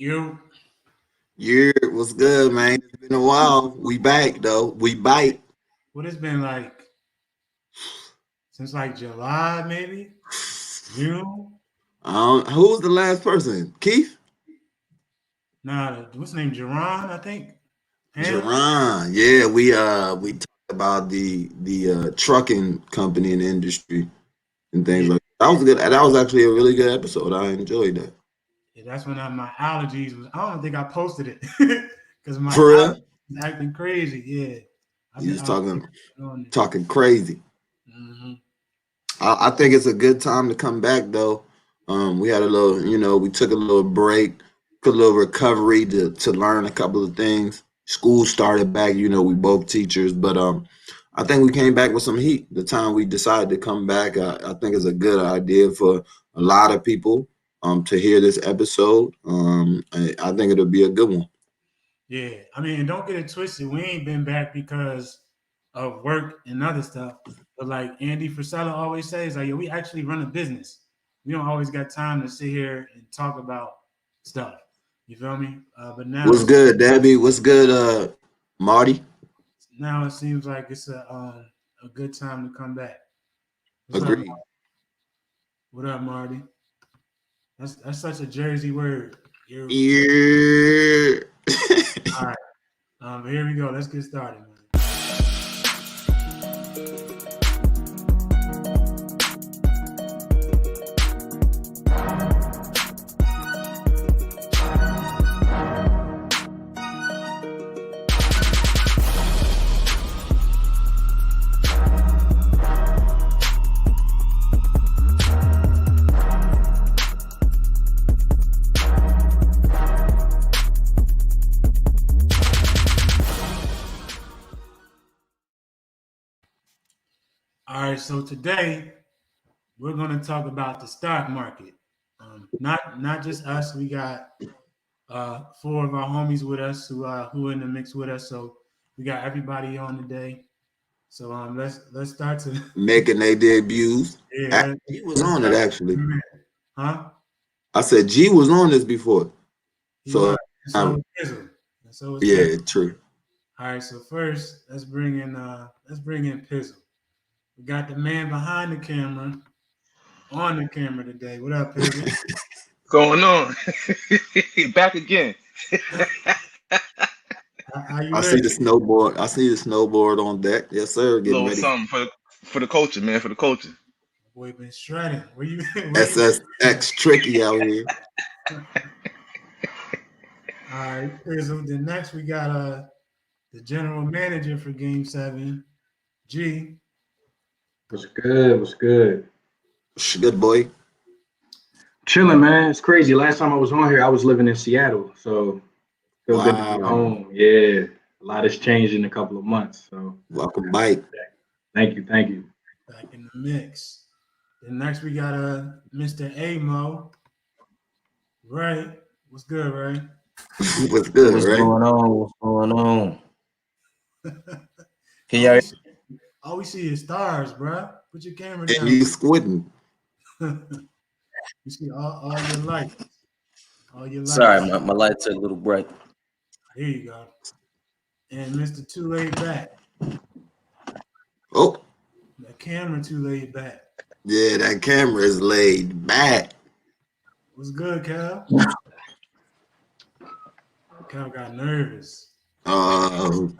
You, Yeah, what's good, man? It's been a while. We back though. We bite. what it's been like since like July, maybe June. Who was the last person? Keith? Nah, what's his name? Jerron, I think. Him. Jerron. Yeah, we talked about the trucking company and industry and things Yeah, like that. That was good. That was actually a really good episode. I enjoyed that. yeah, that's when my allergies was. I don't think I posted it because my For allergies real? was acting crazy. Yeah, You was I was talking on it. talking crazy. Hmm. I think it's a good time to come back though. We had a little, we took a little break, took a little recovery to learn a couple of things. School started back, we both teachers, but I think we came back with some heat. The time we decided to come back, I think it's a good idea for a lot of people to hear this episode. I think it'll be a good one. Yeah, I mean, don't get it twisted. We ain't been back because of work and other stuff. But like Andy Frisella always says, like, yo, we actually run a business. We don't always got time to sit here and talk about stuff. You feel me? But What's good, Debbie? What's good, Marty? now it seems like it's a good time to come back. What's up, Marty? Agreed. What up, Marty? That's such a Jersey word. Yeah. All right. Here we go. Let's get started, man. All right. So today we're going to talk about the stock market. Not just us. We got four of our homies with us who in the mix with us. So we got everybody on today. So let's start to Making their debuts. yeah G was let's on it start actually. huh? I said G was on this before. He was. So And so um, was Pizzle. And so was Pizzle. yeah, true. All right. So first let's bring in Pizzle. We got the man behind the camera on the camera today. What up, Pizzle? Going on. Back again. How you I see ready? the snowboard. I see the snowboard on deck. Yes, sir. Getting Little ready. something for the culture, man. For the culture. Boy, been shredding. Where you? Where you? SSX tricky out here. All right, Pizzle. Then next we got the general manager for Game 7, G. What's good? What's good? Good boy. Chilling, man. It's crazy. Last time I was on here, I was living in Seattle, so feel good to be Wow. home. Yeah, a lot has changed in a couple of months. So Welcome back. thank you, thank you. Back in the mix. Then next we got Mr. Amo. Right. What's good, right? What's good, What's right? going on? What's going on? Can all, y'all? we see, all we see is stars, bro. Put your camera And down. you squinting. You see all your lights. All your lights. Sorry, my light took a little break. Here you go. And Mr. Too Laid Back. Oh, The camera too laid back. yeah, that camera is laid back. What's good, Cal? Cal got nervous. Oh,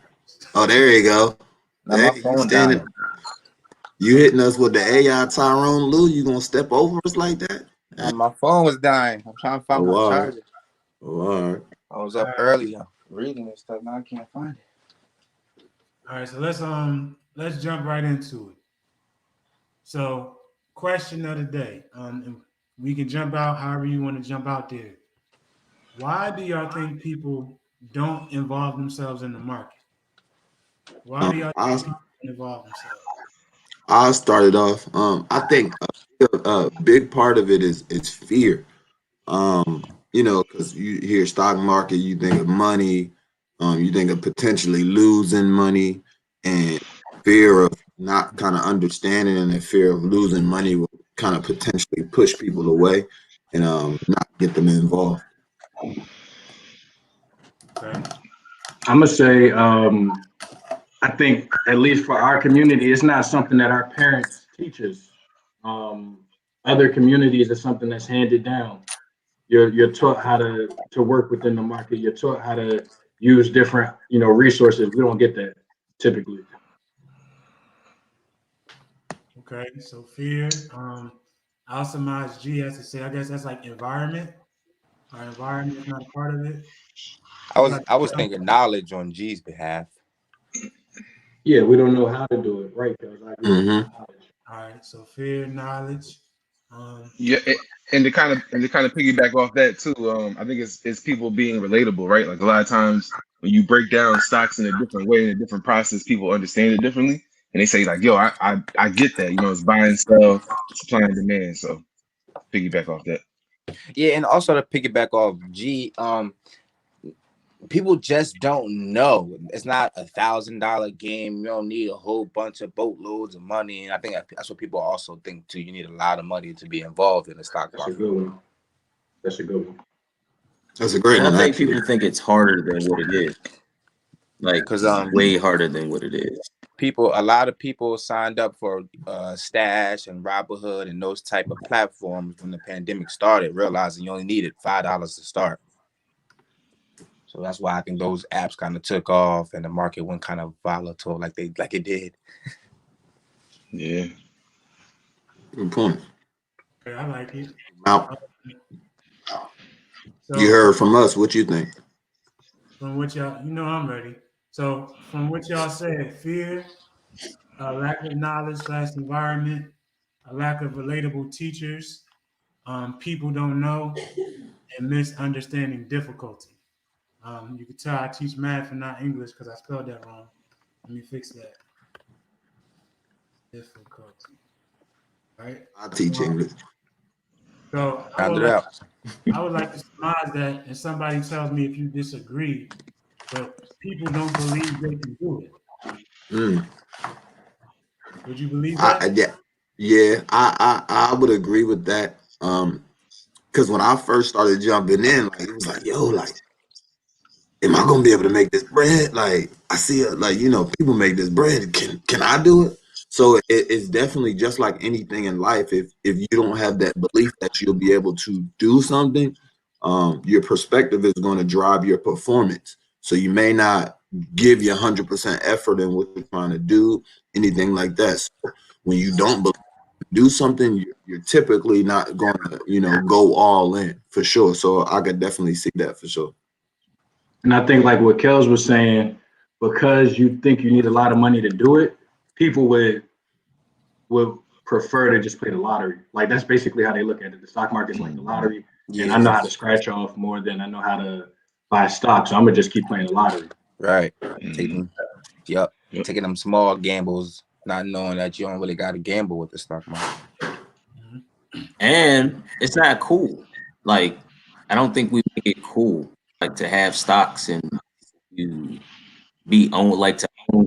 there you go. Now Hey, my you phone standing. dying. You hitting us with the AI Tyrone Lou. You gonna step over us like that? And my phone was dying. I'm trying to find Oh, my all right. charger. Oh, all right. I was up earlier reading this stuff. Now I can't find it. All right, so let's jump right into it. So, question of the day. And we can jump out however you want to jump out there. Why do y'all think people don't involve themselves in the market? Why do y'all think people don't involve themselves? I started off. I think a big part of it is fear. Because you hear stock market, you think of money, you think of potentially losing money, and fear of not kind of understanding and the fear of losing money will kind of potentially push people away and not get them involved. Okay. I'm gonna say, I think at least for our community, it's not something that our parents teach us. Other communities is something that's handed down. You're taught how to work within the market. You're taught how to use different, resources. We don't get that typically. Okay. So fear. Alsamaj G has to say, I guess that's like environment. Our environment is not a part of it. I was thinking knowledge on G's behalf. Yeah, we don't know how to do it right, because I agree. Mhm. All right. So fear, knowledge. Yeah, and to kind of piggyback off that too, I think it's people being relatable, right? Like a lot of times when you break down stocks in a different way, in a different process, people understand it differently, and they say like, "Yo, I get that." It's buy and sell, supply and demand. So piggyback off that. Yeah, and also to piggyback off G, people just don't know. It's not $1,000 game. You don't need a whole bunch of boatloads of money, and I think that's what people also think too. You need a lot of money to be involved in the stock That's a market. good one. That's a good one. That's a great And one. I think Actually. people think it's harder than what it is. Like, Because way harder than what it is. a lot of people signed up for Stash and Robinhood and those type of platforms when the pandemic started, realizing you only needed $5 to start. So that's why I think those apps kind of took off and the market went kind of volatile like it did. Yeah. Good point. Okay, I like it. Now, So you heard from us. What you think? from what y'all, I'm ready. So from what y'all said, fear, a lack of knowledge / environment, a lack of relatable teachers, people don't know, and misunderstanding difficulty. You can tell I teach math and not English because I spelled that wrong. Let me fix that. Difficulty. Right? I teach English. So Round it out. I would like to surmise that, and somebody tells me if you disagree, but people don't believe they can do it. Mm. Would you believe that? I would agree with that. Because when I first started jumping in, like it was like, yo, like, am I gonna be able to make this bread? Like, I see it, like, people make this bread. Can I do it? So it's definitely just like anything in life. If you don't have that belief that you'll be able to do something, your perspective is going to drive your performance. So you may not give your 100% effort in what you're trying to do, anything like that. So when you don't do something, you're typically not going to, go all in for sure. So I could definitely see that for sure. And I think like what Kels was saying, because you think you need a lot of money to do it, people would prefer to just play the lottery. Like that's basically how they look at it. The stock market's like the lottery, and I know how to scratch off more than I know how to buy stock. So I'm gonna just keep playing the lottery. Right. Mhm. Taking them small gambles, not knowing that you don't really got to gamble with the stock market. And it's not cool. Like, I don't think we make it cool, like to have stocks and you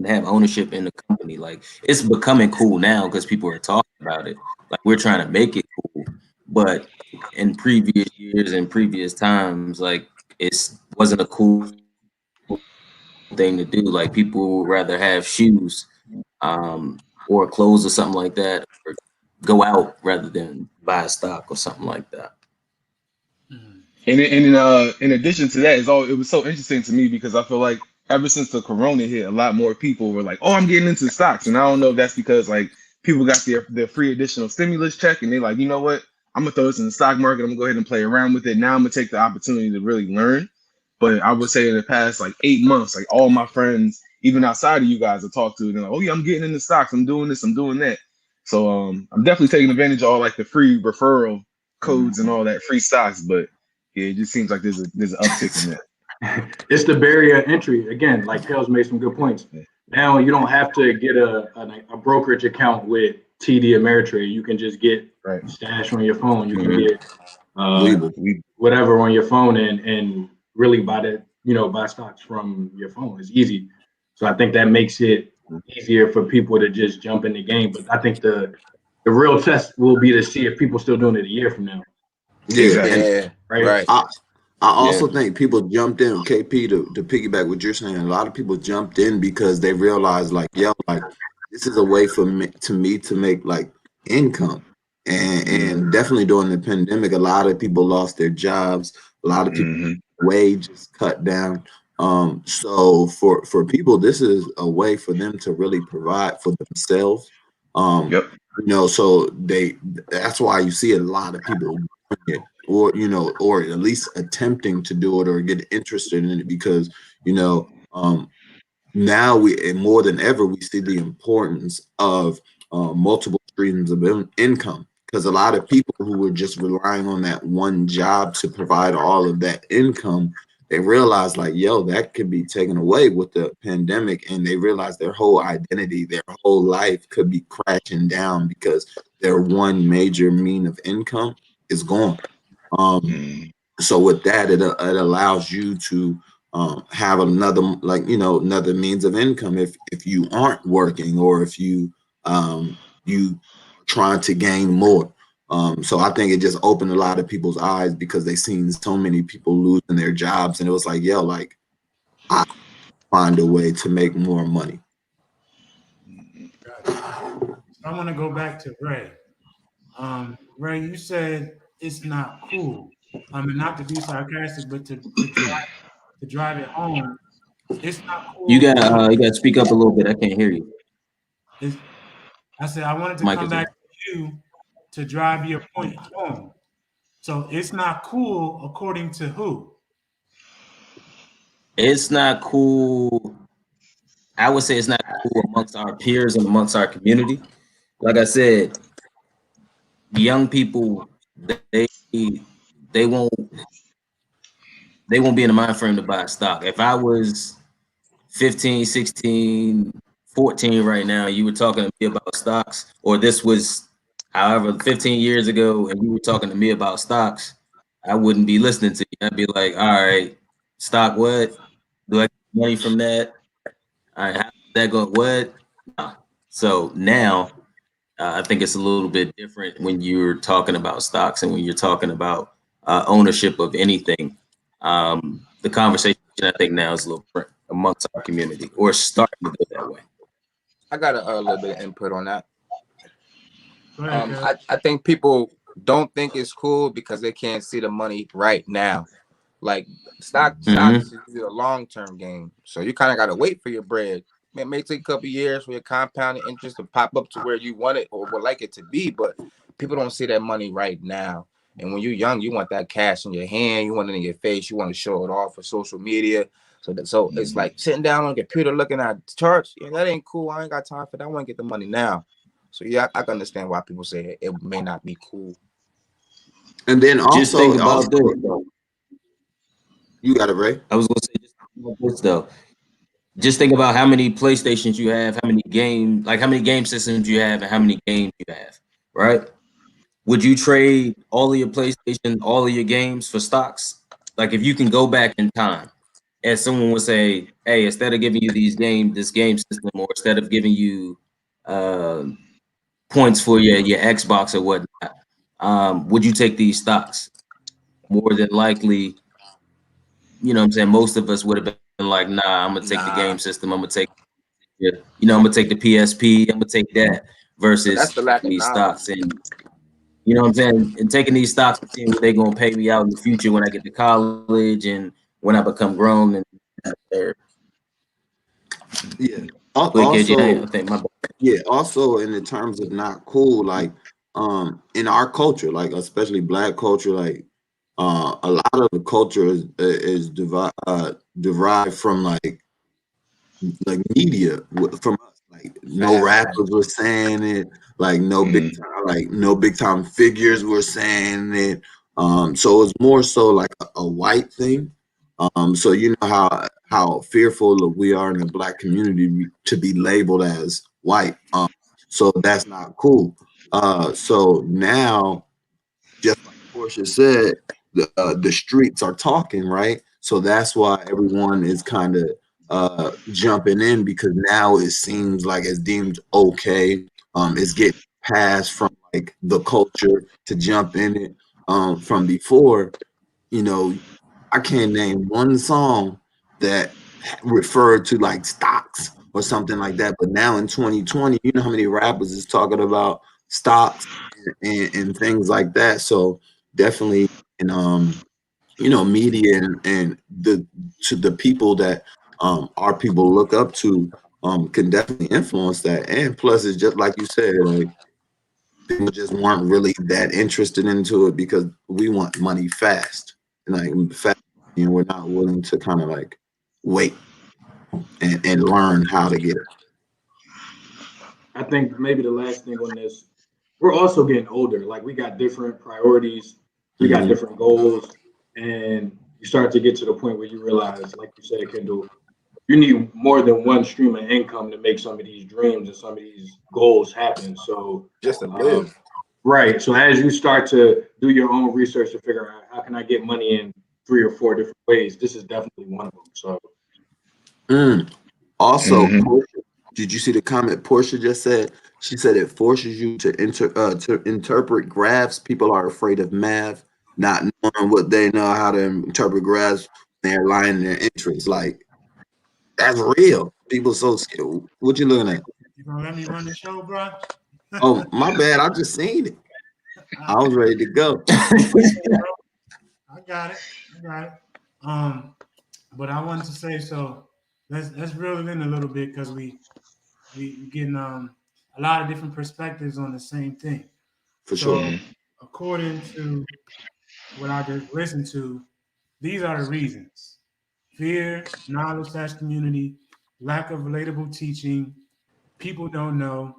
have ownership in the company. Like, it's becoming cool now because people are talking about it. Like, we're trying to make it cool. But in previous years and previous times, like, it wasn't a cool thing to do. Like, people would rather have shoes or clothes or something like that, or go out rather than buy a stock or something like that. And in addition to that, it was so interesting to me because I feel like ever since the corona hit, a lot more people were like, "Oh, I'm getting into stocks," and I don't know if that's because like people got their free additional stimulus check, and they like, you know what, I'm gonna throw this in the stock market. I'm gonna go ahead and play around with it. Now I'm gonna take the opportunity to really learn. But I would say in the past like 8 months, like all my friends, even outside of you guys, I talk to, they're like, "Oh yeah, I'm getting into stocks. I'm doing this. I'm doing that." So I'm definitely taking advantage of all like the free referral codes and all that free stocks, but yeah, it just seems like there's an uptick in that. It's the barrier of entry. Again, like Kels made some good points. Now you don't have to get a brokerage account with TD Ameritrade. You can just get Right. Stash on your phone. You can get Weeble. whatever on your phone and really buy stocks from your phone. It's easy. So I think that makes it easier for people to just jump in the game. But I think the real test will be to see if people still doing it a year from now. Yeah, Exactly. and Yeah, Right. right. I I also think people jumped in, KP, to piggyback what you're saying. A lot of people jumped in because they realized, like, yo, like this is a way for me to make like income, and definitely during the pandemic, a lot of people lost their jobs. A lot of people wages cut down. So for people, this is a way for them to really provide for themselves. Yep. You know, so that's why you see a lot of people doing it, or you know, or at least attempting to do it or get interested in it, because you know, now and more than ever, we see the importance of multiple streams of income, because a lot of people who were just relying on that one job to provide all of that income, they realize like, yo, that could be taken away with the pandemic, and they realize their whole identity, their whole life could be crashing down because their one major mean of income is gone. So with that, it allows you to have another, like, you know, another means of income if you aren't working, or if you you trying to gain more. So I think it just opened a lot of people's eyes, because they seen so many people losing their jobs, and it was like, yo, like I find a way to make more money. I want to go back to Ray. Ray, you said it's not cool. And not to be sarcastic, but to drive it home, it's not cool. You gotta speak up a little bit. I can't hear you. I said I wanted to come back to you to drive your point home. So it's not cool according to who? It's not cool. I would say it's not cool amongst our peers and amongst our community. Like I said, young people, they won't be in the mind frame to buy stock. If I was 15, 16, 14 right now, you were talking to me about stocks, or this was however 15 years ago, and you were talking to me about stocks, I wouldn't be listening to you. I'd be like, all right, stock what? Do I get money from that? All right, how does that go? What? So now I think it's a little bit different when you're talking about stocks and when you're talking about ownership of anything. The conversation, I think, now is a little different amongst our community, or starting to go that way. I got a little bit of input on that. Go ahead, I think people don't think it's cool because they can't see the money right now. Like stocks is a long-term game, so you kind of got to wait for your bread. It may take a couple of years for your compounded interest to pop up to where you want it or would like it to be, but people don't see that money right now. And when you're young, you want that cash in your hand, you want it in your face, you want to show it off for social media. So it's like sitting down on a computer looking at charts. Yeah, that ain't cool. I ain't got time for that. I want to get the money now. So yeah, I can understand why people say it may not be cool. And then also, just think about this, though. You got it, Ray. I was gonna say, just think about this though. Just think about how many PlayStations you have, how many game systems you have, and how many games you have, right? Would you trade all of your PlayStation, all of your games for stocks? Like if you can go back in time and someone would say, hey, instead of giving you this game system, or instead of giving you points for your Xbox or whatnot, would you take these stocks? More than likely, you know what I'm saying, most of us would have been like, nah, I'm gonna take the game system, I'm gonna take I'm gonna take the PSP, I'm gonna take that, versus that's the lack of these knowledge. stocks. And you know what I'm saying, and taking these stocks and seeing what they're gonna pay me out in the future when I get to college and when I become grown. And Yeah. Also in the terms of not cool, like in our culture, like especially Black culture, like a lot of the culture is derived from like media from us. Like no rappers were saying it, like no big time figures were saying it. So it's more so like a white thing. So you know how fearful we are in the Black community to be labeled as white. So that's not cool. So now, just like Portia said, the streets are talking, right? So that's why everyone is kind of jumping in, because now it seems like it's deemed okay. It's getting passed from like the culture to jump in it. From before, you know, I can't name one song that referred to like stocks or something like that. But now in 2020, you know how many rappers is talking about stocks and things like that. So definitely, and you know, media and the people that our people look up to can definitely influence that. And plus, it's just like you said, like people just weren't really that interested into it because we want money fast, and like fast, you know, we're not willing to kind of like wait and learn how to get it. I think maybe the last thing on this, we're also getting older. Like we got different priorities, we got Mhm. different goals, and you start to get to the point where you realize, like you said, Kendall, you need more than one stream of income to make some of these dreams and some of these goals happen. So, Just to um, live. right. So as you start to do your own research to figure out how can I get money in 3 or 4 different ways, this is definitely one of them. So Also, Mhm. did you see the comment Portia just said? She said it forces you to interpret graphs. People are afraid of math, not knowing what they know how to interpret graphs. They're lying in their interests. Like that's real. People so scared. What you looking at? You gonna let me run the show, bro? Oh, my bad. I just seen it. I I, was ready to go. I got it. I got it. But I wanted to say so. Let's reel it in a little bit because we getting a lot of different perspectives on the same thing. For So sure. according to what I just listened to, these are the reasons: fear, knowledge/community, lack of relatable teaching, people don't know,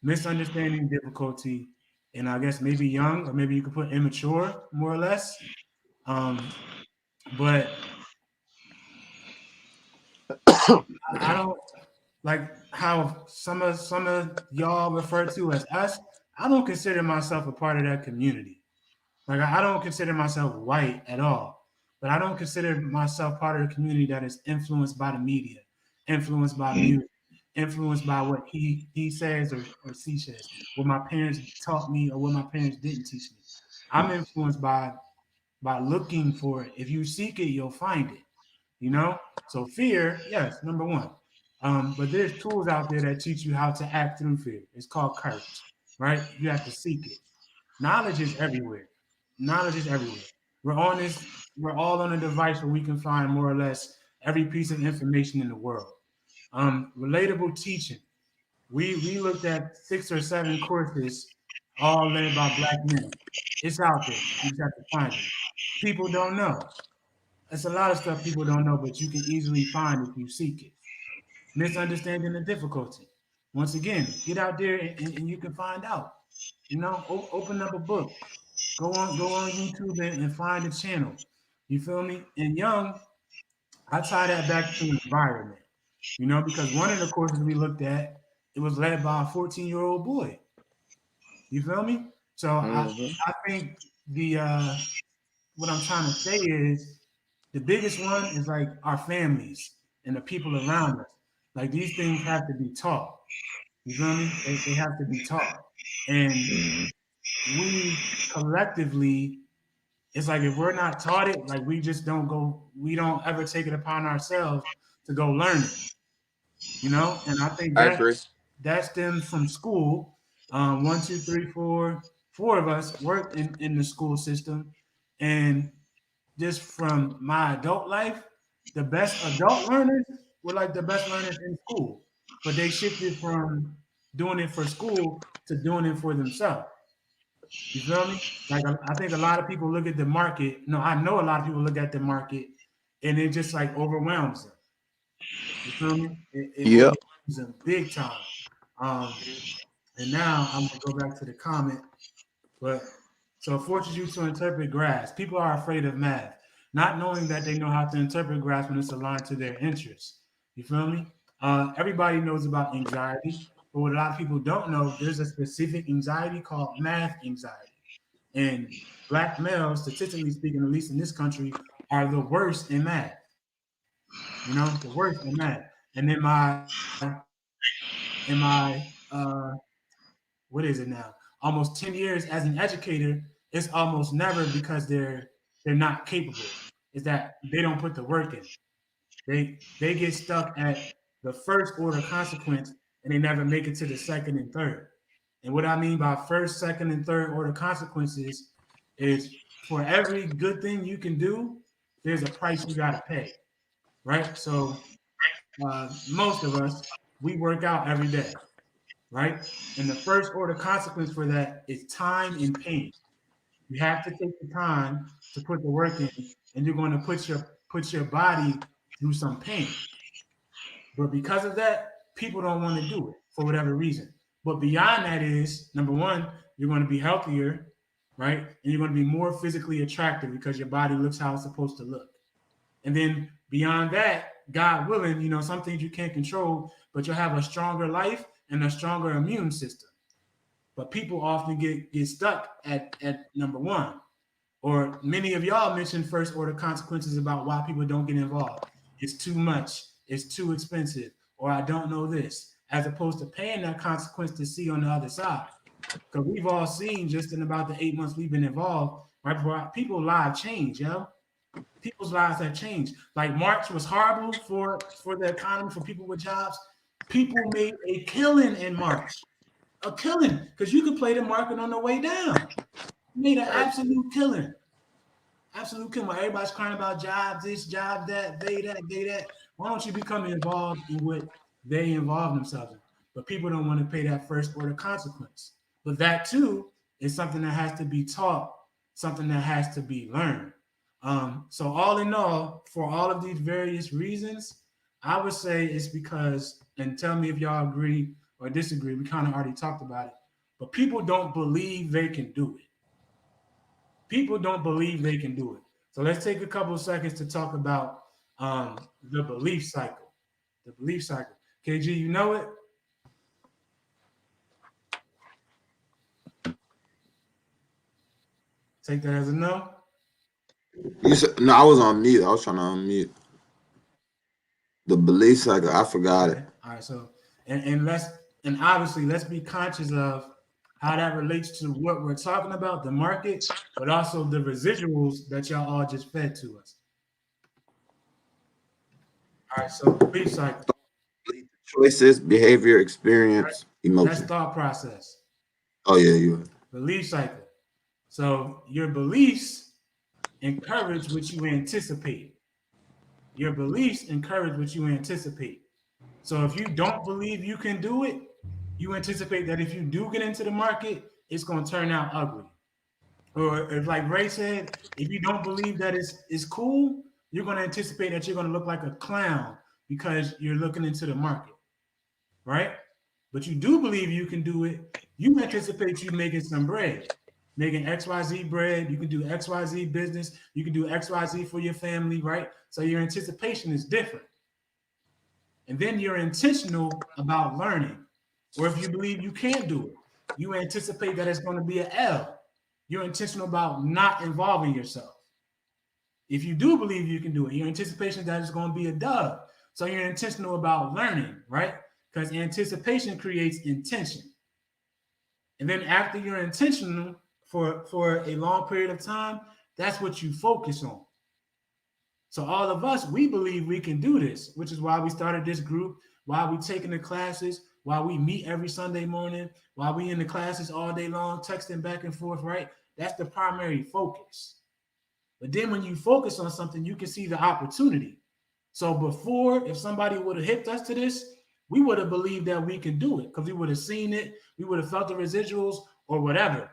misunderstanding, difficulty, and I guess maybe young, or maybe you could put immature, more or less. But I don't like how some of y'all refer to as us. I don't consider myself a part of that community. Like I don't consider myself white at all, but I don't consider myself part of the community that is influenced by the media, influenced by Mhm. music, influenced by what he says or she says, what my parents taught me or what my parents didn't teach me. I'm influenced by looking for it. If you seek it, you'll find it. You know? So fear, yes, number one. But there's tools out there that teach you how to act through fear. It's called courage, right? You have to seek it. Knowledge is everywhere. Knowledge is everywhere. We're all on a device where we can find more or less every piece of information in the world. Relatable teaching. We looked at 6 or 7 courses, all led by Black men. It's out there. You just have to find it. People don't know. It's a lot of stuff people don't know, but you can easily find if you seek it. Misunderstanding the difficulty. Once again, get out there and you can find out. You know, open up a book. Go on YouTube and find a channel. You feel me? And young, I tie that back to environment. You know, because one of the courses we looked at, it was led by a 14-year-old boy. You feel me? So Mhm. I think the what I'm trying to say is the biggest one is like our families and the people around us. Like these things have to be taught. You feel me? They have to be taught. And Mhm. we collectively, it's like if we're not taught it, like we just don't go, we don't ever take it upon ourselves to go learn it. You know, and I think I agree. that stems from school. One, two, three, four of us worked in the school system, and just from my adult life, the best adult learners were like the best learners in school, but they shifted from doing it for school to doing it for themselves. You feel me? Like I think a lot of people look at the market. No, I know a lot of people look at the market, and it just like overwhelms them. You feel me? It Yep. overwhelms them big time. Um, and now I'm gonna go back to the comment. But so it forces you to interpret graphs. People are afraid of math, not knowing that they know how to interpret graphs when it's aligned to their interests. You feel me? Everybody knows about anxiety, but what a lot of people don't know, there's a specific anxiety called math anxiety. And Black males, statistically speaking, at least in this country, are the worst in math. You know, the worst in math. And in my what is it now? Almost 10 years as an educator, it's almost never because they're not capable. is that they don't put the work in. They get stuck at the first order consequence and they never make it to the second and third. And what I mean by first, second, and third order consequences is for every good thing you can do, there's a price you got to pay, right? So most of us, we work out every day, right? And the first order consequence for that is time and pain. You have to take the time to put the work in, and you're going to put your body through some pain. But because of that, people don't want to do it for whatever reason. But beyond that is, number one, you're going to be healthier, right? And you're going to be more physically attractive because your body looks how it's supposed to look. And then beyond that, God willing, you know, some things you can't control, but you'll have a stronger life and a stronger immune system. But people often get stuck at number one. Or many of y'all mentioned first order consequences about why people don't get involved. It's too much, it's too expensive, or I don't know this, as opposed to paying that consequence to see on the other side. Because we've all seen just in about the 8 months we've been involved, right? People's lives change, yo. People's lives have changed. Like March was horrible for the economy, for people with jobs. People made a killing in March. A killing, because you could play the market on the way down. You made an absolute killing. Absolute killing. Everybody's crying about jobs, this, job, that, they that. Why don't you become involved in what they involve themselves in? But people don't want to pay that first order consequence. But that too is something that has to be taught, something that has to be learned. So all in all, for all of these various reasons, I would say it's because, and tell me if y'all agree or disagree, we kind of already talked about it, but people don't believe they can do it. People don't believe they can do it. So let's take a couple of seconds to talk about the belief cycle. The belief cycle. KG, you know it? Take that as a no. You said, no, I was on mute. I was trying to unmute. The belief cycle, I forgot it. All right, so and obviously let's be conscious of how that relates to what we're talking about, the market, but also the residuals that y'all all just fed to us. All right, so belief cycle. Choices, behavior, experience, emotion. That's thought process. Oh yeah, you. Belief cycle. So your beliefs encourage what you anticipate. Your beliefs encourage what you anticipate. So if you don't believe you can do it, you anticipate that if you do get into the market, it's going to turn out ugly. Or if, like Ray said, if you don't believe that it's cool, you're going to anticipate that you're going to look like a clown because you're looking into the market, right? But you do believe you can do it. You anticipate you making some bread, making XYZ bread. You can do XYZ business. You can do XYZ for your family, right? So your anticipation is different. And then you're intentional about learning. Or if you believe you can't do it, you anticipate that it's going to be an L. You're intentional about not involving yourself. If you do believe you can do it, your anticipation that it's going to be a dub. So you're intentional about learning, right? Because anticipation creates intention. And then after you're intentional for a long period of time, that's what you focus on. So all of us, we believe we can do this, which is why we started this group, why we taking the classes, why we meet every Sunday morning, why we in the classes all day long, texting back and forth, right? That's the primary focus. But then when you focus on something, you can see the opportunity. So before, if somebody would have hipped us to this, we would have believed that we can do it because we would have seen it, we would have felt the residuals or whatever.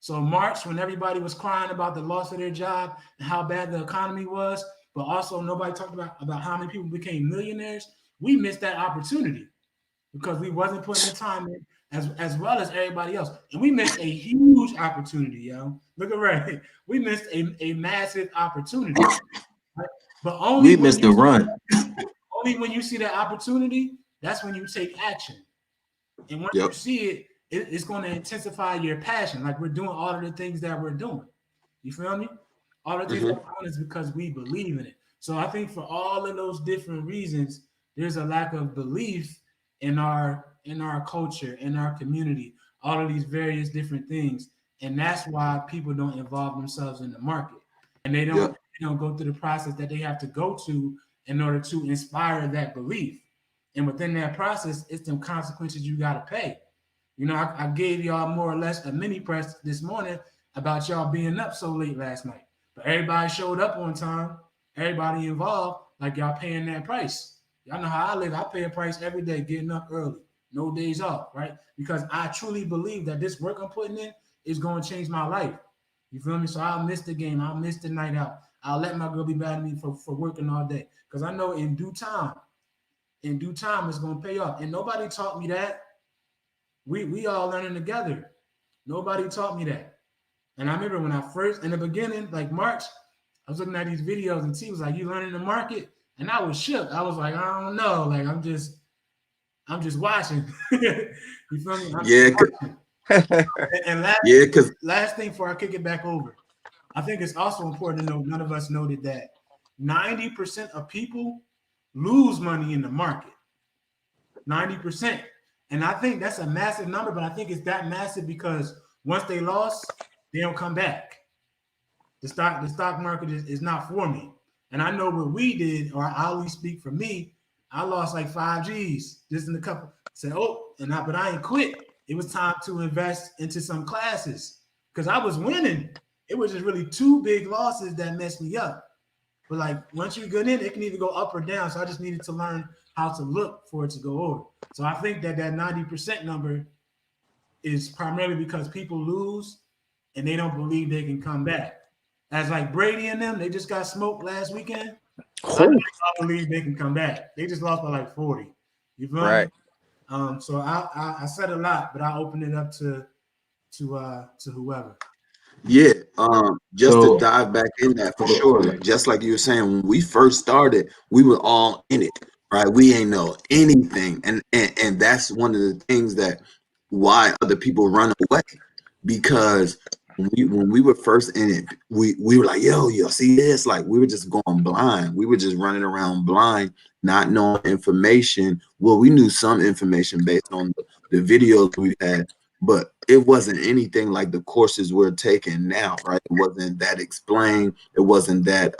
So March, when everybody was crying about the loss of their job and how bad the economy was, but also nobody talked about how many people became millionaires, we missed that opportunity because we wasn't putting the time in as well as everybody else. And we missed a huge opportunity, yo. Look at Ray. We missed a massive opportunity. Right? But only we missed the run. Only when you see that opportunity, that's when you take action. And when you see it, it's going to intensify your passion. Like we're doing all of the things that we're doing. You feel me? All the things that we're doing is because we believe in it. So I think for all of those different reasons, there's a lack of belief in our culture, in our community, all of these various different things. And that's why people don't involve themselves in the market. And they don't they don't go through the process that they have to go to in order to inspire that belief. And within that process, it's them consequences you got to pay. You know, I gave y'all more or less a mini press this morning about y'all being up so late last night. But everybody showed up on time. Everybody involved, like y'all paying that price. Y'all know how I live. I pay a price every day, getting up early, no days off, right? Because I truly believe that this work I'm putting in is going to change my life. You feel me? So I'll miss the game. I'll miss the night out. I'll let my girl be mad at me for working all day. Because I know in due time, it's going to pay off. And nobody taught me that. We all learning together. Nobody taught me that. And I remember when I first, in the beginning, like March, I was looking at these videos and T was like, "You learning the market?" And I was shook. I was like, "I don't know. Like, I'm just watching." You feel me? And last thing before I kick it back over, I think it's also important to know, none of us noted that 90% of people lose money in the market. 90%. And I think that's a massive number, but I think it's that massive because once they lost, they don't come back. The stock market is not for me. And I know what we did, or I only speak for me, I lost like 5 G's just in a couple. Said, but I ain't quit. It was time to invest into some classes because I was winning. It was just really 2 big losses that messed me up. But like once you get in, it can either go up or down. So I just needed to learn how to look for it to go over. So I think that 90% number is primarily because people lose and they don't believe they can come back. As like Brady and them, they just got smoked last weekend. I believe they can come back. They just lost by like 40. You feel Right. me? So I said a lot, but I'll open it up to whoever. Yeah, just to dive back in that for sure. Just like you were saying, when we first started, we were all in it, right? We ain't know anything, and that's one of the things that why other people run away, because when we were first in it, we were like, yo, see this? Like we were just going blind. We were just running around blind, not knowing information. Well, we knew some information based on the videos we had, but it wasn't anything like the courses we're taking now, right? It wasn't that explained. It wasn't that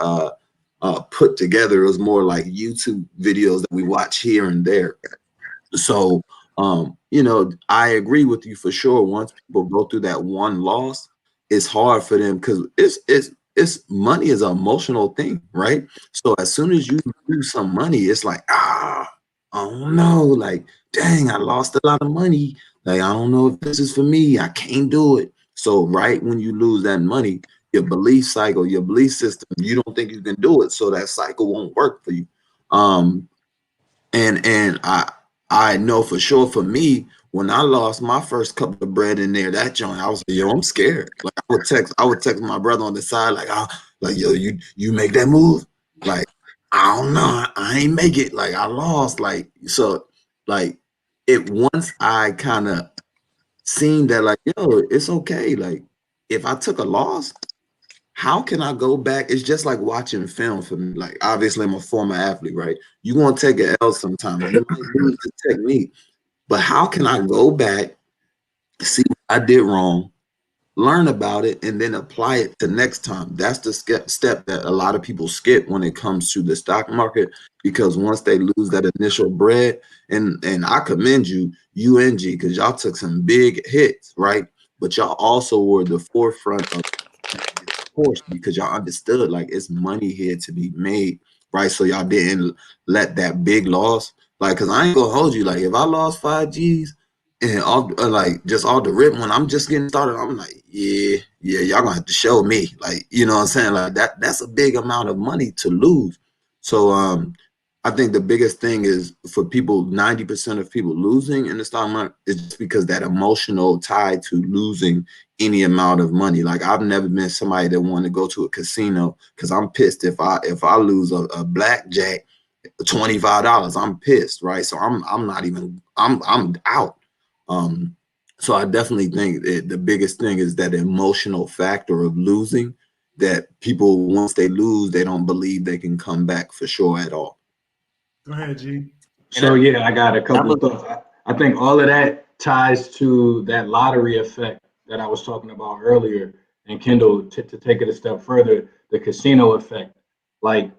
put together. It was more like YouTube videos that we watch here and there. So, I agree with you for sure. Once people go through that one loss, it's hard for them because it's money is an emotional thing, right? So as soon as you lose some money, it's like, I don't know, like, dang, I lost a lot of money. Like, I don't know if this is for me. I can't do it. So right when you lose that money, your belief cycle, your belief system, you don't think you can do it. So that cycle won't work for you. And I know for sure for me, when I lost my first cup of bread in there, that joint, I was like, yo, I'm scared. Like I would text my brother on the side, like, yo, you make that move? Like, I don't know. I ain't make it. Like I lost. Like, so like it once I kind of seen that, like, yo, it's okay. Like if I took a loss, how can I go back? It's just like watching film for me. Like, obviously, I'm a former athlete, right? You're going to take an L sometimes. You might lose the technique. But how can I go back, see what I did wrong, learn about it, and then apply it to next time? That's the step that a lot of people skip when it comes to the stock market, because once they lose that initial bread, and I commend you, UNG, because y'all took some big hits, right? But y'all also were the forefront of course, because y'all understood like it's money here to be made, right? So y'all didn't let that big loss, like, because I ain't gonna hold you, like if I lost 5 G's and all like just all the rip when I'm just getting started, I'm like, yeah, y'all gonna have to show me, like, you know what I'm saying? Like that's a big amount of money to lose. So I think the biggest thing is for people, 90% of people losing in the stock market is just because that emotional tie to losing any amount of money. Like I've never been somebody that wanted to go to a casino because I'm pissed if I lose a blackjack $25. I'm pissed, right? So I'm not even I'm out. So I definitely think that the biggest thing is that emotional factor of losing, that people, once they lose, they don't believe they can come back for sure at all. Go ahead, G. So yeah, I got a couple of thoughts. I think all of that ties to that lottery effect that I was talking about earlier. And Kendall, to take it a step further, the casino effect. Like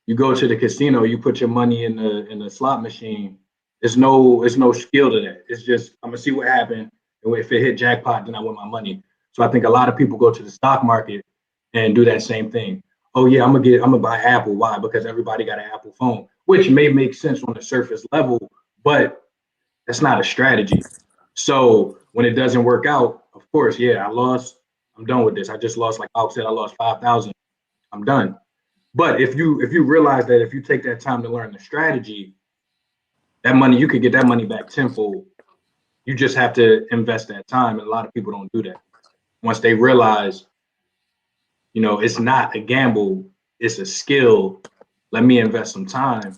you go to the casino, you put your money in the slot machine. It's no skill to that. It's just I'm gonna see what happened. And if it hit jackpot, then I win my money. So I think a lot of people go to the stock market and do that same thing. Oh yeah, I'm gonna buy Apple. Why? Because everybody got an Apple phone, which may make sense on the surface level, but that's not a strategy. So when it doesn't work out, of course, yeah, I lost. I'm done with this. I just lost, like Bob said, I lost 5,000. I'm done. But if you realize that if you take that time to learn the strategy, that money you could get that money back tenfold. You just have to invest that time, and a lot of people don't do that. Once they realize, it's not a gamble, it's a skill. Let me invest some time.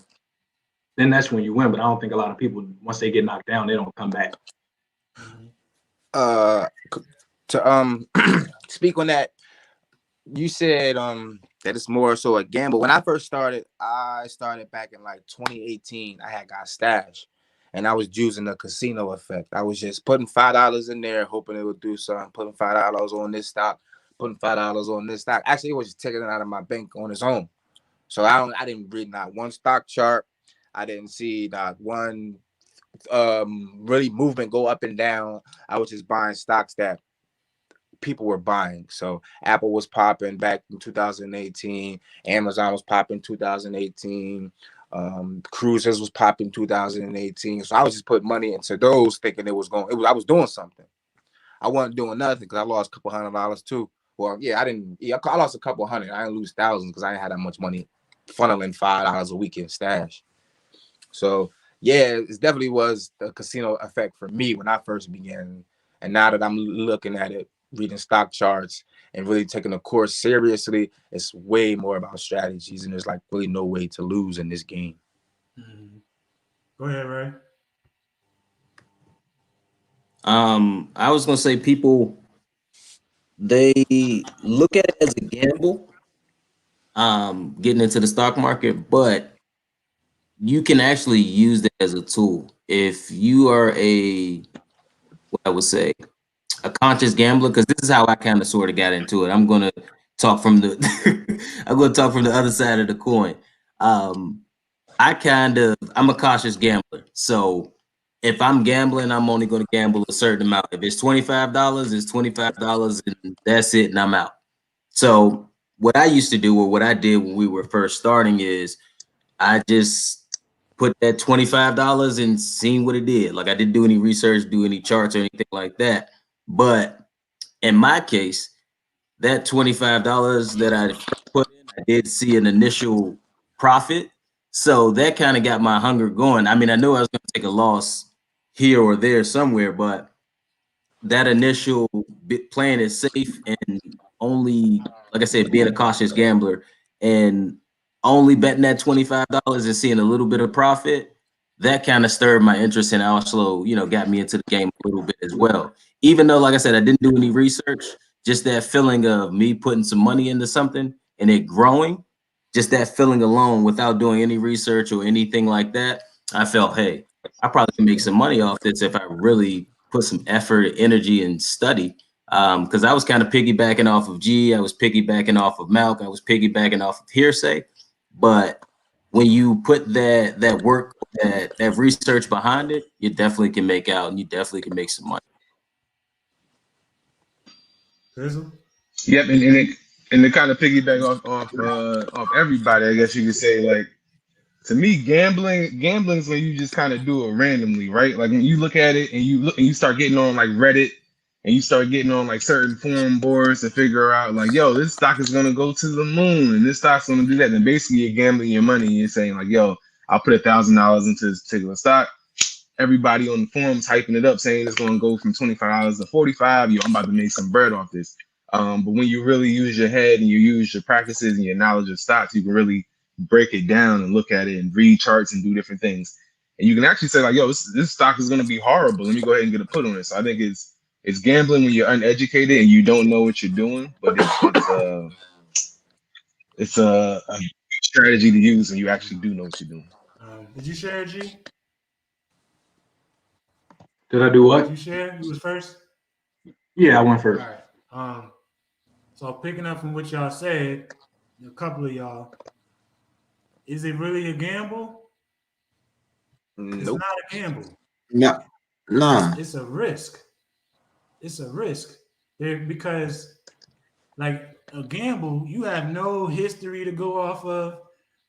Then that's when you win. But I don't think a lot of people, once they get knocked down, they don't come back. To speak on that, you said that it's more so a gamble. When I first started, I started back in like 2018. I had got stashed, and I was using the casino effect. I was just putting $5 in there, hoping it would do something. Putting $5 on this stock, putting $5 on this stock. Actually, it was just taking it out of my bank on its own. So I didn't read not one stock chart. I didn't see not one really movement go up and down. I was just buying stocks that people were buying. So Apple was popping back in 2018. Amazon was popping 2018. Cruises was popping 2018. So I was just putting money into those, thinking I was doing something. I wasn't doing nothing because I lost a couple $100 too. Well, yeah, I lost a couple hundred. I didn't lose thousands because I didn't have that much money funneling $5 a week in stash. So yeah, it definitely was the casino effect for me when I first began. And now that I'm looking at it, reading stock charts and really taking the course seriously, it's way more about strategies, and there's like really no way to lose in this game. Mm-hmm. Go ahead, Ray. I was gonna say people, they look at it as a gamble, getting into the stock market, but you can actually use it as a tool. If you are what I would say, a conscious gambler, because this is how I kind of sort of got into it. I'm gonna talk from the I'm gonna talk from the other side of the coin. I'm a cautious gambler. So if I'm gambling, I'm only gonna gamble a certain amount. If it's $25, it's $25 and that's it, and I'm out. So what I used to do, or what I did when we were first starting, is I just put that $25 and seen what it did. Like I didn't do any research, do any charts or anything like that. But in my case, that $25 that I put in, I did see an initial profit. So that kind of got my hunger going. I mean, I knew I was going to take a loss here or there somewhere, but that initial playing it safe and only, like I said, being a cautious gambler and only betting that $25 and seeing a little bit of profit, that kind of stirred my interest and also, got me into the game a little bit as well. Even though, like I said, I didn't do any research, just that feeling of me putting some money into something and it growing, just that feeling alone without doing any research or anything like that, I felt, hey, I probably can make some money off this if I really put some effort, energy, and study. Because I was kind of piggybacking off of G, I was piggybacking off of Malk, I was piggybacking off of Hearsay. But when you put that work, that research behind it, you definitely can make out, and you definitely can make some money. Fizzle? Yep, and to kind of piggyback off everybody, I guess you could say, like, to me, gambling is when you just kind of do it randomly, right? Like when you look at it and you start getting on like Reddit and you start getting on like certain forum boards to figure out like, yo, this stock is gonna go to the moon and this stock's gonna do that. And basically you're gambling your money and you're saying like, yo, I'll put $1,000 into this particular stock. Everybody on the forums hyping it up, saying it's gonna go from $25 to $45. Yo, I'm about to make some bread off this. But when you really use your head and you use your practices and your knowledge of stocks, you can really break it down and look at it and read charts and do different things. And you can actually say like, yo, this stock is going to be horrible. Let me go ahead and get a put on it. So I think it's gambling when you're uneducated and you don't know what you're doing, but it's a strategy to use when you actually do know what you're doing. Did you share, G? Did I do what? Did you share? You was first? Yeah, I went All first. right. So picking up from what y'all said, a couple of y'all, is it really a gamble? It's Nope. not a gamble. Nah. It's a risk. It's a risk. Because like a gamble, you have no history to go off of.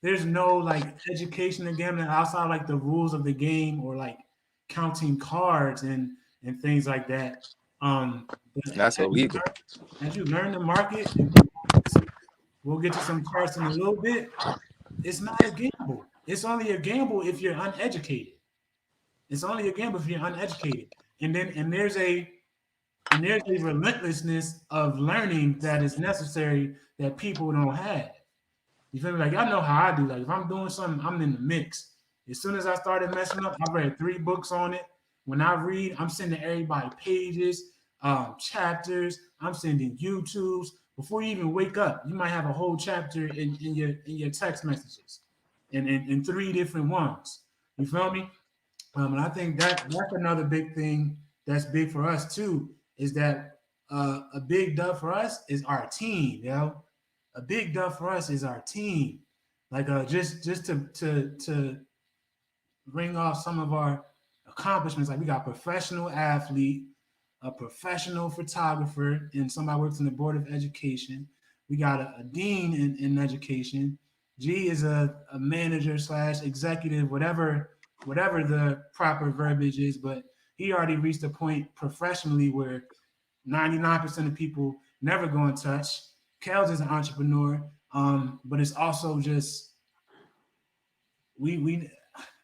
There's no like education in gambling outside like the rules of the game or like counting cards and things like that. That's illegal. As you learn the market, we'll get to some charts in a little bit. It's not a gamble. It's only a gamble if you're uneducated. It's only a gamble if you're uneducated. And there's a relentlessness of learning that is necessary that people don't have. You feel me? Like, I know how I do. Like, if I'm doing something, I'm in the mix. As soon as I started messing up, I read 3 books on it. When I read, I'm sending everybody pages, chapters. I'm sending YouTubes. Before you even wake up, you might have a whole chapter in your text messages, in 3 different ones. You feel me? And I think that's another big thing that's big for us too. Is that a big dub for us is our team, a big dub for us is our team. Like just to ring off some of our accomplishments, like we got professional athlete, a professional photographer, and somebody works in the Board of Education. We got a dean in education. G is a manager / executive, whatever the proper verbiage is, but he already reached a point professionally where 99% of people never go in touch. Kels is an entrepreneur, but it's also just we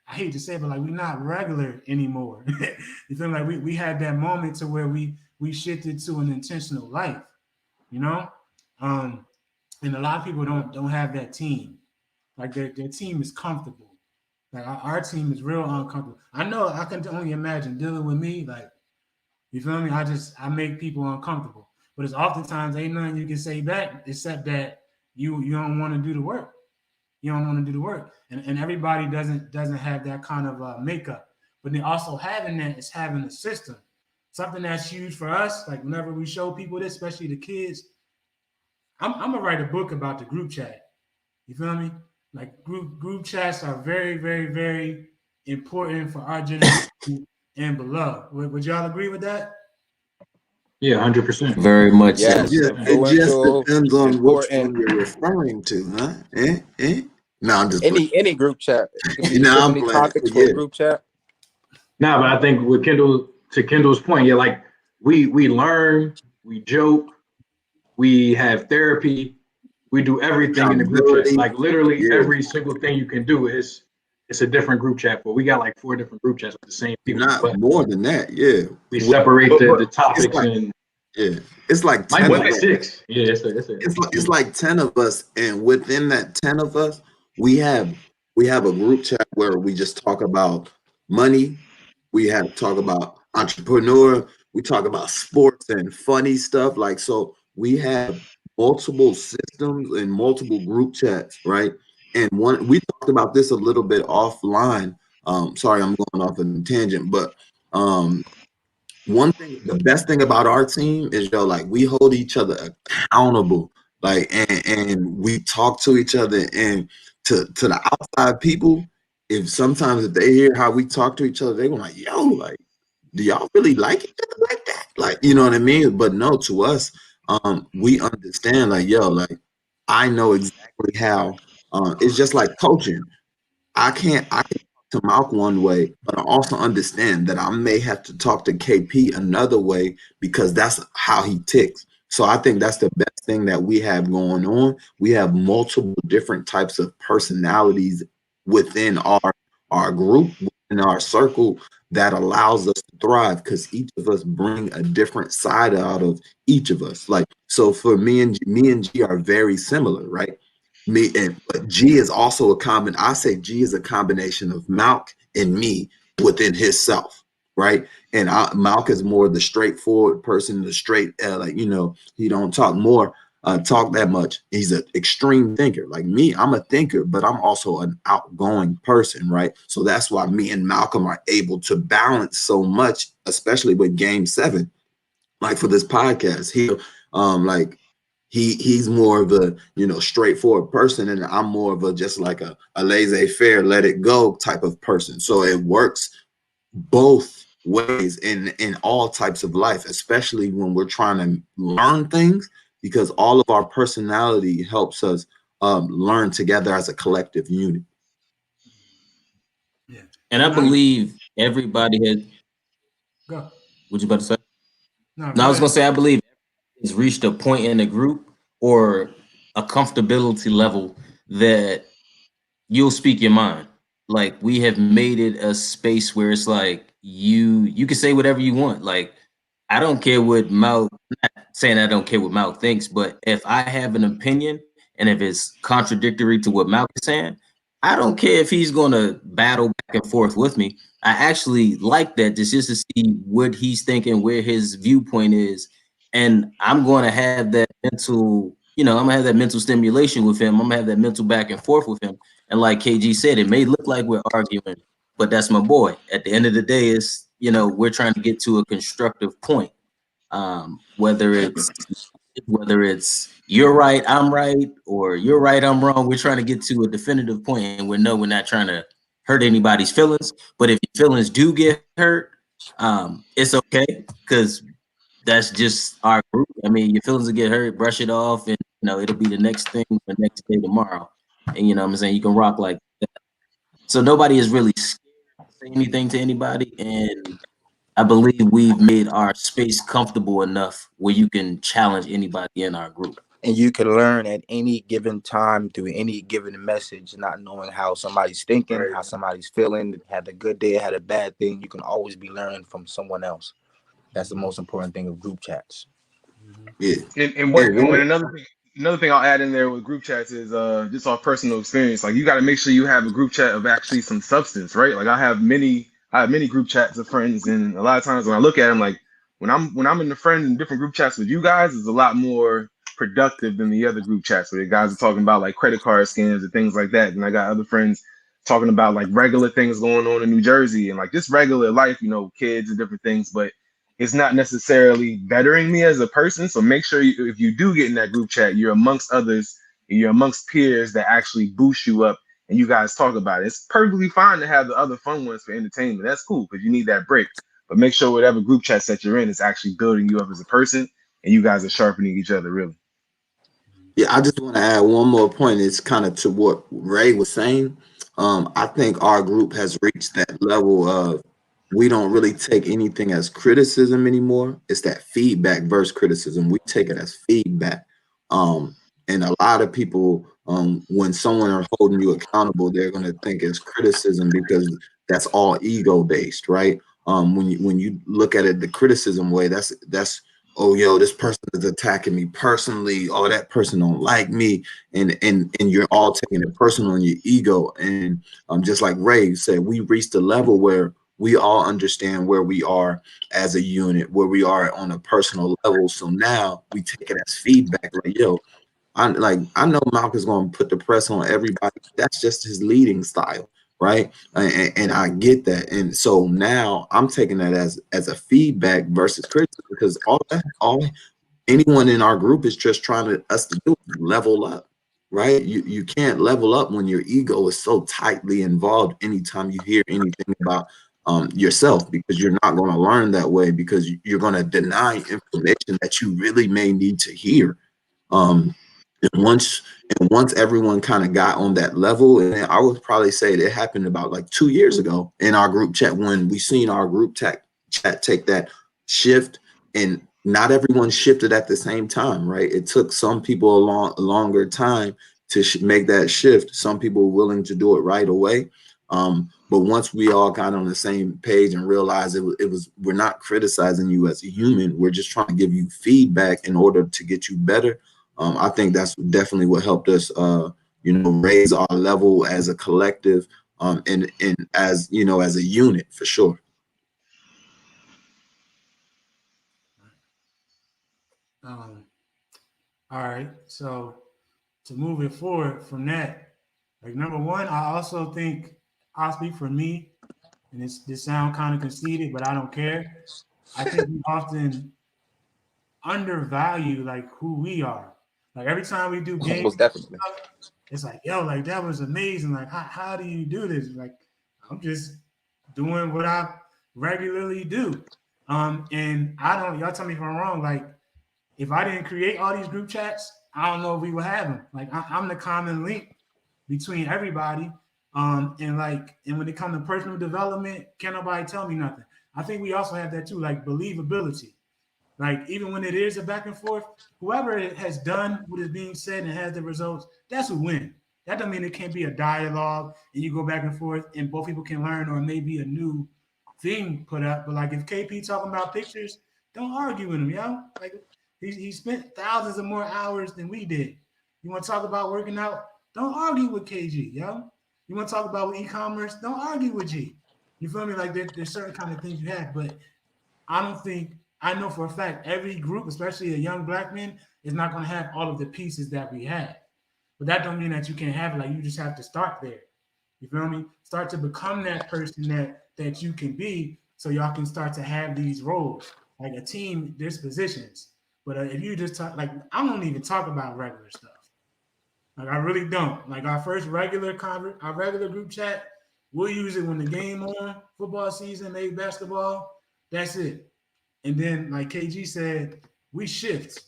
I hate to say it, but like we're not regular anymore. You feel like we had that moment to where we shifted to an intentional life, and a lot of people don't have that team. Like their team is comfortable. Like our team is real uncomfortable. I know I can only imagine dealing with me. Like, you feel me? I make people uncomfortable. But it's oftentimes ain't nothing you can say back except that you don't want to do the work. You don't want to do the work. And everybody doesn't have that kind of makeup. But then also having that is having a system. Something that's huge for us, like whenever we show people this, especially the kids, I'm gonna write a book about the group chat. You feel me? Like group chats are very, very, very important for our generation and below. Would y'all agree with that? Yeah, 100%. Very much so. Yes. It just depends on which Important. one you're referring to, huh? No, I'm just Any group chat. It could be No, I'm any playing. topics for Yeah. a group chat. Nah, but I think with Kendall's point, yeah, like we learn, we joke, we have therapy, we do everything in the group chat. Like literally every single thing you can do is it's a different group chat. But we got like 4 different group chats with the same people. Not But more than that, yeah. we separate the topics it's like, and yeah. It's like might 10 be of like us. 6. Yeah, It's like 10 of us, and within that 10 of us, we have a group chat where we just talk about money. We have talk about entrepreneur. We talk about sports and funny stuff. Like, so we have multiple systems and multiple group chats, right? And we talked about this a little bit offline. Sorry, I'm going off on a tangent, but one thing, the best thing about our team is, like, we hold each other accountable, like, and we talk to each other, and to the outside people, if they hear how we talk to each other, they go like, yo, like, do y'all really like each other like that? Like, you know what I mean? But no, to us, we understand, like, yo, like, I know exactly how, it's just like coaching. I can talk to Malcolm one way, but I also understand that I may have to talk to KP another way because that's how he ticks. So I think that's the best thing that we have going on. We have multiple different types of personalities within our group, within our circle, that allows us to thrive because each of us bring a different side out of each of us. Like, so for me and G are very similar, right? But G is also I say G is a combination of Malk and me within himself, right? And Malk is more the straightforward person, the straight, like, he don't talk that much. He's an extreme thinker. Like me, I'm a thinker, but I'm also an outgoing person, right? So that's why me and Malcolm are able to balance so much, especially with Game 7. Like for this podcast, He's more of a, you know, straightforward person, and I'm more of a just like a laissez-faire, let it go type of person. So it works both ways in all types of life, especially when we're trying to learn things, because all of our personality helps us learn together as a collective unit. Yeah. And I believe everybody has. Go. What you about to say? No, No, I was ahead. gonna say I believe it's reached a point in the group or a comfortability level that you'll speak your mind. Like we have made it a space where it's like you can say whatever you want. Like I don't care what Mouth, not saying I don't care what Mouth thinks, but if I have an opinion and if it's contradictory to what Mouth is saying, I don't care if he's gonna battle back and forth with me. I actually like that just to see what he's thinking, where his viewpoint is, and I'm going to have that mental, I'm gonna have that mental stimulation with him. I'm gonna have that mental back and forth with him. And like KG said, it may look like we're arguing, but that's my boy. At the end of the day, it's we're trying to get to a constructive point. Whether it's you're right, I'm right, or you're right, I'm wrong. We're trying to get to a definitive point, and we're not trying to hurt anybody's feelings. But if your feelings do get hurt, it's okay because that's just our group. I mean, your feelings will get hurt, brush it off, and it'll be the next thing the next day tomorrow. And what I'm saying, you can rock like that. So nobody is really scared to say anything to anybody, and I believe we've made our space comfortable enough where you can challenge anybody in our group. And you can learn at any given time through any given message, not knowing how somebody's thinking, how somebody's feeling, had a good day, had a bad thing. You can always be learning from someone else. That's the most important thing of group chats. Yeah. And another thing I'll add in there with group chats is just off personal experience. Like you got to make sure you have a group chat of actually some substance, right? Like I have many group chats of friends, and a lot of times when I look at them, like when I'm in the friends in different group chats with you guys, is a lot more productive than the other group chats where the guys are talking about like credit card scams and things like that. And I got other friends talking about like regular things going on in New Jersey and like just regular life, kids and different things, but it's not necessarily bettering me as a person. So make sure if you do get in that group chat, you're amongst others, and you're amongst peers that actually boost you up and you guys talk about it. It's perfectly fine to have the other fun ones for entertainment. That's cool because you need that break. But make sure whatever group chat that you're in is actually building you up as a person and you guys are sharpening each other, really. Yeah, I just want to add one more point. It's kind of to what Ray was saying. I think our group has reached that level of we don't really take anything as criticism anymore. It's that feedback versus criticism. We take it as feedback. And a lot of people, when someone are holding you accountable, they're going to think it's criticism because that's all ego based, right? When you look at it the criticism way, that's oh yo, this person is attacking me personally. Oh, that person don't like me, and you're all taking it personal in your ego. And just like Ray said, we reached a level where we all understand where we are as a unit, where we are on a personal level. So now we take it as feedback. Like, yo, I know Malcolm's going to put the press on everybody. That's just his leading style, right? And I get that. And so now I'm taking that as a feedback versus criticism because all anyone in our group is just trying us to do is level up, right? You can't level up when your ego is so tightly involved. Anytime you hear anything about yourself, because you're not going to learn that way because you're going to deny information that you really may need to hear. And once everyone kind of got on that level, and I would probably say it happened about like 2 years ago in our group chat when we seen our group chat take that shift, and not everyone shifted at the same time, right? It took some people a longer time to make that shift. Some people were willing to do it right away. But once we all got on the same page and realized it was we're not criticizing you as a human, we're just trying to give you feedback in order to get you better. I think that's definitely what helped us, raise our level as a collective, and as as a unit for sure. All right. So to move it forward from that, like number one, I also think I'll speak for me, and this sound kind of conceited, but I don't care. I think we often undervalue like who we are. Like every time we do games, Most definitely. it's like, yo, like that was amazing. Like, how do you do this? Like, I'm just doing what I regularly do. And I don't, y'all tell me if I'm wrong. Like, if I didn't create all these group chats, I don't know if we would have them. Like, I'm the common link between everybody. And when it comes to personal development, can't nobody tell me nothing. I think we also have that too, like believability. Like, even when it is a back and forth, whoever has done what is being said and has the results, that's who wins. That doesn't mean it can't be a dialogue and you go back and forth and both people can learn, or maybe a new thing put up. But like if KP talking about pictures, don't argue with him, yo. Like he spent thousands of more hours than we did. You want to talk about working out? Don't argue with KG, yo. You want to talk about e-commerce? Don't argue with G. You feel me? Like there's certain kind of things you have, but I know for a fact every group, especially a young black man, is not going to have all of the pieces that we have. But that don't mean that you can't have it. Like, you just have to start there. You feel me? Start to become that person that you can be, so y'all can start to have these roles. Like a team, there's positions. But if you just talk, like, I don't even talk about regular stuff. Like, I really don't. Like, our first regular group chat, we'll use it when the game on, football season, maybe basketball. That's it. And then, like KG said, we shift.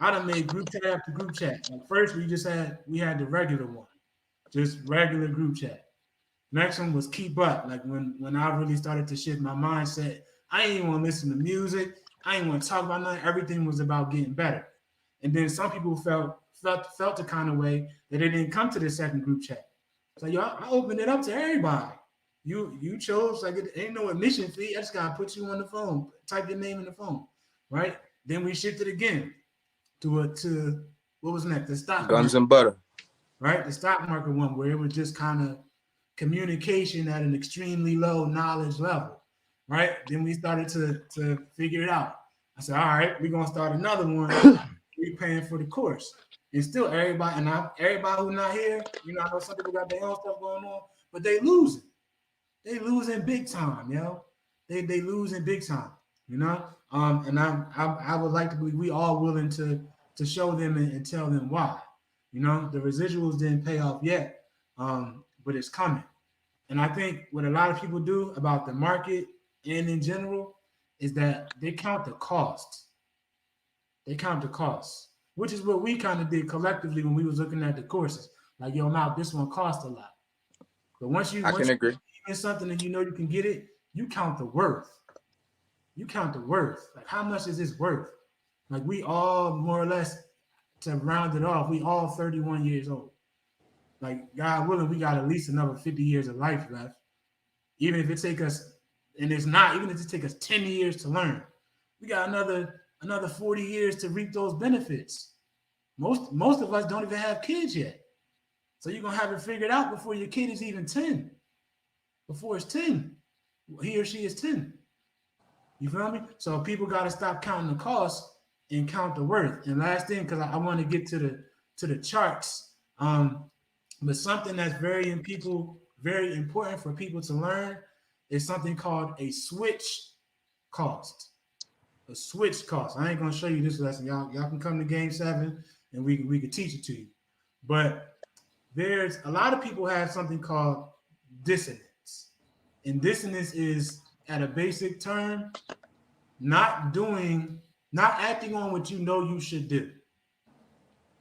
I done made group chat after group chat. Like first, we had the regular one, just regular group chat. Next one was keep up. Like when I really started to shift my mindset, I ain't even want to listen to music. I ain't want to talk about nothing. Everything was about getting better. And then some people felt the kind of way that they didn't come to the second group chat. So I opened it up to everybody. You chose, like, it ain't no admission fee. I just gotta put you on the phone, type your name in the phone, right? Then we shifted again to what was next? The stock Guns market, and butter. right? The stock market one, where it was just kind of communication at an extremely low knowledge level, right? Then we started to figure it out. I said, all right, we're gonna start another one. We're paying for the course, and still everybody who's not here, I know some people got their own stuff going on, but they losing. They losing big time, yo. They losing big time, And I would like to believe we all willing to show them and tell them why. The residuals didn't pay off yet, but it's coming. And I think what a lot of people do about the market and in general is that they count the cost. They count the costs, which is what we kind of did collectively when we was looking at the courses. Like, yo, now this one costs a lot. But once you agree. in something and you can get it, you count the worth. You count the worth. Like, how much is this worth? Like, we all, more or less, to round it off, we all 31 years old. Like, God willing, we got at least another 50 years of life left. Even if it take us, and it's not, even if it take us 10 years to learn, we got another 40 years to reap those benefits. Most of us don't even have kids yet. So you're going to have it figured out before your kid is even 10. Before it's 10, he or she is 10. You feel me? So people got to stop counting the cost and count the worth. And last thing, because I want to get to the charts, but something that's very important for people to learn is something called a switch cost. A switch cost. I ain't gonna show you this lesson. Y'all can come to game 7 and we can teach it to you. But there's a lot of people have something called dissonance. And dissonance is, at a basic term, not acting on what you know you should do.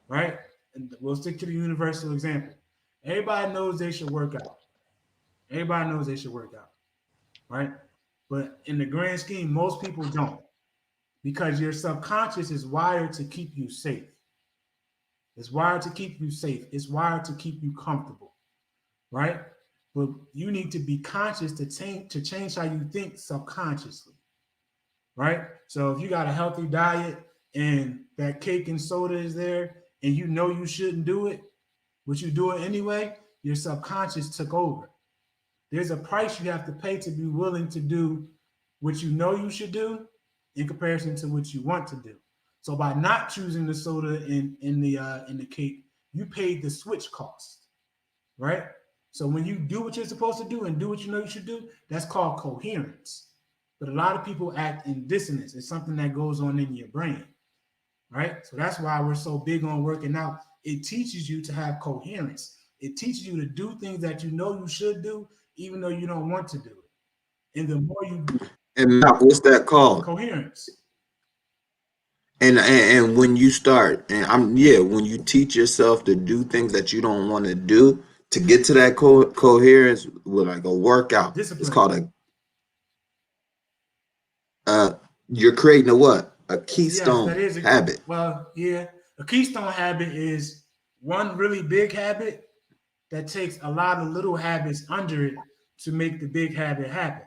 Right? And we'll stick to the universal example. Everybody knows they should work out. Everybody knows they should work out. Right? But in the grand scheme, most people don't. Because your subconscious is wired to keep you safe. It's wired to keep you safe. It's wired to keep you comfortable. Right? But you need to be conscious to change how you think subconsciously. Right? So if you got a healthy diet and that cake and soda is there and you know you shouldn't do it, but you do it anyway, your subconscious took over. There's a price you have to pay to be willing to do what you know you should do in comparison to what you want to do. So by not choosing the soda in the cake, you paid the switch cost, right? So when you do what you're supposed to do and do what you know you should do, that's called coherence. But a lot of people act in dissonance. It's something that goes on in your brain. right? So that's why we're so big on working out. It teaches you to have coherence. It teaches you to do things that you know you should do, even though you don't want to do it. And the more you do And Malcolm, what's that called? coherence. And when you start, and when you teach yourself to do things that you don't want to do to get to that coherence with like a workout, Discipline. it's called you're creating a what? A keystone Yes, that is habit. Well, yeah, a keystone habit is one really big habit that takes a lot of little habits under it to make the big habit happen.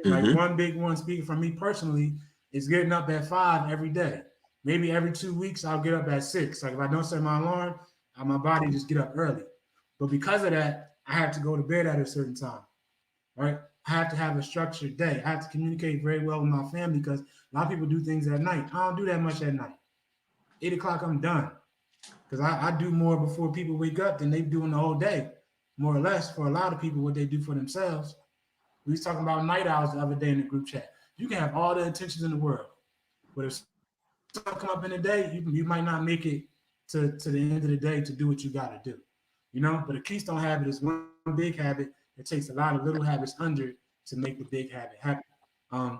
Like Mhm. one big one, speaking from me personally, is getting up at 5 every day. Maybe every 2 weeks I'll get up at 6. Like if I don't set my alarm, my body just get up early. But because of that, I have to go to bed at a certain time, right? I have to have a structured day. I have to communicate very well with my family because a lot of people do things at night. I don't do that much at night. 8 o'clock, I'm done. Because I do more before people wake up than they do in the whole day, more or less, for a lot of people, what they do for themselves. We was talking about night owls the other day in the group chat. You can have all the intentions in the world, but if something come up in the day, you might not make it to the end of the day to do what you got to do, you know. But a keystone habit is one big habit that takes a lot of little habits under it to make the big habit happen.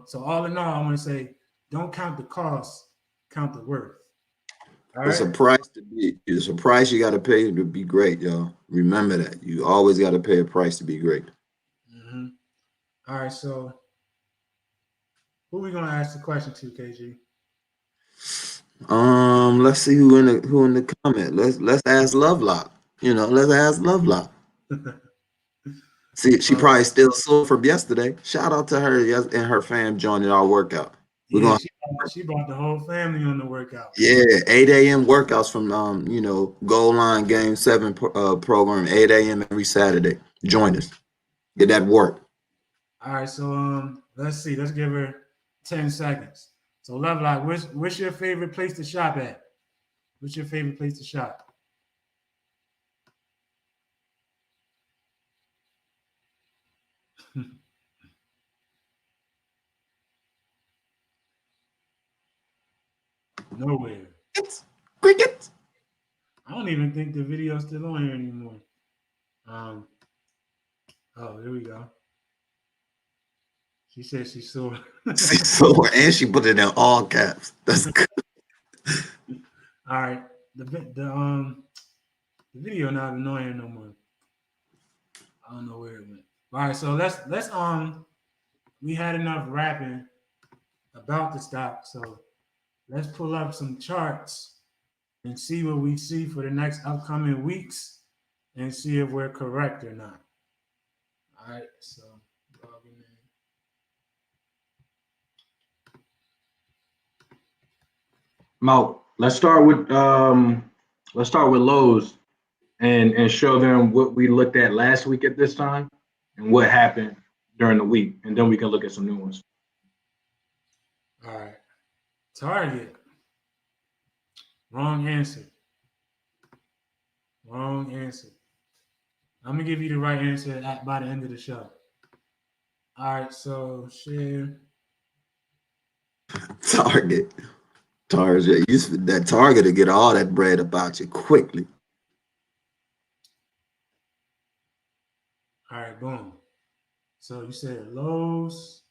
So all in all, I want to say, don't count the cost, count the worth. All It's a right. price it's a price you got to pay to be great, y'all. Remember that. You always got to pay a price to be great. Mm-hmm. All right. So who we gonna ask the question to, KG? Let's see who in the comment. Let's ask Lovelock. Let's ask Lovelock. See, she Well, probably still sore from yesterday. Shout out to her and her fam joining our workout. We're yeah, gonna she brought the whole family on the workout. 8 a.m. workouts from Goal Line Game 7 program, 8 a.m. every Saturday. Join us. Get that work. All right, so let's see. Let's give her 10 seconds. So Lovelock, what's your favorite place to shop at? What's your favorite place to shop? Nowhere. Cricket. I don't even think the video's still on here anymore. Oh, there we go. She said she saw. And she put it in all caps. That's good. All right. The video not annoying no more. I don't know where it went. All right, so let's we had enough rapping about the stock, so let's pull up some charts and see what we see for the next upcoming weeks and see if we're correct or not. All right, so Mo, let's start with Lowe's and show them what we looked at last week at this time and what happened during the week, and then we can look at some new ones. all right. Target. Wrong answer. Wrong answer. I'm gonna give you the right answer by the end of the show. All right, so share. Target. That Target to get all that bread about you quickly. All right, boom. So you said Lowe's.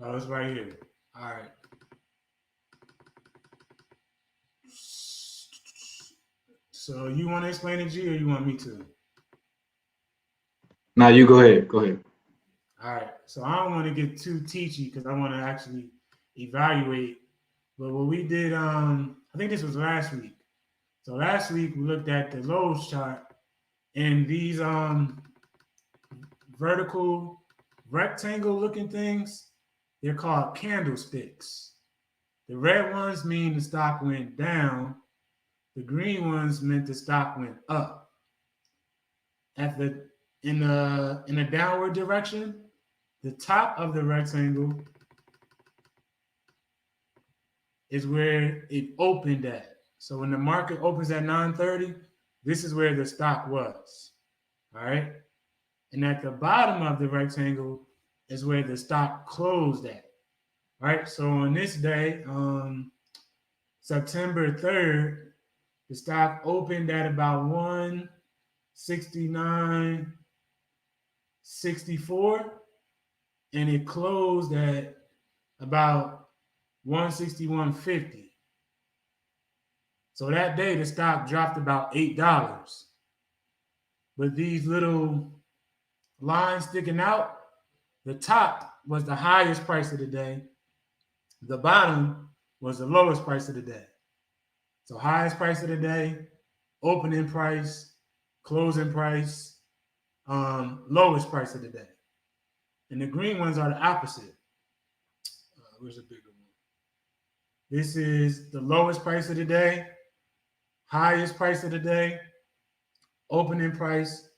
Oh, it's right here. All right. So you want to explain it, G, or you want me to? Now you go ahead. Go ahead. All right. So I don't want to get too teachy because I want to actually evaluate. But what we did, I think this was last week. So last week we looked at the Lowe's chart and these vertical rectangle looking things, they're called candlesticks. The red ones mean the stock went down. The green ones meant the stock went up. In the downward direction, the top of the rectangle is where it opened at. So when the market opens at 9:30, this is where the stock was. All right. And at the bottom of the rectangle is where the stock closed at. All right. So on this day, September 3rd, the stock opened at about 169.64, and it closed at about 161.50. So that day the stock dropped about $8. But these little lines sticking out, the top was the highest price of the day. The bottom was the lowest price of the day. So highest price of the day, opening price, closing price, lowest price of the day. And the green ones are the opposite. Where's the bigger one? This is the lowest price of the day, highest price of the day, opening price,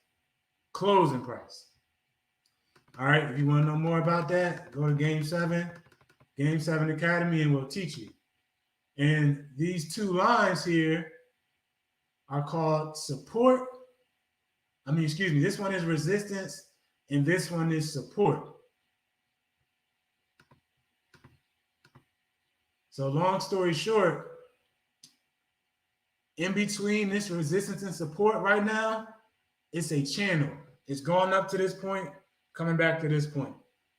closing price. All right, if you want to know more about that, go to Game 7 Academy, and we'll teach you. And these two lines here are called support. This one is resistance, and this one is support. So long story short, in between this resistance and support right now, it's a channel. It's going up to this point, coming back to this point.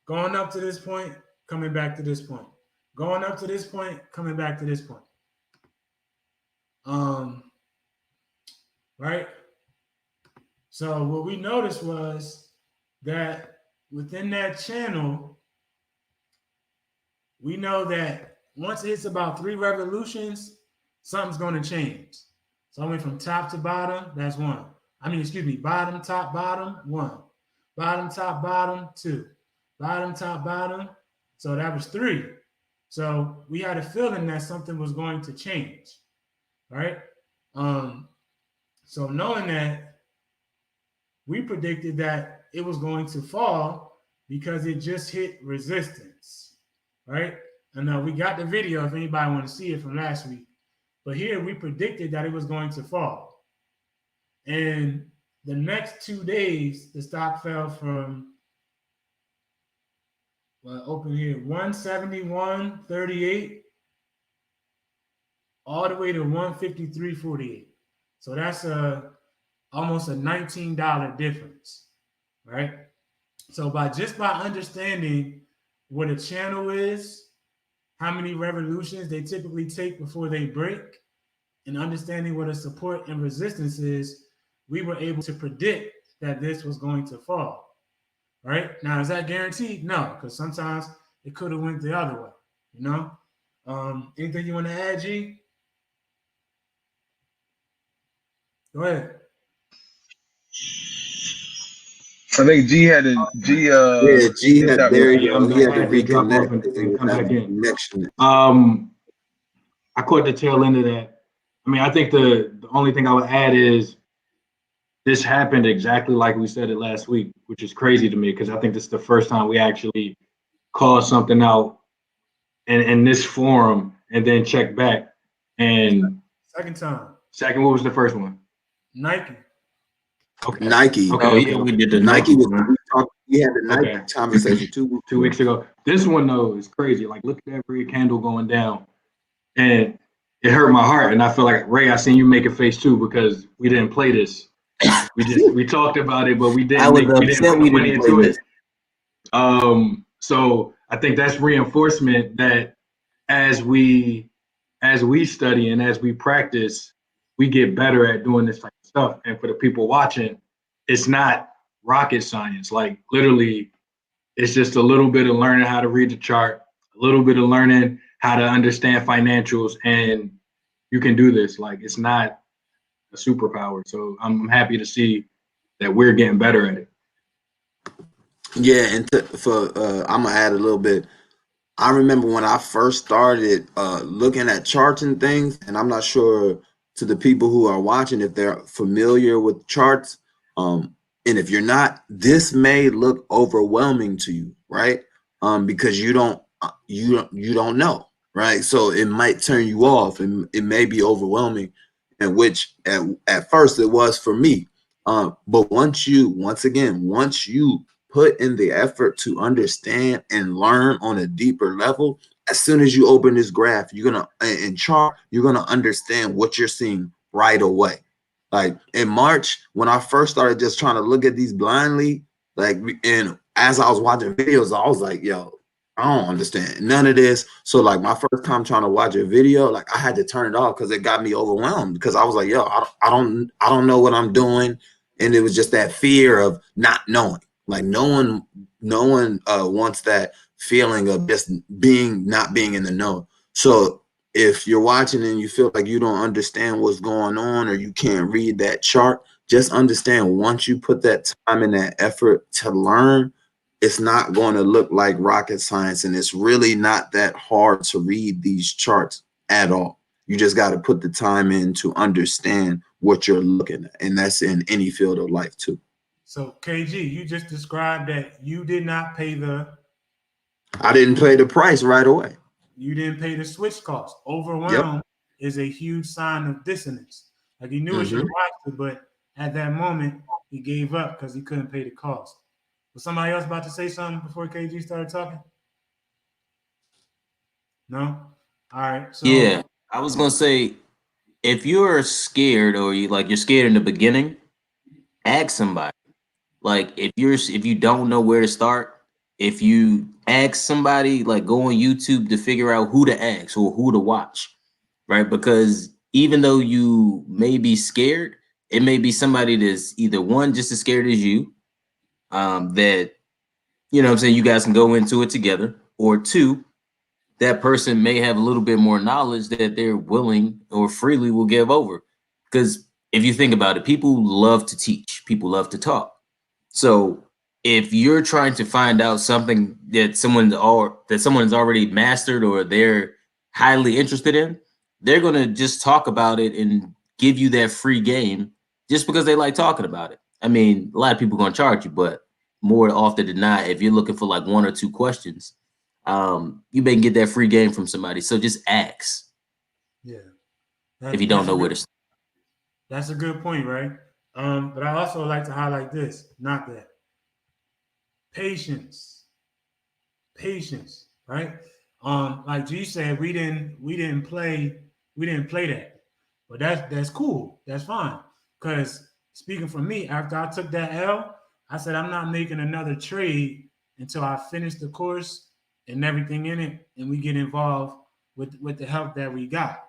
Going up to this point, coming back to this point. Going up to this point, coming back to this point. Right? So what we noticed was that within that channel, we know that once it hits about 3 revolutions, something's going to change. So I went from top to bottom, that's 1. Bottom, top, bottom, 1. Bottom, top, bottom, 2. Bottom, top, bottom. So that was 3. So we had a feeling that something was going to change, right? So knowing that, we predicted that it was going to fall because it just hit resistance, right? And we got the video if anybody want to see it from last week. But here we predicted that it was going to fall. And the next 2 days, the stock fell from, open here, 171.38 all the way to 153.48. So that's almost a $19 difference, right? So by understanding what a channel is, how many revolutions they typically take before they break, and understanding what a support and resistance is, we were able to predict that this was going to fall, right? Now, is that guaranteed? No, because sometimes it could have went the other way, you know? Anything you want to add, G? Go ahead. I think G had Yeah, G hit had, that there one. you go. He had to Drop off reconnect and because he was come back having a in. connection. I caught the tail end of that. I think the only thing I would add is this happened exactly like we said it last week, which is crazy to me because I think this is the first time we actually called something out in this forum and then check back. And Second time. second, what was the first one? Nike. Okay. Nike. Oh yeah, we did the Nike was, one. we had the Nike Okay. conversation 2 weeks ago. This one though is crazy. Like, look at every candle going down, and it hurt my heart. And I feel like, Ray, I seen you make a face too because we didn't play this. We talked about it, but we didn't. I was we didn't upset put we money didn't into play it. this. So I think that's reinforcement that as we study and as we practice, we get better at doing this type of stuff. And for the people watching, it's not rocket science. Like, literally, it's just a little bit of learning how to read the chart, a little bit of learning how to understand financials, and you can do this. Like, it's not a superpower. So I'm happy to see that we're getting better at it. Yeah, and I'm gonna add a little bit. I remember when I first started looking at charts and things, and I'm not sure to the people who are watching if they're familiar with charts. And if you're not, this may look overwhelming to you, right? Because you don't know, right? So it might turn you off, and it may be overwhelming, and which at first it was for me. But once you put in the effort to understand and learn on a deeper level, as soon as you open this graph, you're gonna understand what you're seeing right away. Like in March, when I first started just trying to look at these blindly, and as I was watching videos, I was like, yo, I don't understand none of this. So like my first time trying to watch a video, like I had to turn it off because it got me overwhelmed, because I was like, yo, I don't know what I'm doing. And it was just that fear of not knowing. Like no one wants that feeling of just not being in the know. So if you're watching and you feel like you don't understand what's going on, or you can't read that chart, just understand, once you put that time and that effort to learn, it's not going to look like rocket science, and it's really not that hard to read these charts at all. You just got to put the time in to understand what you're looking at, and that's in any field of life too. So KG, you just described that you did not pay I didn't pay the price right away. You didn't pay the switch cost. Overwhelmed is a huge sign of dissonance. Like he knew he should have watched it, but at that moment he gave up because he couldn't pay the cost. Was somebody else about to say something before KG started talking? No? All right. So Yeah, I was gonna say, if you're scared, or you're scared in the beginning, ask somebody. Like if you don't know where to start, if you ask somebody, like go on YouTube to figure out who to ask or who to watch, right? Because even though you may be scared, it may be somebody that's either one, just as scared as you, that, you know what I'm saying, you guys can go into it together, or two, that person may have a little bit more knowledge that they're willing or freely will give over. Because if you think about it, people love to teach, people love to talk. So if you're trying to find out something that someone's already mastered, or they're highly interested in, they're going to just talk about it and give you that free game just because they like talking about it. I mean, a lot of people are going to charge you, but more often than not, if you're looking for like one or two questions, you may get that free game from somebody. So just ask. yeah, if you don't know where to start. That's a good point, right? But I also like to highlight this, not that. Patience, right? Like G said, we didn't play that, but that's cool, that's fine. Because speaking for me, after I took that L, I said I'm not making another trade until I finish the course and everything in it, and we get involved with the help that we got,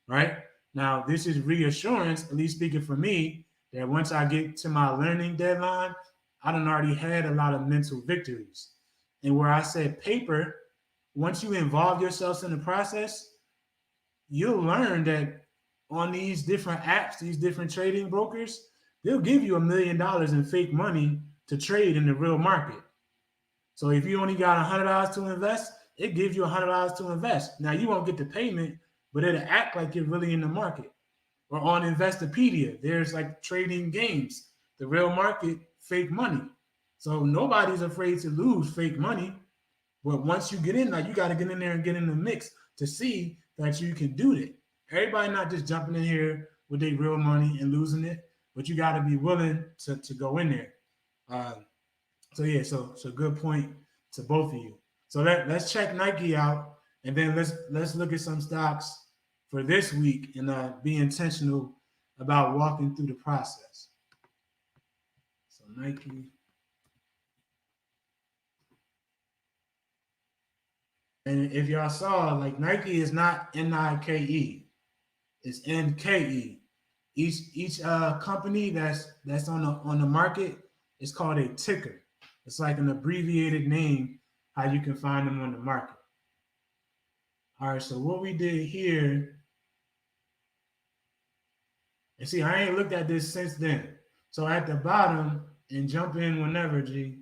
right? Now, this is reassurance, at least speaking for me, that once I get to my learning deadline, I done already had a lot of mental victories. And where I said paper, once you involve yourselves in the process, you'll learn that on these different apps, these different trading brokers, they'll give you $1 million in fake money to trade in the real market. So if you only got $100 to invest, it gives you $100 to invest. Now you won't get the payment, but it'll act like you're really in the market. Or on Investopedia, there's like trading games, the real market, fake money. So nobody's afraid to lose fake money. But once you get in there, you got to get in there and get in the mix to see that you can do that. Everybody not just jumping in here with their real money and losing it, but you got to be willing to go in there. So good point to both of you. So let's check Nike out, and then let's look at some stocks for this week and be intentional about walking through the process. So Nike. And if y'all saw, like Nike is not Nike, it's NKE. Each company that's on the market is called a ticker. It's like an abbreviated name how you can find them on the market. All right, so what we did here, and see, I ain't looked at this since then. So at the bottom, and jump in whenever, G.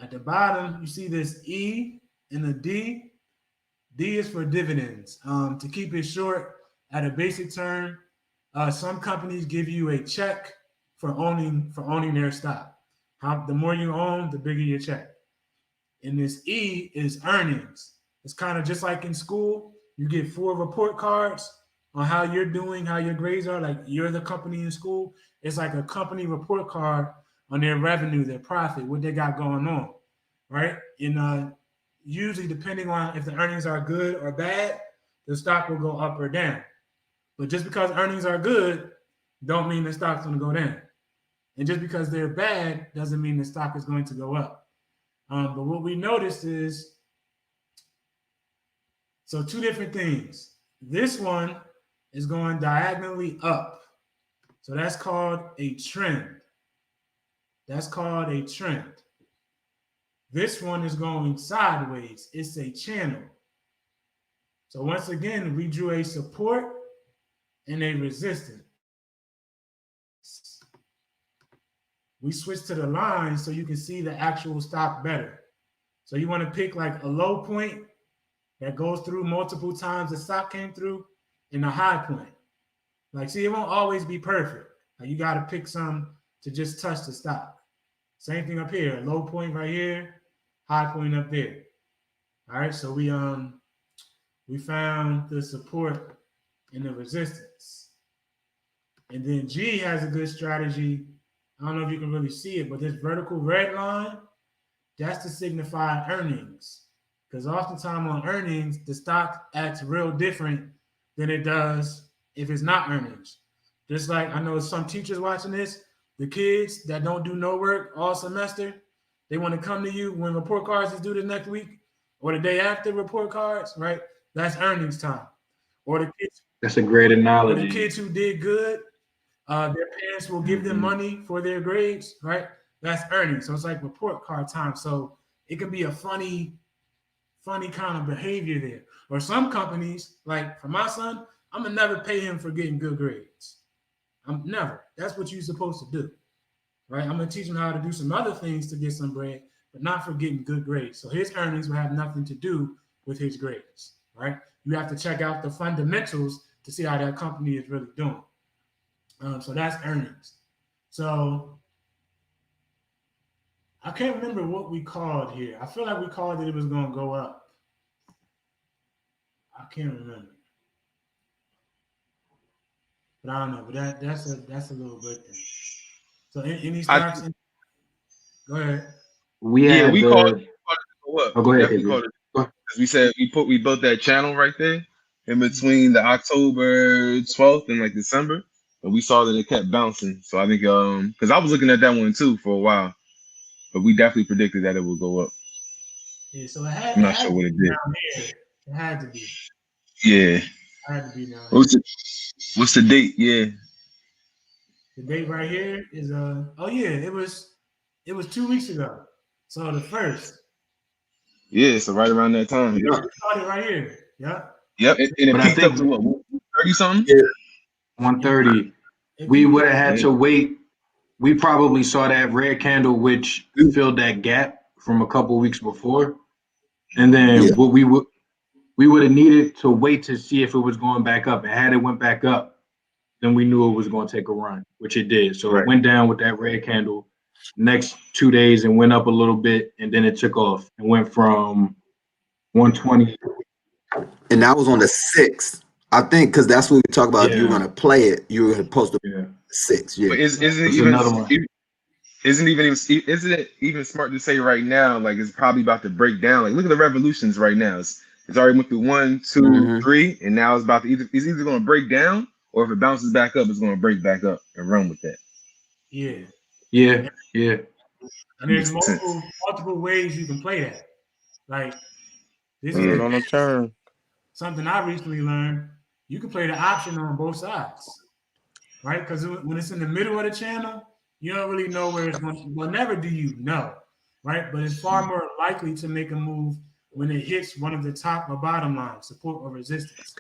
At the bottom, you see this E and a D. D is for dividends. To keep it short, at a basic term, some companies give you a check for owning their stock. The more you own, the bigger your check. And this E is earnings. It's kind of just like in school. You get 4 report cards on how you're doing, how your grades are. Like you're the company in school. It's like a company report card on their revenue, their profit, what they got going on, right? And usually, depending on if the earnings are good or bad, the stock will go up or down. But just because earnings are good, don't mean the stock's going to go down. And just because they're bad doesn't mean the stock is going to go up. But what we noticed is, so 2 different things. This one is going diagonally up. So that's called a trend. That's called a trend. This one is going sideways. It's a channel. So once again, we drew a support and a resistance. We switched to the line so you can see the actual stock better. So you want to pick like a low point that goes through multiple times the stock came through, and a high point. Like, see, it won't always be perfect. Like, you got to pick some to just touch the stock. Same thing up here, low point right here, high point up there. All right, so we found the support and the resistance. And then G has a good strategy. I don't know if you can really see it, but this vertical red line, that's to signify earnings. Because oftentimes on earnings, the stock acts real different than it does if it's not earnings. Just like I know some teachers watching this, the kids that don't do no work all semester, they want to come to you when report cards is due the next week or the day after report cards, right? That's earnings time. Or the kids. That's a great analogy. Or the kids who did good, their parents will give them money for their grades, right? That's earnings. So it's like report card time. So it can be a funny kind of behavior there. Or some companies, like for my son, I'm gonna never pay him for getting good grades. I'm never. That's what you're supposed to do, right? I'm gonna teach him how to do some other things to get some bread, but not for getting good grades. So his earnings will have nothing to do with his grades, right? You have to check out the fundamentals to see how that company is really doing. So that's earnings. So I can't remember what we called here. I feel like we called it was going to go up. I can't remember. But I don't know. But that's a little good thing. So any stocks? Go ahead. We called it to go up. Oh, go ahead. Definitely called it to go up. As we said, we built that channel right there in between the October 12th and like December. And we saw that it kept bouncing. So I think because I was looking at that one too for a while. But we definitely predicted that it would go up. Yeah, so it had, I'm not sure what it did. Down here. It had to be. Yeah. It had to be down here. What's the date? Yeah. The date right here is it was 2 weeks ago. So the 1st. Yeah, so right around that time. Yeah. Started right here. Yeah. Yep. And it peaked up to what, 130 something? Yeah. 130. We would have had to wait. We probably saw that red candle, which filled that gap from a couple weeks before, and then what we would have needed to wait to see if it was going back up. And had it went back up, then we knew it was going to take a run, which it did. So it went down with that red candle. Next 2 days, and went up a little bit, and then it took off and went from 120. And that was on the 6th. I think because that's what we talk about. If you were going to play it, you were supposed to 6. Yeah. But isn't it even smart to say right now? Like it's probably about to break down. Like look at the revolutions right now. It's already went through 1, 2, 3, and now it's about to it's either going to break down or if it bounces back up, it's going to break back up and run with that. Yeah. And there's multiple ways you can play that. Like this is on a turn. Something I recently learned. You can play the option on both sides, right? Because when it's in the middle of the channel, you don't really know where it's going. Well, never do you know, right? But it's far more likely to make a move when it hits one of the top or bottom lines, support or resistance.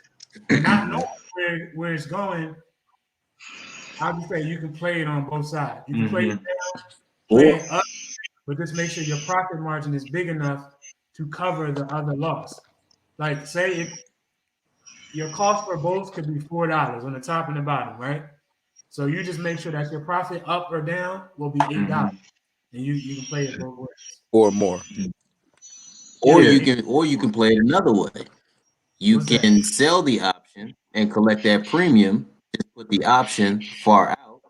Not knowing where it's going, I would say you can play it on both sides. You can play it down, play it up, but just make sure your profit margin is big enough to cover the other loss. Like say your cost for both could be $4 on the top and the bottom, right? So you just make sure that your profit up or down will be $8, and you can play it both ways. Or more. Or Yeah. you can play it another way. You What's that? can sell the option and collect that premium. Just put the option far out,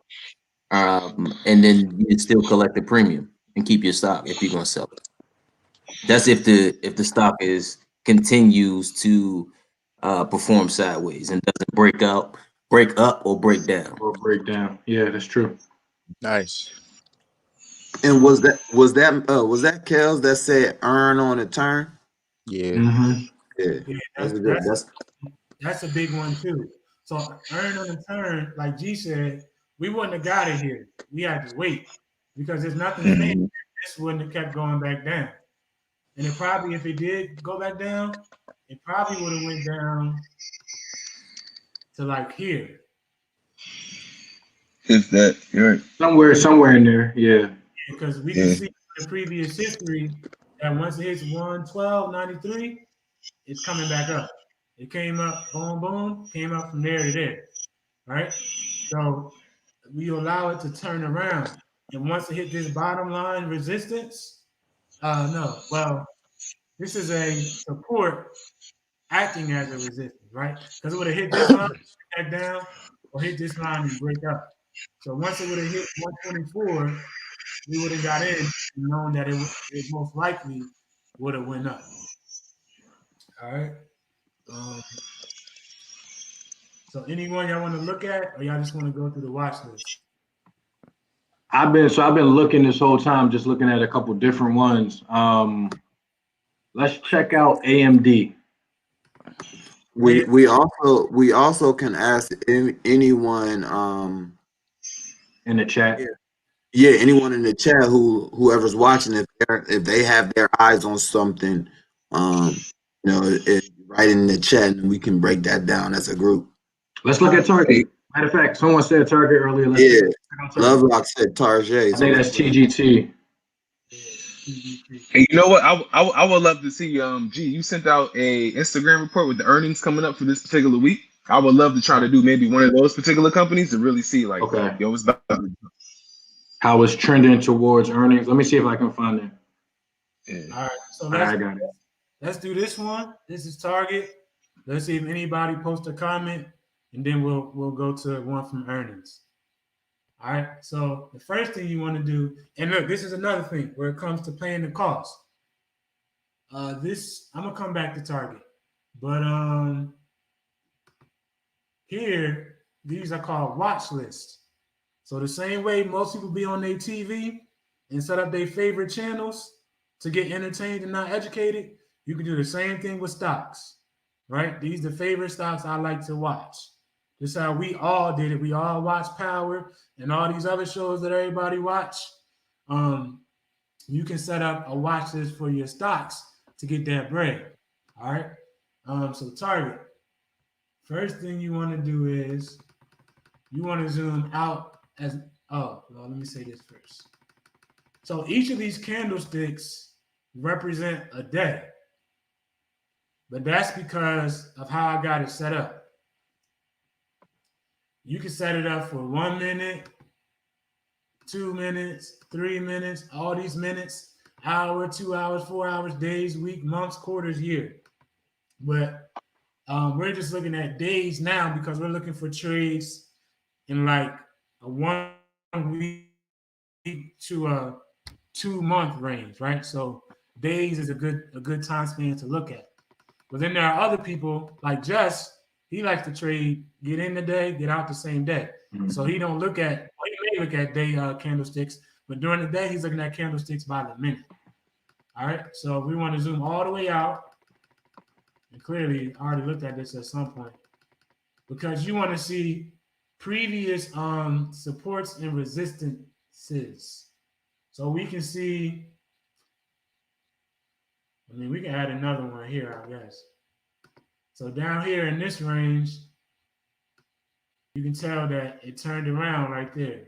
and then you still collect the premium and keep your stock if you're gonna sell it. That's if the stock continues to perform sideways and doesn't break up, or break down. Or breakdown. Yeah, that's true. Nice. And was that Kels that said earn on a turn? Yeah. Mm-hmm. Yeah, Yeah, that's a good. that's a big one too. So earn on the turn, like G said, we wouldn't have got it here. We had to wait because there's nothing staying. This wouldn't have kept going back down. And it probably, if it did go back down, it probably would have went down to like here. If that, you're right. Somewhere in there. Yeah. Because we can Yeah. see in the previous history that once it hits 112.93, it's coming back up. It came up, boom, boom, came up from there to there. Right? So we allow it to turn around. And once it hit this bottom line resistance, no, well, this is a support acting as a resistance, right? Because it would have hit this line, back down, or hit this line and break up. So once it would have hit 124, we would have got in and known that it most likely would have went up. All right. So anyone y'all want to look at, or y'all just want to go through the watch list? I've been looking this whole time, just looking at a couple different ones. Let's check out AMD. We also can ask anyone In the chat. anyone in the chat whoever's watching, if they have their eyes on something, write in the chat and we can break that down as a group. Let's look at Target. Matter of fact, someone said Target earlier. Let's Yeah, check out Target. Lovelock said Target. I think that's TGT. Hey, you know what? I would love to see. G, you sent out a Instagram report with the earnings coming up for this particular week. I would love to try to do maybe one of those particular companies to really see like, Okay. yo, what's about. How it's trending towards earnings. Let me see if I can find it. Yeah. All right. So I got it. let's do this one. This is Target. Let's see if anybody posts a comment, and then we'll go to one from earnings. All right. So the first thing you want to do, and look, this is another thing where it comes to paying the cost. This I'm gonna come back to Target, but here these are called watch lists. So the same way most people be on their TV and set up their favorite channels to get entertained and not educated, you can do the same thing with stocks, right? These are the favorite stocks I like to watch. This is how we all did it. We all watched Power and all these other shows that everybody watch. You can set up a watch list for your stocks to get that bread. All right. So Target. First thing you want to do is you want to zoom out let me say this first. So each of these candlesticks represent a day, but that's because of how I got it set up. You can set it up for 1 minute, 2 minutes, 3 minutes, all these minutes, hour, 2 hours, 4 hours, days, week, months, quarters, year. But we're just looking at days now because we're looking for trades in like a 1 week to a 2 month range, right? So days is a good time span to look at. But then there are other people like Jess. He likes to trade, get in the day, get out the same day. Mhm. So he don't look at. Well, he may look at day candlesticks, but during the day he's looking at candlesticks by the minute. All right. So we want to zoom all the way out, and clearly I already looked at this at some point because you want to see previous supports and resistances. So we can see, we can add another one here, I guess. So down here in this range, you can tell that it turned around right there.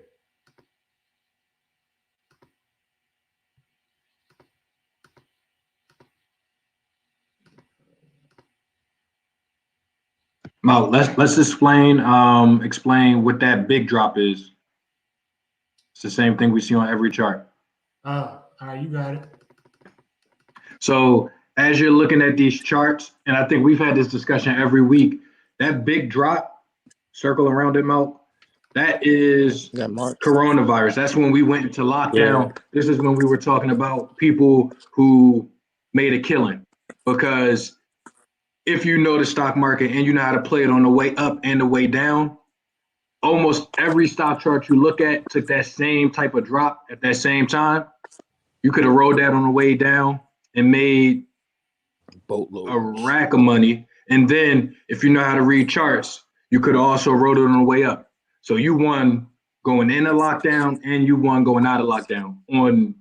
Now let's explain what that big drop is. It's the same thing we see on every chart. All right, you got it. So as you're looking at these charts, and I think we've had this discussion every week, that big drop, circle around it, Mount, that is Yeah, March. coronavirus. That's when we went into lockdown. Yeah. This is when we were talking about people who made a killing. Because if you know the stock market and you know how to play it on the way up and the way down, almost every stock chart you look at took that same type of drop at that same time. You could have rolled that on the way down and made Boatload. a rack of money. And then if you know how to read charts, you could also roll it on the way up. So you won going into lockdown and you won going out of lockdown on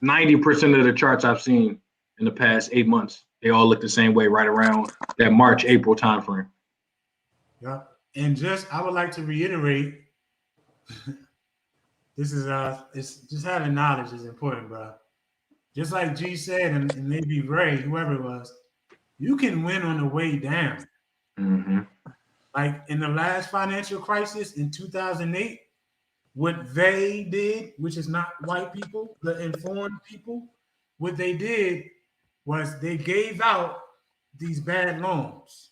90% of the charts I've seen in the past 8 months. They all look the same way right around that March, April timeframe. Yeah. And just, I would like to reiterate, this is, it's just having knowledge is important, bro. Just like G said, and maybe Ray, whoever it was, you can win on the way down. Mm-hmm. Like in the last financial crisis in 2008, what they did, which is not white people, the informed people, what they did was they gave out these bad loans.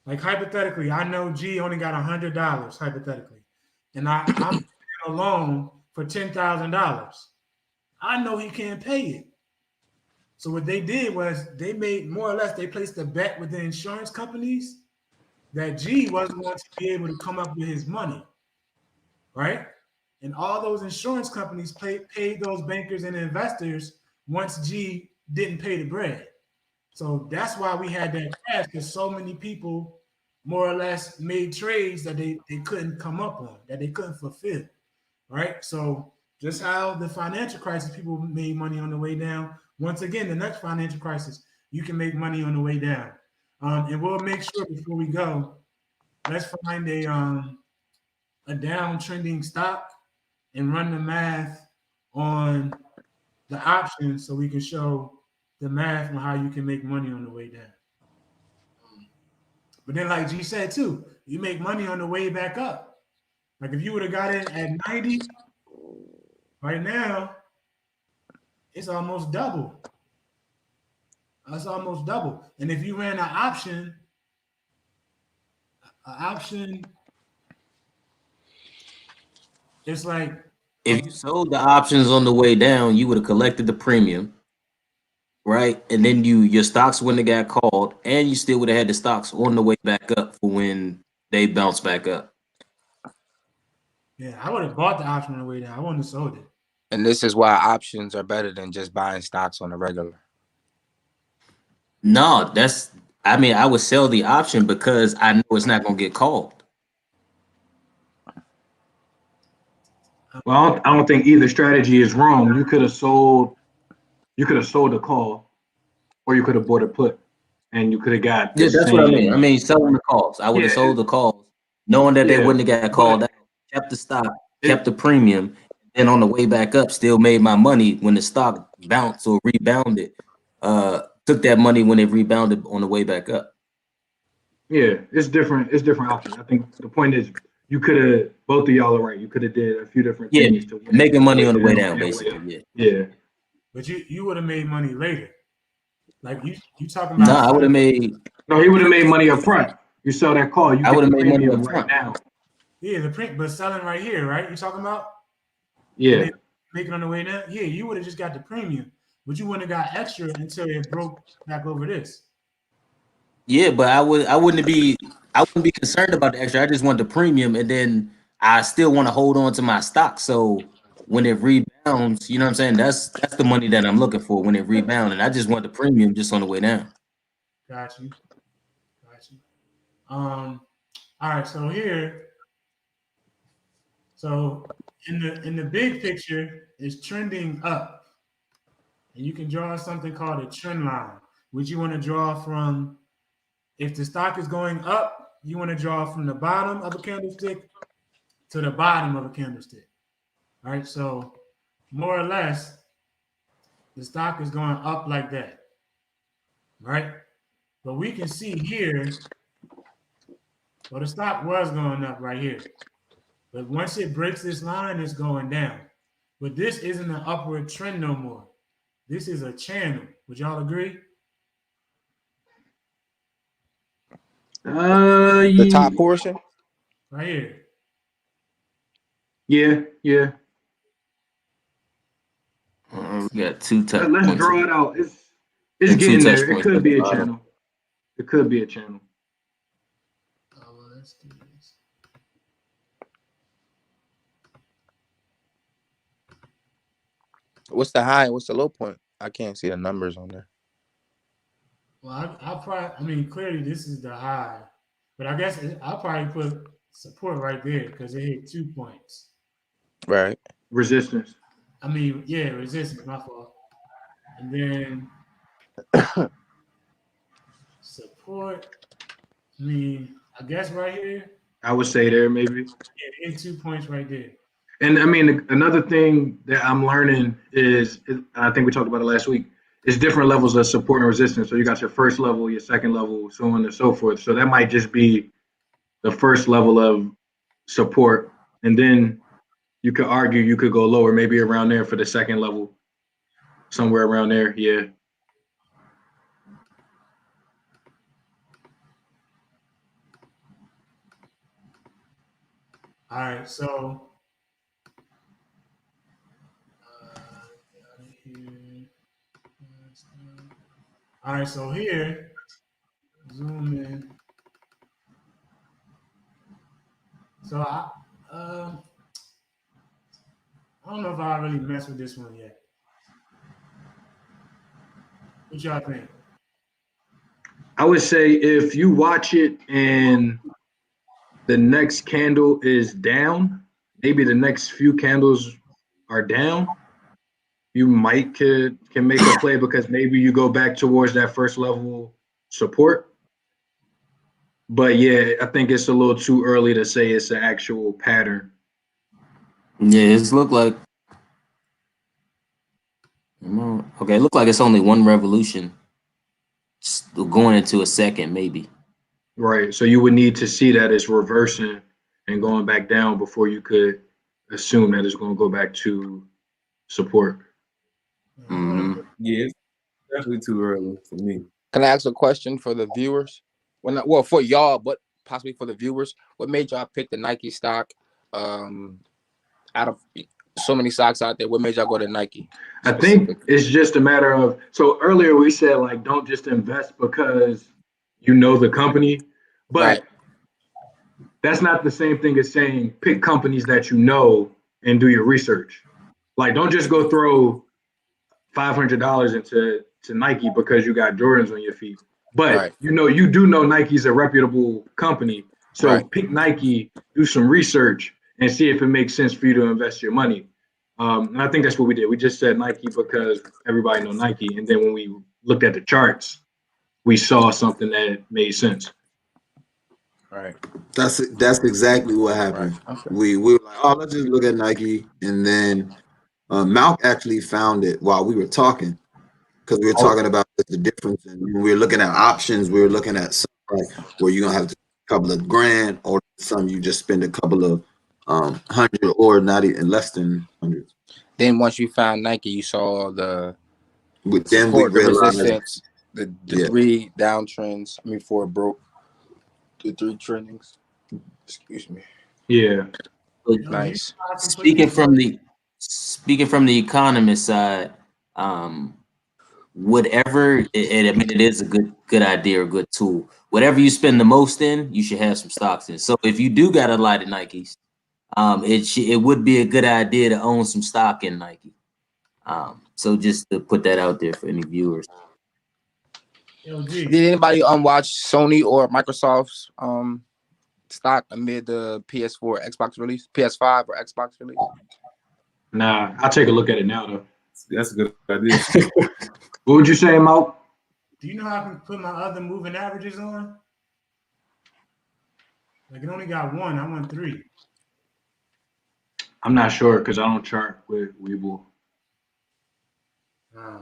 Like hypothetically, I know G only got $100 hypothetically, and I'm paying a loan for $10,000. I know he can't pay it. So what they did was they made more or less, they placed a bet with the insurance companies that G wasn't going to be able to come up with his money, right? And all those insurance companies paid those bankers and investors once G didn't pay the bread. So that's why we had that crash, because so many people more or less made trades that they couldn't come up on, that they couldn't fulfill, right? So just how the financial crisis, people made money on the way down. Once again, the next financial crisis, you can make money on the way down. And we'll make sure before we go, let's find a downtrending stock and run the math on the options so we can show the math on how you can make money on the way down. But then, like G said too, you make money on the way back up. Like if you would have got in at 90, right now, it's almost double. That's almost double. And if you ran an option, it's like If you sold the options on the way down, you would have collected the premium, right? And then your stocks wouldn't have got called, and you still would have had the stocks on the way back up for when they bounce back up. yeah, I would have bought the option on the way down. I wouldn't have sold it. And this is why options are better than just buying stocks on a regular. No, I would sell the option because I know it's not going to get called. Well, I don't think either strategy is wrong. You could have sold a call, or you could have bought a put, and you could have got the Yeah, that's what I mean. I mean, selling the calls. I would have sold the calls, knowing that they wouldn't have got called out, kept the stock, kept the premium, and on the way back up, still made my money when the stock bounced or rebounded. Took that money when it rebounded on the way back up. Yeah, it's different. It's different options. I think the point is you could have, both of y'all are right. You could have did a few different things to win. Making money on the way down, basically. Yeah. But you would have made money later. Like you talking about? No, I would have made. No, he would have made money up front. You sell that call. You I would have made money premium up front now. Yeah, the print, but selling right here, right? You talking about? Yeah. Making on the way down. Yeah, you would have just got the premium, but you wouldn't have got extra until it broke back over this. Yeah, but I wouldn't be concerned about the extra. I just want the premium, and then I still want to hold on to my stock. So when it rebounds, you know what I'm saying? That's the money that I'm looking for when it rebounds, and I just want the premium just on the way down. Got you. All right, so here, so in the big picture, it's trending up. And you can draw something called a trend line, which you want to draw from. If the stock is going up, you want to draw from the bottom of a candlestick to the bottom of a candlestick. All right, so more or less, the stock is going up like that, right? But we can see here Well, the stock was going up right here. But once it breaks this line, it's going down. But this isn't an upward trend no more. This is a channel. Would y'all agree? The top portion. Right here. Yeah. We got two touch Let's points. draw it out. It's And two getting touch there. It points could at be the a bottom. channel. It could be a channel. Oh, well, let's do this. What's the high and what's the low point? I can't see the numbers on there. Well, I mean, clearly this is the high. But I guess I'll probably put support right there because it hit 2 points. Right. Resistance. I mean, yeah, resistance, my fault. And then support. I mean, I guess right here, I would say there maybe. yeah, it hit 2 points right there. And I mean, another thing that I'm learning is I think we talked about it last week, is different levels of support and resistance. So you got your first level, your second level, so on and so forth. So that might just be the first level of support. And then you could argue you could go lower, maybe around there for the second level, somewhere around there. Yeah. All right, so all right, so here, zoom in. So I don't know if I really mess with this one yet. What y'all think? I would say if you watch it and the next candle is down, maybe the next few candles are down, you might can make a play because maybe you go back towards that first level support. But yeah, I think it's a little too early to say it's an actual pattern. Yeah, it's look like. Okay, it look like it's only one revolution. Going into a second, maybe. Right. So you would need to see that it's reversing and going back down before you could assume that it's going to go back to support. Mm-hmm. Yeah, it's definitely too early for me. Can I ask a question for the viewers? Well, for y'all, but possibly for the viewers. What made y'all pick the Nike stock? Out of so many stocks out there, what made y'all go to Nike? I think it's just a matter of, so earlier we said like don't just invest because you know the company, but Right. that's not the same thing as saying pick companies that you know and do your research. Like don't just go throw $500 into Nike because you got Jordans on your feet. But Right. you do know Nike's a reputable company. So Right. pick Nike, do some research, and see if it makes sense for you to invest your money. And I think that's what we did. We just said Nike because everybody know Nike. And then when we looked at the charts, we saw something that made sense. Right. That's exactly what happened. Right. Okay. We were like, oh, let's just look at Nike, and then Malk actually found it while we were talking, because we were talking about the difference. And when we were looking at options, we were looking at some like where you're gonna have a couple of grand, or some you just spend a couple of hundred, or not even less than 100. Then once you found Nike, you saw the Then we support, the realized, resistance, the yeah. three downtrends. I mean, before it broke, the three trendings. Excuse me. Yeah. Nice. Speaking from the economist side, whatever, I mean, it is a good idea or good tool. Whatever you spend the most in, you should have some stocks in. So if you do got a lot of Nikes, it would be a good idea to own some stock in Nike. So just to put that out there for any viewers. Did anybody watch Sony or Microsoft's stock amid the PS4, Xbox release, PS5 or Xbox release? Nah, I'll take a look at it now though. That's a good idea. What would you say, Mo? Do you know how I can put my other moving averages on? Like it only got one. I want 3. I'm not sure because I don't chart with Webull. I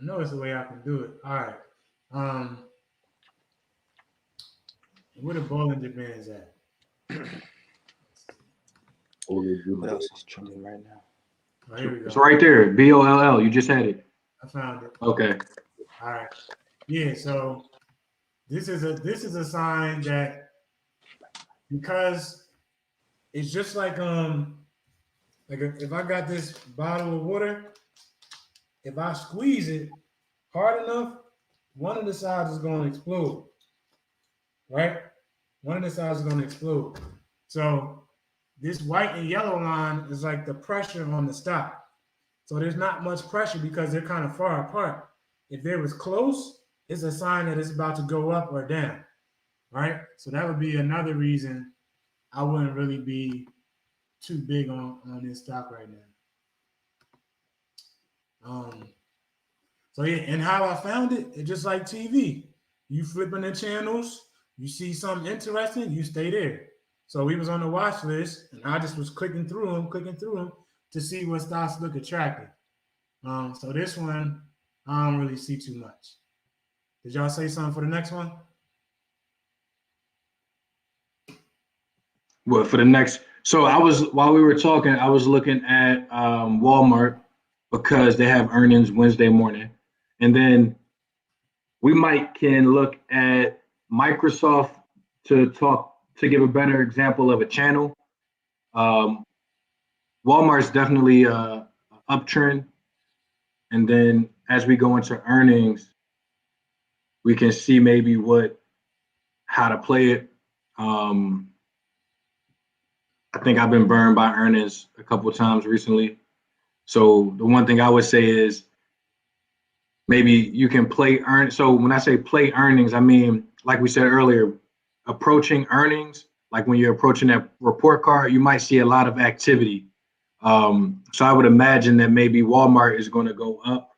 know it's the way I can do it. All right. Where the Bollinger Bands at? What else is trending right now? Oh, here we It's go. right there. BOLL. You just had it. I found it. Okay. All right. Yeah. So this is a sign that, because it's just like if I got this bottle of water, if I squeeze it hard enough, one of the sides is going to explode. Right? One of the sides is going to explode. So this white and yellow line is like the pressure on the stop. So there's not much pressure because they're kind of far apart. If they was close, it's a sign that it's about to go up or down, right? So that would be another reason I wouldn't really be too big on this stock right now. So yeah, and how I found it, it's just like TV. You flipping the channels, you see something interesting, you stay there. So we was on the watch list, and I just was clicking through them to see what stocks look attractive. So this one, I don't really see too much. Did y'all say something for the next one? Well, for the next, so while we were talking, I was looking at Walmart because they have earnings Wednesday morning. And then we can look at Microsoft to give a better example of a channel. Walmart's definitely a uptrend. And then as we go into earnings, we can see maybe how to play it. I think I've been burned by earnings a couple of times recently. So the one thing I would say is maybe you can play So when I say play earnings, I mean, like we said earlier, approaching earnings, like when you're approaching that report card, you might see a lot of activity. So I would imagine that maybe Walmart is going to go up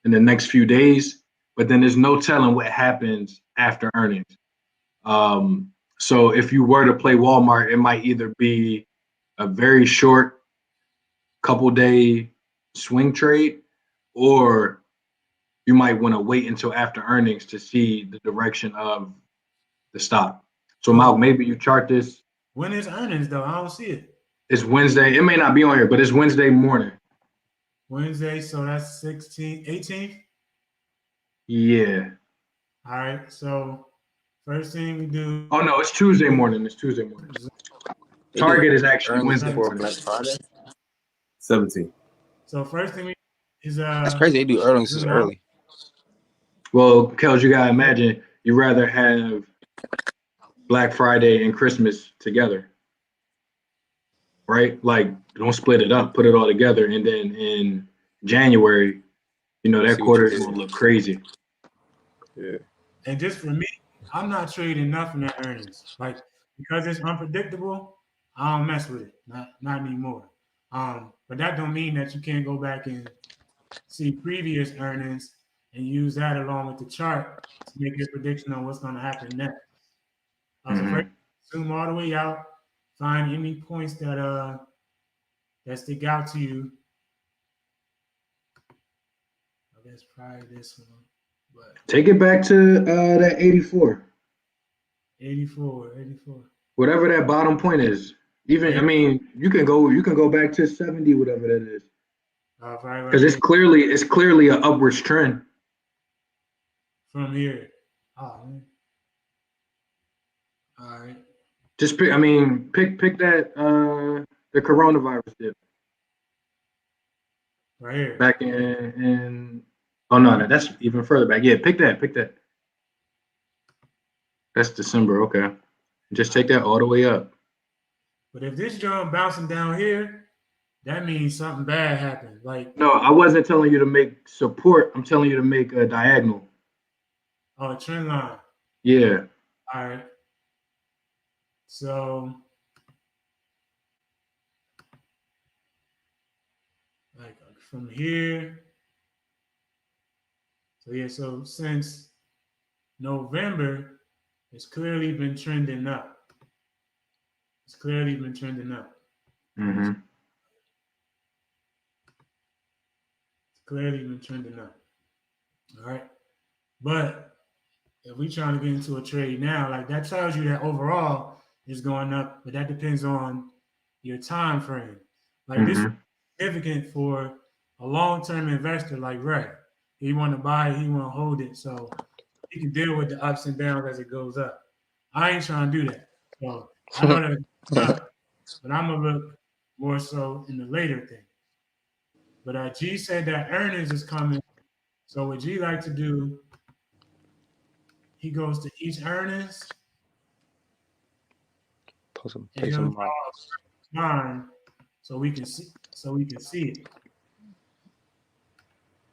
in the next few days, but then there's no telling what happens after earnings. So if you were to play Walmart, it might either be a very short couple day swing trade, or you might want to wait until after earnings to see the direction of the stock. So Malk, maybe you chart this. When is earnings though? I don't see it. It's Wednesday. It may not be on here, but it's Wednesday morning. Wednesday, so that's 16th, 18th. Yeah. All right. So first thing we do. Oh no, it's Tuesday morning. It's Tuesday morning. Target is actually earnings Wednesday for morning. Black Friday. 17. So first thing is That's crazy. They do earnings this early. Well, Kels, you gotta imagine you rather have Black Friday and Christmas together, right? Like, don't split it up, put it all together, and then in January, that quarter is gonna look crazy. Yeah. And just for me, I'm not trading nothing at earnings. Like, because it's unpredictable, I don't mess with it. Not anymore. But that don't mean that you can't go back and see previous earnings and use that along with the chart to make your prediction on what's going to happen next. So first, zoom all the way out, find any points that stick out to you. I guess probably this one. But take it back to that 84. 84. Whatever that bottom point is. Even I mean, you can go back to 70, whatever that is. Because it's clearly an upwards trend. From here. Oh man. All right. Just pick that the coronavirus dip. Right here. Back in oh no, that's even further back. Yeah, pick that. That's December, okay. Just take that all the way up. But if this joint bouncing down here, that means something bad happened. Like, no, I wasn't telling you to make support. I'm telling you to make a diagonal. Oh, a trend line. Yeah. All right. So, like from here. So yeah, so since November, it's clearly been trending up. Mm-hmm. Clearly been trending up. All right. But if we trying to get into a trade now, like that tells you that overall is going up, but that depends on your time frame. Like this is Mhm. significant for a long-term investor like Ray. He want to buy it, he want to hold it, so he can deal with the ups and downs as it goes up. I ain't trying to do that. So I know that it's up, but I'm gonna look more so in the later thing. But G said that earnings is coming. So what G like to do, he goes to each earnings and Pay he'll some draw a line so we can see it.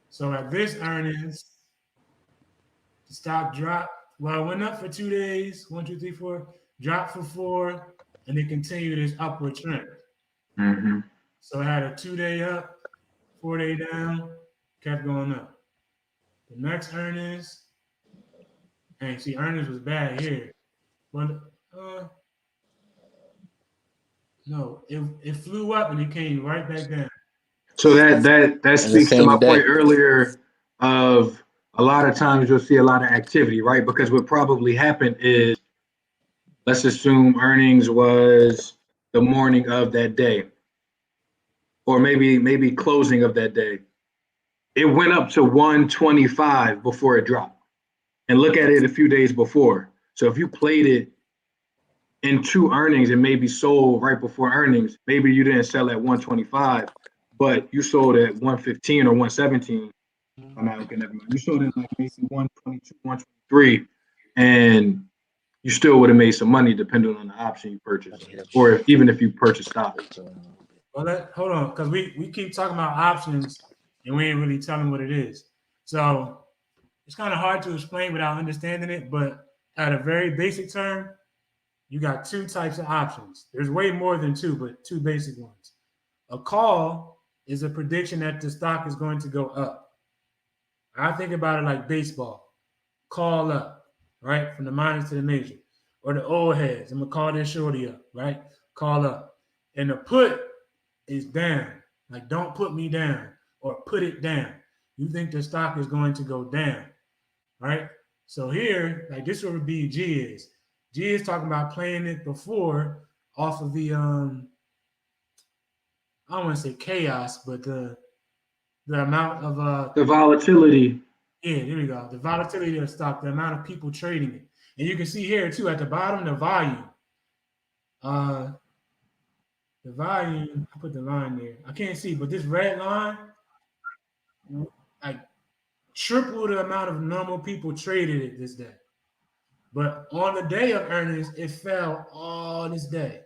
So at this earnings, the stock dropped. Well, it went up for 2 days, 1, 2, 3, 4, dropped for 4, and it continued its upward trend. Mhm. So it had a 2-day up, 4-day down, kept going up. The next earnings, and see, earnings was bad here. But no, it flew up and it came right back down. So that in the speaks to my same day. point earlier of a lot of times you'll see a lot of activity, right? Because what probably happened is, let's assume earnings was the morning of that day, or maybe closing of that day. It went up to 125 before it dropped. And look at it a few days before. So if you played it in 2 earnings and maybe sold right before earnings, maybe you didn't sell at 125, but you sold at 115 or 117. I'm not okay, never mind. You sold it like maybe 122, 123, and you still would have made some money depending on the option you purchased, or even if you purchased stock. Well, hold on, because we keep talking about options and we ain't really telling what it is. So it's kind of hard to explain without understanding it, but at a very basic term, you got 2 types of options. There's way more than 2, but 2 basic ones. A call is a prediction that the stock is going to go up. I think about it like baseball. Call up, right? From the minors to the major. Or the old heads. I'm gonna call this shorty up, right? Call up. And the put is down. Like don't put me down or put it down. You think the stock is going to go down, right? So here, like this would be G is. G is talking about playing it before off of the I don't want to say chaos, but the amount of The volatility. yeah, there we go. The volatility of the stock, the amount of people trading it. And you can see here too at the bottom, the volume. The volume, I put the line there. I can't see, but this red line, like triple the amount of normal people traded it this day. But on the day of earnings, it fell all this day.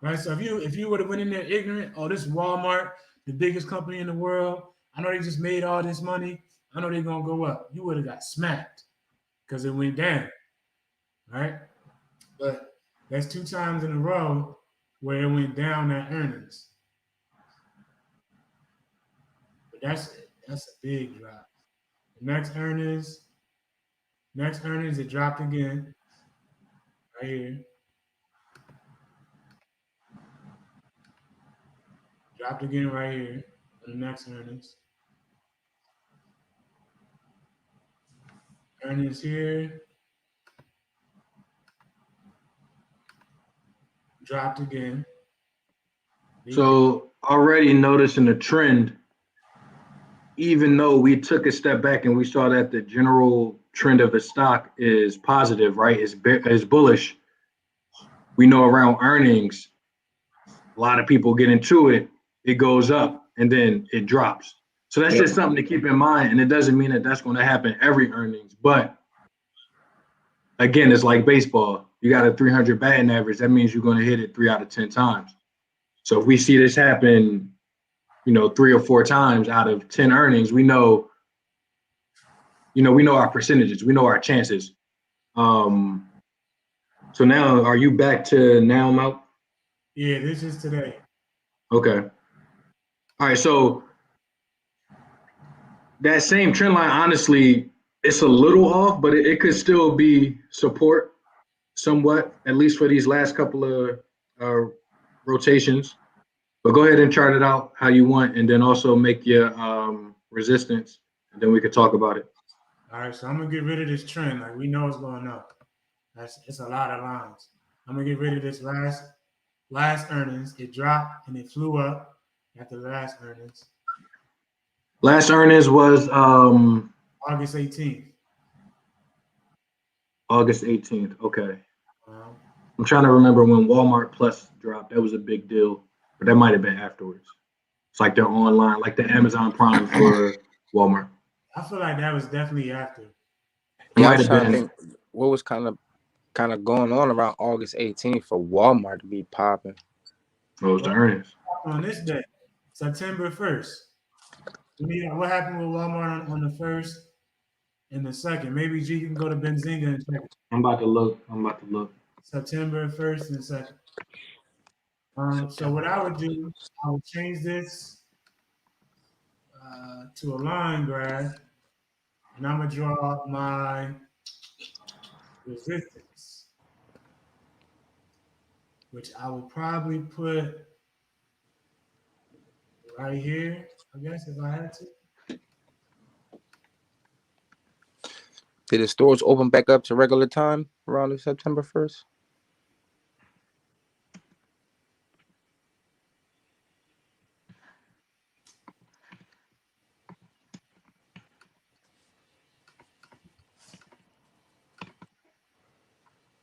Right. So if you would have went in there ignorant, oh, this Walmart, the biggest company in the world, I know they just made all this money. I know they're gonna go up. You would have got smacked because it went down. Right? But that's 2 times in a row where it went down at earnings. But that's a big drop. The next earnings, it dropped again. Right here. Dropped again right here on the next earnings. Earnings here. Dropped again. So already noticing a trend, even though we took a step back and we saw that the general trend of the stock is positive, right? Is bullish. We know around earnings, a lot of people get into it, it goes up and then it drops. So that's just something to keep in mind. And it doesn't mean that that's going to happen every earnings. But again, it's like baseball. You got a 300 batting average. That means you're going to hit it 3 out of 10 times. So if we see this happen, 3 or 4 times out of 10 earnings, we know our percentages. We know our chances. So now, are you back to now, Mount? Yeah, this is today. Okay. All right. So that same trend line, honestly, it's a little off, but it could still be support somewhat, at least for these last couple of rotations. But go ahead and chart it out how you want, and then also make your resistance, and then we could talk about it. All right, so I'm gonna get rid of this trend. Like we know it's going up. It's a lot of lines. I'm gonna get rid of this last earnings. It dropped and it flew up after the last earnings. Last earnings was August 18th. August 18th. Okay. Um, I'm trying to remember when Walmart Plus dropped. That was a big deal, but that might have been afterwards. It's like they're online, like the Amazon Prime for Walmart. I feel like that was definitely after. It Yeah, I might was have trying to been. think what was kind of going on around August 18th for Walmart to be popping. What was the earnings? On this day, September 1st. What happened with Walmart on the 1st and the 2nd? Maybe G can go to Benzinga and check it. I'm about to look. September 1st and 2nd. So what I would do, I would change this to a line graph, and I'm gonna draw my resistance, which I would probably put right here, I guess, if I had to. Did the stores open back up to regular time around September 1st?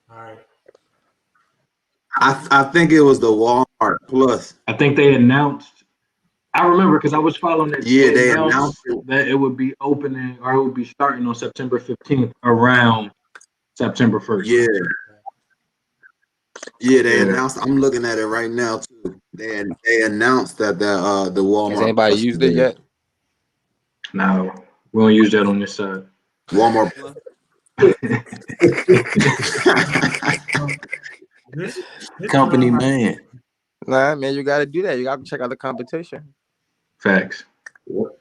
All right. I think it was the Walmart Plus. I think they announced. I remember because I was following it. Yeah, they announced it. that it would be opening or it would be starting on September 15th around September 1st. Yeah, they announced. I'm looking at it right now too. They announced that the Walmart. Has anybody Plus used it yet? No, we don't use that on this side. Walmart Plus. This Company man. Nah, man, you got to do that. You got to check out the competition. Facts. So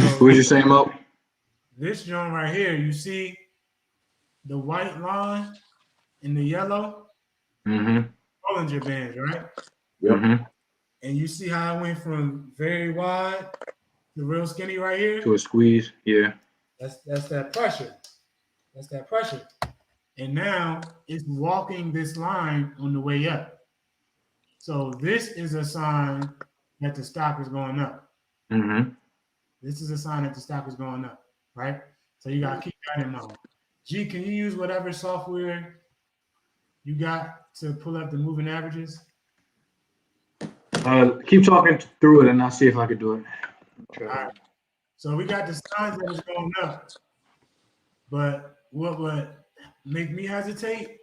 What was you saying, Mo? this joint right here, you see the white line and the yellow Mm-hmm. Bollinger Bands, right? Mm-hmm. And you see how it went from very wide to real skinny right here? To a squeeze. Yeah. That's that pressure. That's that pressure. And now it's walking this line on the way up. So this is a sign that the stock is going up. Mm-hmm. This is a sign that the stock is going up, right? So you got to keep that in mind. G, can you use whatever software you got to pull up the moving averages? Keep talking through it and I'll see if I can do it. All right. So we got the signs that it's going up. But what would make me hesitate?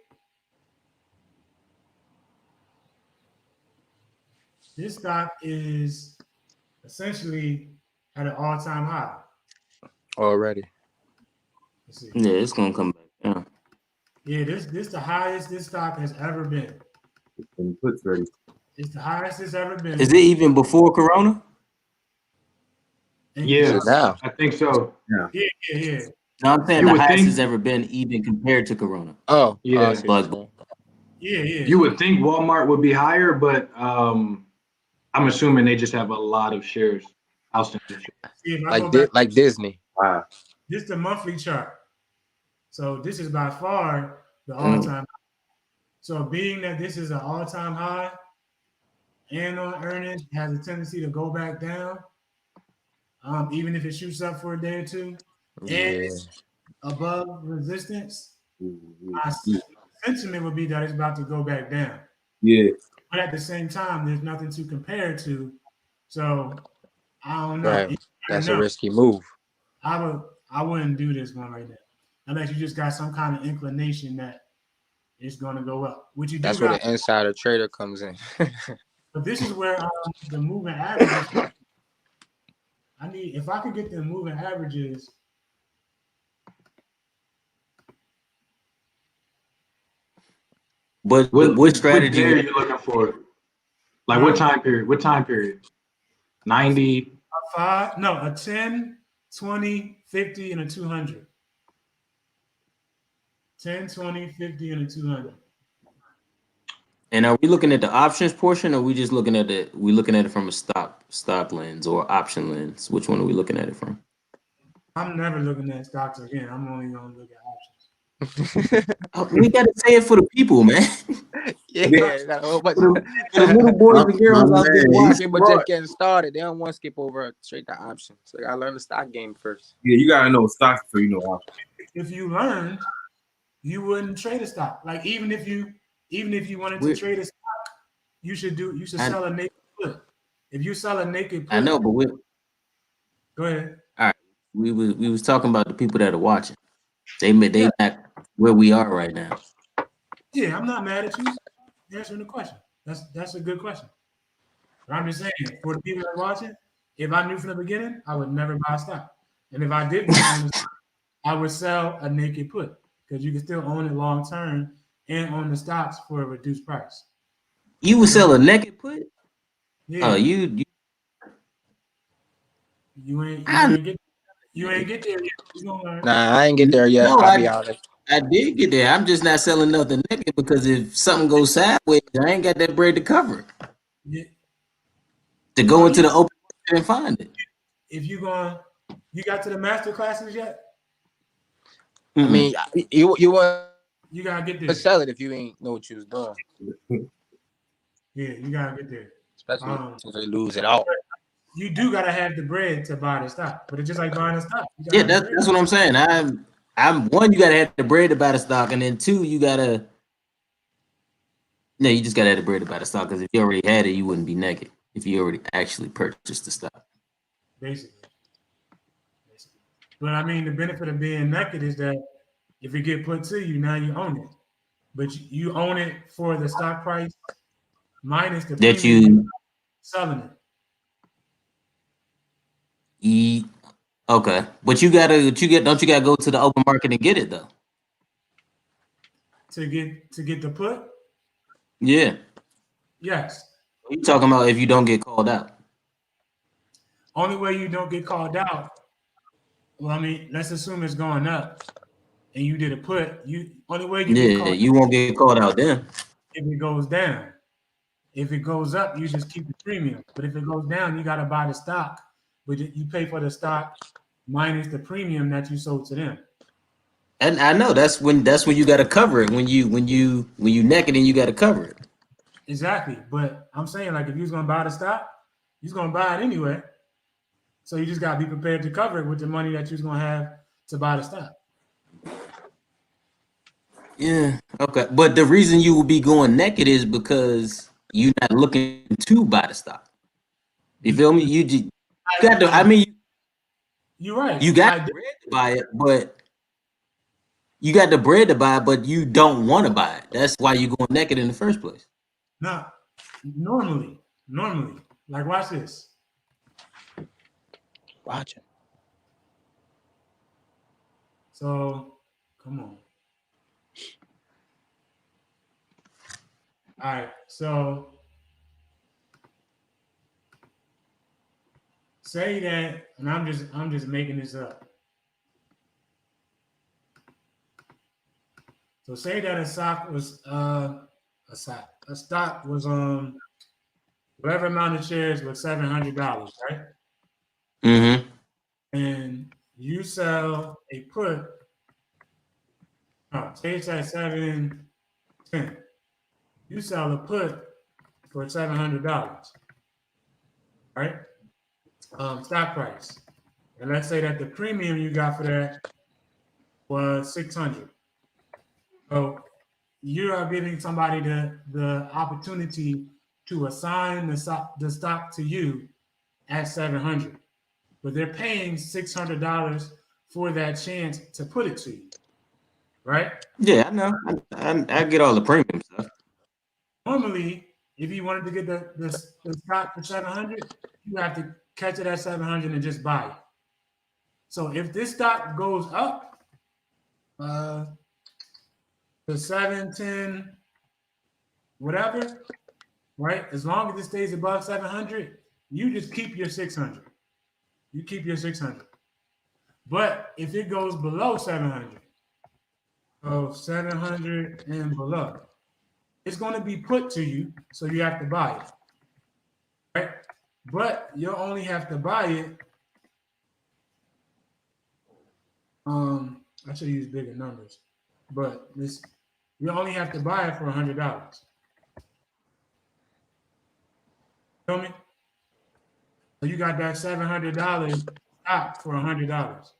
This stock is essentially at an all-time high. Already. Let's see. Yeah, it's gonna come back. Yeah. Yeah, this the highest this stock has ever been. Puts ready. It's the highest it's ever been. Is it even before Corona? And Yeah, Now. I think so. yeah. No, I'm saying You the would highest think- it's ever been, even compared to Corona. Oh, Yeah. I see what you're saying. Yeah. You would think Walmart would be higher, but I'm assuming they just have a lot of shares. Outstanding shares. See, if I go back, Like Disney. Wow. this is the monthly chart. So this is by far the all-time high. So being that this is an all-time high and on earnings has a tendency to go back down, even if it shoots up for a day or two, and it's above resistance, my sentiment would be that it's about to go back down. Yeah. But at the same time, there's nothing to compare it to. So I don't know. Right. That's No. a risky move. I wouldn't do this one right now. Unless you just got some kind of inclination that it's gonna go up. Which you do That's where got, the insider trader comes in. but this is where the moving averages. If I could get the moving averages. But What what strategy? day are you looking for? Like what time period? What time period? 90. A 10, 20, 50, and a 200. 10, 20, 50, and a 200. And are we looking at the options portion, or are we just looking at it? We looking at it from a stock lens or option lens? Which one are we looking at it from? I'm never looking at stocks again. I'm only gonna look at options. We gotta say it for the people, man. Yeah, got a whole bunch. For the little boys and girls out there man, he's watching. People just getting started. They don't want to skip over straight to options. So they gotta learn the stock game first. Yeah, you gotta know stocks before you know options. If you learned, you wouldn't trade a stock. Like even if you wanted to We're- trade a stock, you should I- sell a naked put. If you sell a naked put, I know, but go ahead. we was talking about the people that are watching. They not where we are right now. Yeah, I'm not mad at you answering the question. That's a good question. But I'm just saying, for the people that are watching, if I knew from the beginning, I would never buy stock. And if I didn't own the stock, I would sell a naked put because you can still own it long term and own the stocks for a reduced price. You would sell a naked put? Yeah, Oh, you you ain't get there yet. You gonna learn. Nah, I ain't get there yet. No, I'll be honest. I did get there. I'm just not selling nothing naked because if something goes sideways, I ain't got that bread to cover it. Yeah. To go into the open market and find it. If you got to the master classes yet? I mean, you want You gotta get to there. sell it if you ain't know what you was doing, Yeah, you gotta get there. especially if they lose it all. You do gotta have the bread to buy the stock, but it's just like buying a stock. You gotta Yeah, have the that's bread. what I'm saying. I'm one, you gotta have the bread to buy the stock, and then two, you just gotta have the bread to buy the stock. Because if you already had it, you wouldn't be naked if you already actually purchased the stock. Basically. But I mean, the benefit of being naked is that if it get put to you, now you own it. But you own it for the stock price minus the That premium you selling it. eat. Okay, but don't you gotta go to the open market and get it though? To get the put? Yeah, Yes. you talking about if you don't get called out? Only way you don't get called out. Well, I mean, let's assume it's going up, and you did a put. Only way you get Yeah, called you won't get called out then. if it goes down. If it goes up, you just keep the premium. But if it goes down, you gotta buy the stock. But you pay for the stock minus the premium that you sold to them. And I know that's when you gotta cover it. When you naked and you gotta cover it. Exactly. But I'm saying, like, if you was gonna buy the stock, you're gonna buy it anyway. So you just gotta be prepared to cover it with the money that you're gonna have to buy the stock. Yeah. Okay. But the reason you will be going naked is because you're not looking to buy the stock. You feel me? You got to. I mean, You're right. you got the bread to buy it, but you got the bread to buy it, but you don't want to buy it. That's why you're going naked in the first place. No, normally, like, watch this. Watching. So, come on. All right. So, say that, and I'm just making this up. So, say that a stock was whatever amount of shares was $700, right? Mm-hmm. And you sell a put. Say it's at 710. You sell a put for $700, right? Stock price. And let's say that the premium you got for that was $600. So you are giving somebody the opportunity to assign the stock to you at $700, but they're paying $600 for that chance to put it to you, right? Yeah, I know. I get all the premium stuff. Normally, if you wanted to get the stock for $700, you have to catch it at $700 and just buy it. So if this stock goes up to 710, whatever, right? As long as it stays above 700, you just keep your 600. You keep your 600. But if it goes below 700, so 700 and below, it's going to be put to you, so you have to buy it, right? But you'll only have to buy it I should use bigger numbers, but this you only have to buy it for $100. Feel me? So you got that $700 stock for $100,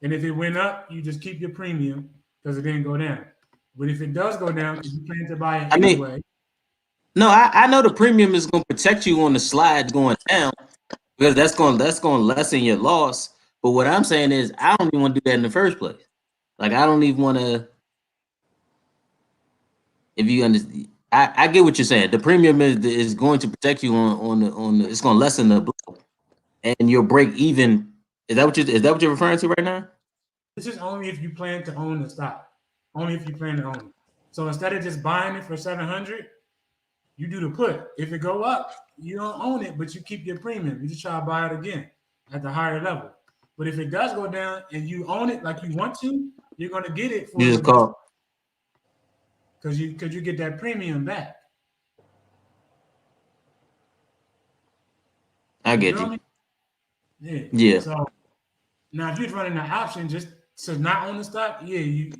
and if it went up, you just keep your premium because it didn't go down. But if it does go down, because you plan to buy it I mean, anyway, No, I know the premium is going to protect you on the slide going down because that's going to lessen your loss. But what I'm saying is, I don't even want to do that in the first place. Like, I don't even want to. If you understand, I get what you're saying. The premium is going to protect you on the. It's going to lessen the blow, and you'll break even. Is that what you're referring to right now? this is only if you plan to own the stock. Only if you plan to own it. So instead of just buying it for 700, you do the put. If it go up, you don't own it, but you keep your premium. You just try to buy it again at the higher level. But if it does go down and you own it like you want to, you're gonna get it for You just call. because you get that premium back. I get feel you. me? Yeah. Yeah. So now if you're running the option just to not own the stock, yeah, you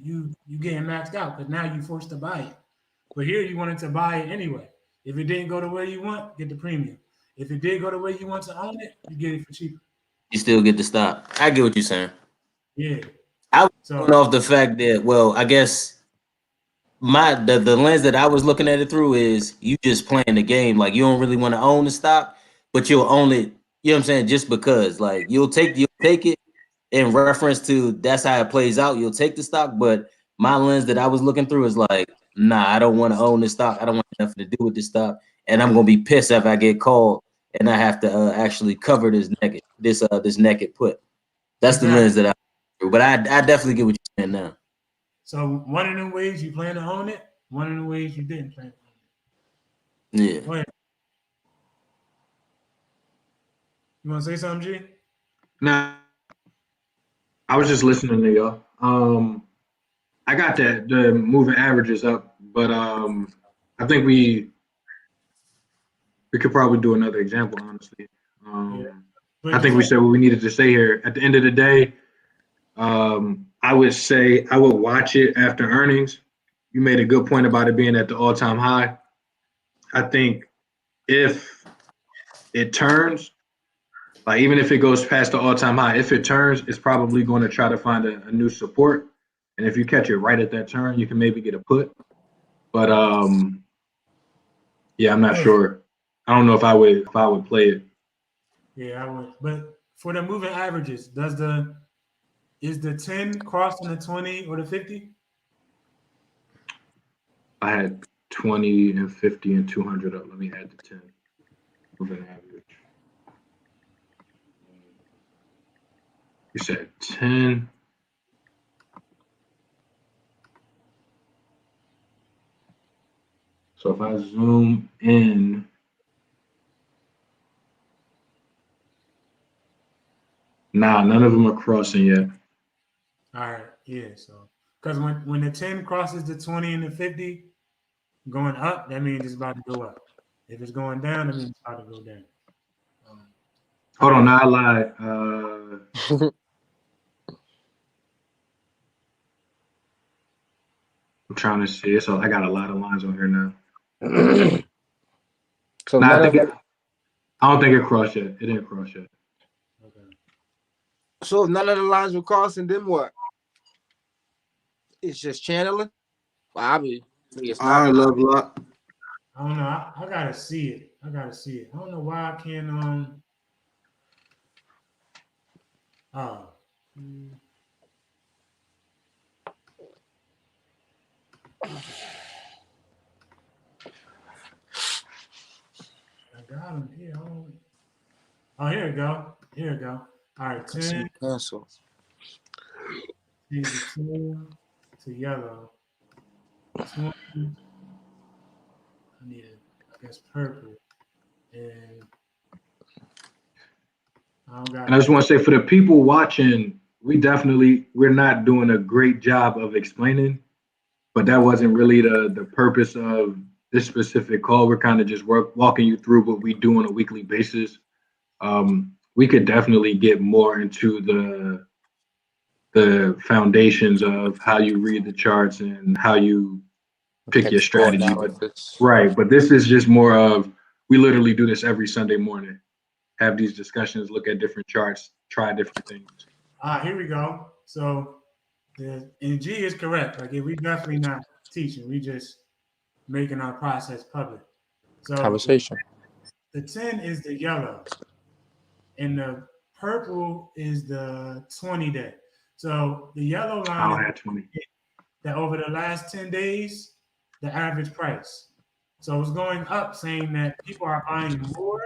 getting maxed out because now you're forced to buy it. But here you wanted to buy it anyway. If it didn't go the way you want, get the premium. If it did go the way you want to own it, you get it for cheaper. You still get the stop. I get what you're saying. Yeah. I was So going off the fact that, well, I guess the lens that I was looking at it through is you just playing the game. Like, you don't really want to own the stock, but you'll own it, you know what I'm saying, just because. Like, you'll take it in reference to that's how it plays out. You'll take the stock, but my lens that I was looking through is like, nah, I don't want to own this stock. I don't want nothing to do with this stock. And I'm gonna be pissed if I get called and I have to actually cover this naked put. That's the lens that but I definitely get what you're saying now. So one of the ways you plan to own it, one of the ways you didn't plan to own it. Yeah. Go ahead. You want to say something, G? Nah, I was just listening to y'all. I got the moving averages up, but I think we could probably do another example, honestly. I think we said what we needed to say here. At the end of the day, I would say I would watch it after earnings. You made a good point about it being at the all-time high. I think if it turns, like even if it goes past the all-time high, if it turns, it's probably going to try to find a new support. And if you catch it right at that turn, you can maybe get a put. But yeah, I'm not sure. I don't know if I would play it. Yeah, I would. But for the moving averages, is the 10 crossing the 20 or the 50? I had 20 and 50 and 200 up. Let me add the 10. Moving average. You said 10. So if I zoom in, nah, none of them are crossing yet. All right, yeah. So because when the 10 crosses the 20 and the 50, going up, that means it's about to go up. If it's going down, that means it's about to go down. Hold on, I lied. I'm trying to see. So I got a lot of lines on here now. So Nah, none I don't think it crossed yet. It didn't cross yet. Okay. so if none of the lines were crossing, then what? It's just channeling. Well, obviously, it's All not. right, love lot. I don't know. I gotta see it. I don't know why I can't. Oh. I got him here. Oh, here we go. Here we go. All right, 10 Cancel. change the 10 to yellow. 20. I need it. I guess purple. And I don't got And I just want to say for the people watching, we're not doing a great job of explaining, but that wasn't really the purpose of this specific call. We're kind of just walking you through what we do on a weekly basis. We could definitely get more into the the foundations of how you read the charts and how you pick your Technical strategy. But analysis. right, but this is just more of, we literally do this every Sunday morning. Have these discussions, look at different charts, try different things. Here we go. So and G is correct. Like, we definitely not teaching. We just making our process public. So Conversation. the 10 is the yellow, and the purple is the 20-day. So the yellow line I'll is add 20. that over the last 10 days, the average price. So it's going up, saying that people are buying more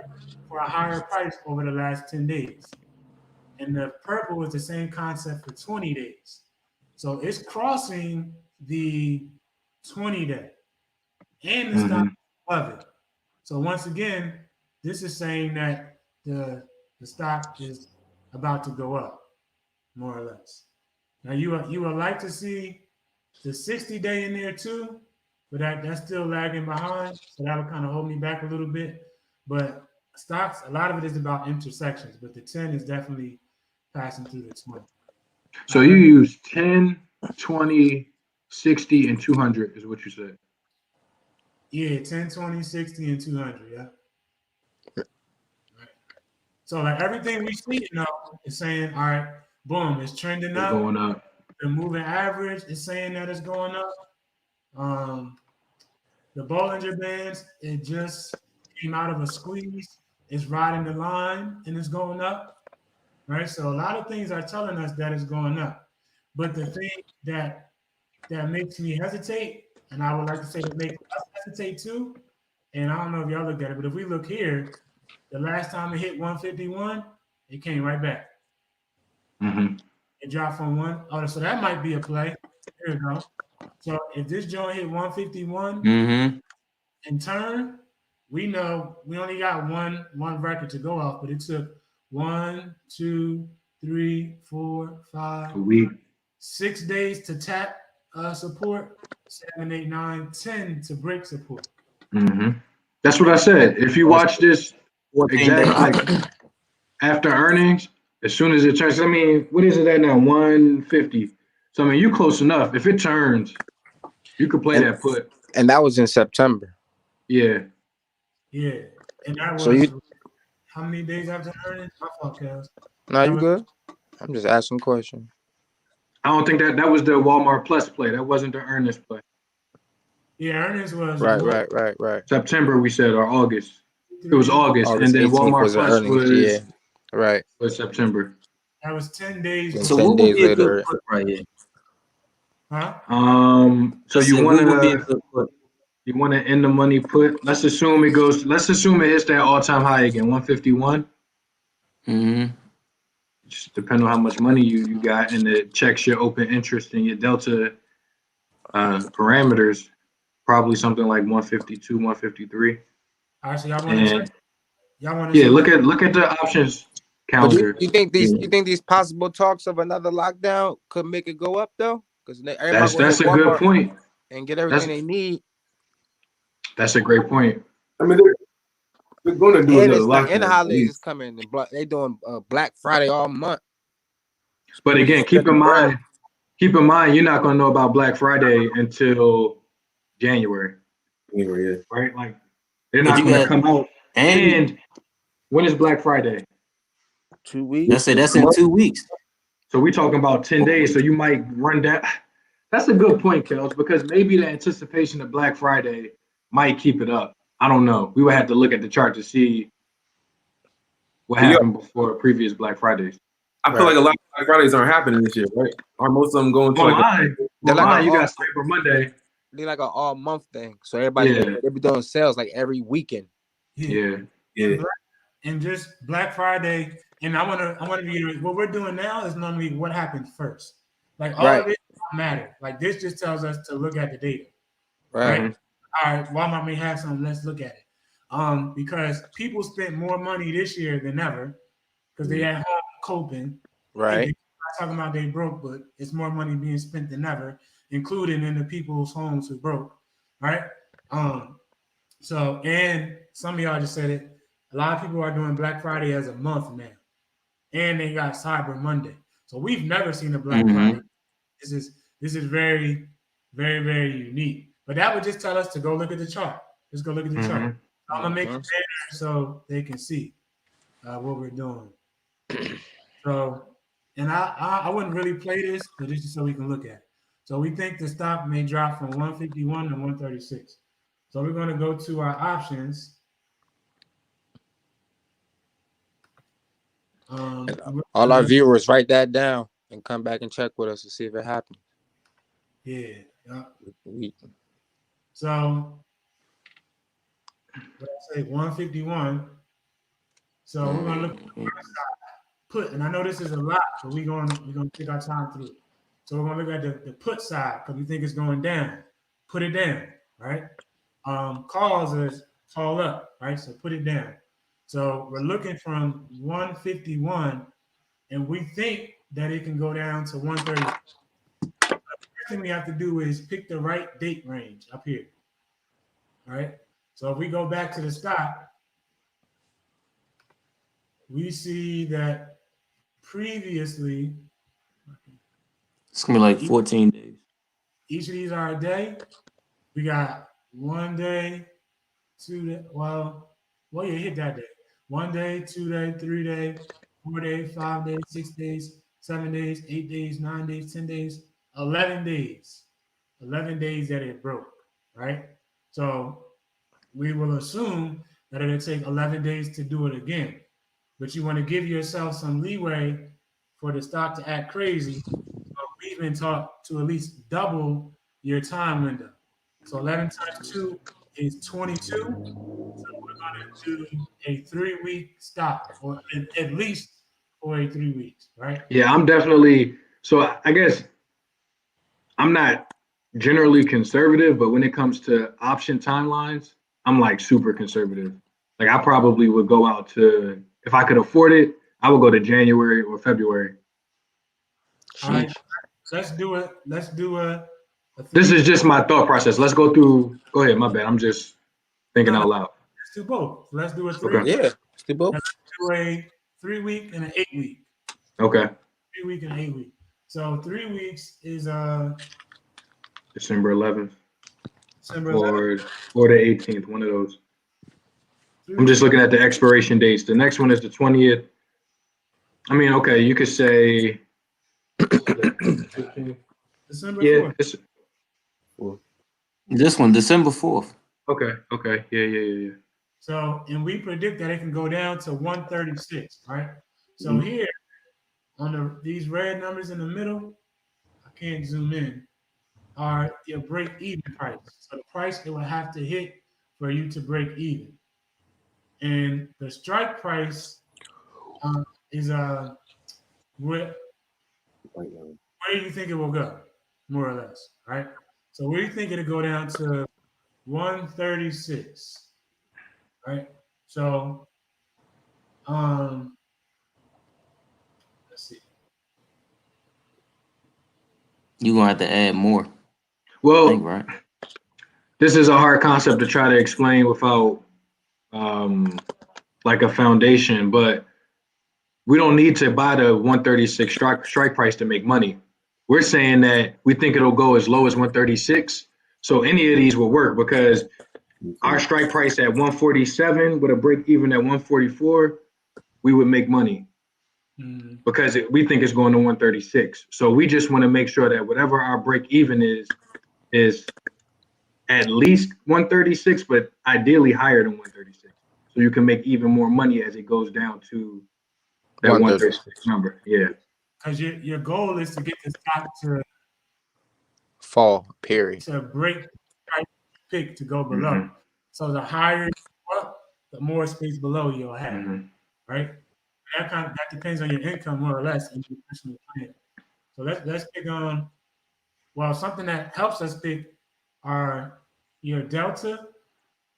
for a higher price over the last 10 days. And the purple is the same concept for 20 days. So it's crossing the 20-day and the stock above it. So once again, this is saying that the stock is about to go up, more or less. Now you would like to see the 60-day in there too, but that's still lagging behind. So that'll kind of hold me back a little bit. But stocks, a lot of it is about intersections, but the 10 is definitely passing through the 20. So you use 10, 20, 60, and 200 is what you said. Yeah, 10, 20, 60, and 200, yeah. Right. So like everything we see, is saying, all right, boom, it's trending It's up. going up. The moving average is saying that it's going up. The Bollinger Bands, it just came out of a squeeze. It's riding the line and it's going up. Right. So a lot of things are telling us that it's going up. But the thing that makes me hesitate, and I would like to say that makes us hesitate too, and I don't know if y'all look at it, but if we look here, the last time it hit 151, it came right back. Mm-hmm. It dropped from one. Oh, so that might be a play. Here we go. So if this joint hit 151 and turn, we know we only got one record to go off, but it took 1, 2, 3, 4, 5, A week. 6 days to tap support, 7, 8, 9, 10 to break support. Mm-hmm. That's what I said. If you watch this exactly like after earnings, as soon as it turns, I mean, what is it at now? 150. So I mean, you close enough. If it turns, you could play that put. And that was in September. Yeah. Yeah, and that was So how many days after earnings? My fault, Kels. No, you good. I'm just asking a question. I don't think that was the Walmart Plus play. That wasn't the earnings play. Yeah, earnings was right. September, we said, or August. It was August, and then 18th Walmart was the Plus earnings. Right. was September. That was 10 days. So 10 what days would be a later. good put right here? Huh? So you What would be a want good put? you want to end the money put. Let's assume it hits that all-time high again, 151. Mm-hmm. Just depending on how much money you got, and it checks your open interest and your delta parameters. Probably something like 152, 153. All right, so y'all want to check? Y'all want to? Yeah, look at the options calendar. But you think these possible talks of another lockdown could make it go up though? Because That's a good point. And get everything they need. That's a great point. I mean, they're going to do another lockdown. And the holidays is coming. They doing Black Friday all month. But again, keep in mind, you're not going to know about Black Friday until January. Yeah. Right? Like, they're not going to come out. And when is Black Friday? 2 weeks. That's in 2 weeks. So we're talking about 10 days. So you might run down. That's a good point, Kels, because maybe the anticipation of Black Friday might keep it up. I don't know. We would have to look at the chart to see what happened before previous Black Fridays. I feel like a lot of Black Fridays aren't happening this year, right? Aren't most of them going to Online, you got Cyber Monday. They like an all month thing. So everybody they be doing sales like every weekend. Yeah. And just Black Friday, and I want to reiterate, what we're doing now is normally what happened first. Like all of it doesn't matter. Like this just tells us to look at the data. Right? All right, Walmart may have some. Let's look at it. Because people spent more money this year than ever because they had home coping. Right. Not talking about they broke, but it's more money being spent than ever, including in the people's homes who broke. Right. So, and some of y'all just said it. A lot of people are doing Black Friday as a month now, and they got Cyber Monday. So we've never seen a Black Mhm. Friday. This is very, very, very unique. But that would just tell us to go look at the chart. Just go look at the chart. I'm gonna make it better so they can see what we're doing. So, and I wouldn't really play this, but this is so we can look at it. So we think the stock may drop from 151 to 136. So we're going to go to our options. All our viewers, write that down and come back and check with us to see if it happened. Yeah. We, So what I say 151. So we're gonna look at the put, and I know this is a lot, but we're gonna take our time through it. So we're gonna look at the put side because we think it's going down. Put it down, right? Calls is call up, right? So put it down. So we're looking from 151, and we think that it can go down to 130. The first thing we have to do is pick the right date range up here. All right. So if we go back to the stock, we see that previously It's gonna be like 14 days. each of these are a day. We got 1 day, 2 day. Well, you hit that day. 1 day, 2 day, 3 day, 4 day, 5 days, 6 days, 7 days, 8 days, 9 days, 10 days, 11 days. 11 days that it broke, right? So we will assume that it'll take 11 days to do it again. But you want to give yourself some leeway for the stock to act crazy. So we've been taught to at least double your time window. So 11 times 2 is 22. So we're going to do a 3-week stop, or at least for a 3 weeks, right? Yeah, I'm definitely. So I guess I'm not generally conservative, but when it comes to option timelines, I'm like super conservative. Like I probably would go out to, if I could afford it, I would go to January or February. All right. Let's do it. Let's do a This is just my thought process. Let's go through. Go ahead, my bad. I'm just thinking out loud. Let's do both. Let's do a 3 Okay. yeah, let's do both. Let's do a 3 week and an 8 week. Okay. 3 week and 8 week. So 3 weeks is December 11th December 11th. or the 18th, one of those. 3 I'm just weeks. looking at the expiration dates. The next one is the 20th. I mean, okay, you could say. December Yeah. 4th. This one, December 4th. Okay. Yeah. So, and we predict that it can go down to 136, right? So here on these red numbers in the middle, I can't zoom in, are your break even price. So the price it would have to hit for you to break even. And the strike price is where do you think it will go, more or less, right? So we think it'll go down to 136, right? So, let's see. You're gonna have to add more, I Well, think, right? this is a hard concept to try to explain without like a foundation, but we don't need to buy the 136 strike price to make money. We're saying that we think it'll go as low as 136. So any of these will work because our strike price at 147 with a break even at 144, we would make money because we think it's going to 136. So we just want to make sure that whatever our break even is at least 136, but ideally higher than 136. So you can make even more money as it goes down to that 136 number. Yeah. Because your goal is to get the stock to Fall, period. to break price pick to go below. So the higher you go up, the more space below you'll have, right? That depends on your income more or less and your personal plan. So let's pick on something that helps us pick your delta.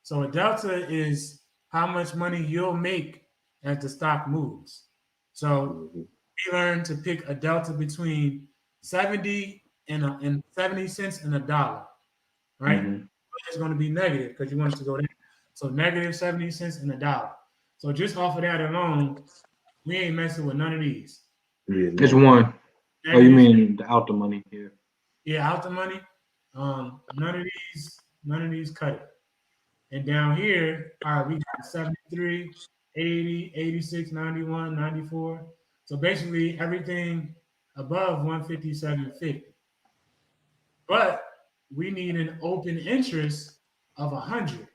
So a delta is how much money you'll make as the stock moves. So we learned to pick a delta between 70 and 70 cents and $1, right? It's going to be negative because you want it to go down. So negative 70 cents and $1. So just off of that alone, we ain't messing with none of these. It's one. Oh, you mean the out the money here? Yeah, out the money. None of these cut it. And down here, all right, we got 73, 80, 86, 91, 94. So basically everything above 157.50. But we need an open interest of 100,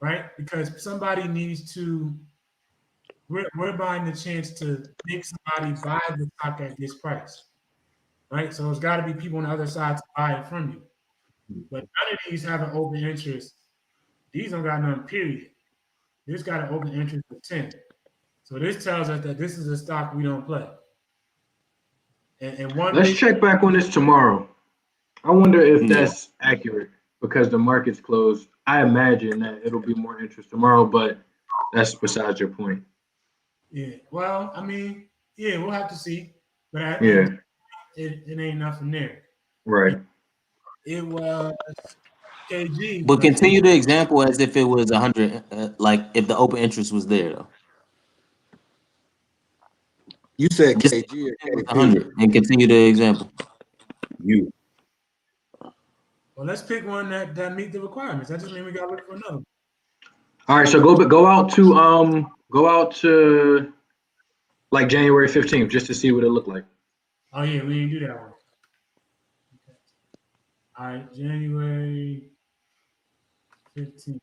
right? Because somebody needs to, we're buying the chance to make somebody buy the stock at this price, right? So it's got to be people on the other side to buy it from you. But none of these have an open interest. These don't got none, period. This got an open interest of 10. So this tells us that this is a stock we don't play. And one Let's thing, check back on this tomorrow. I wonder if that's accurate because the market's closed. I imagine that it'll be more interest tomorrow, but that's besides your point. yeah. Well, I mean, yeah, we'll have to see. But Yeah, it ain't nothing there. right. It was KG. But continue the example as if it was 100, like if the open interest was there though. You said Just KG or it was KP? 100 and continue the example. You. Well, let's pick one that meet the requirements. That just means we got to look for another. All right, so go out to like January 15th just to see what it looked like. Oh yeah, we didn't do that one. Okay. All right, January 15th.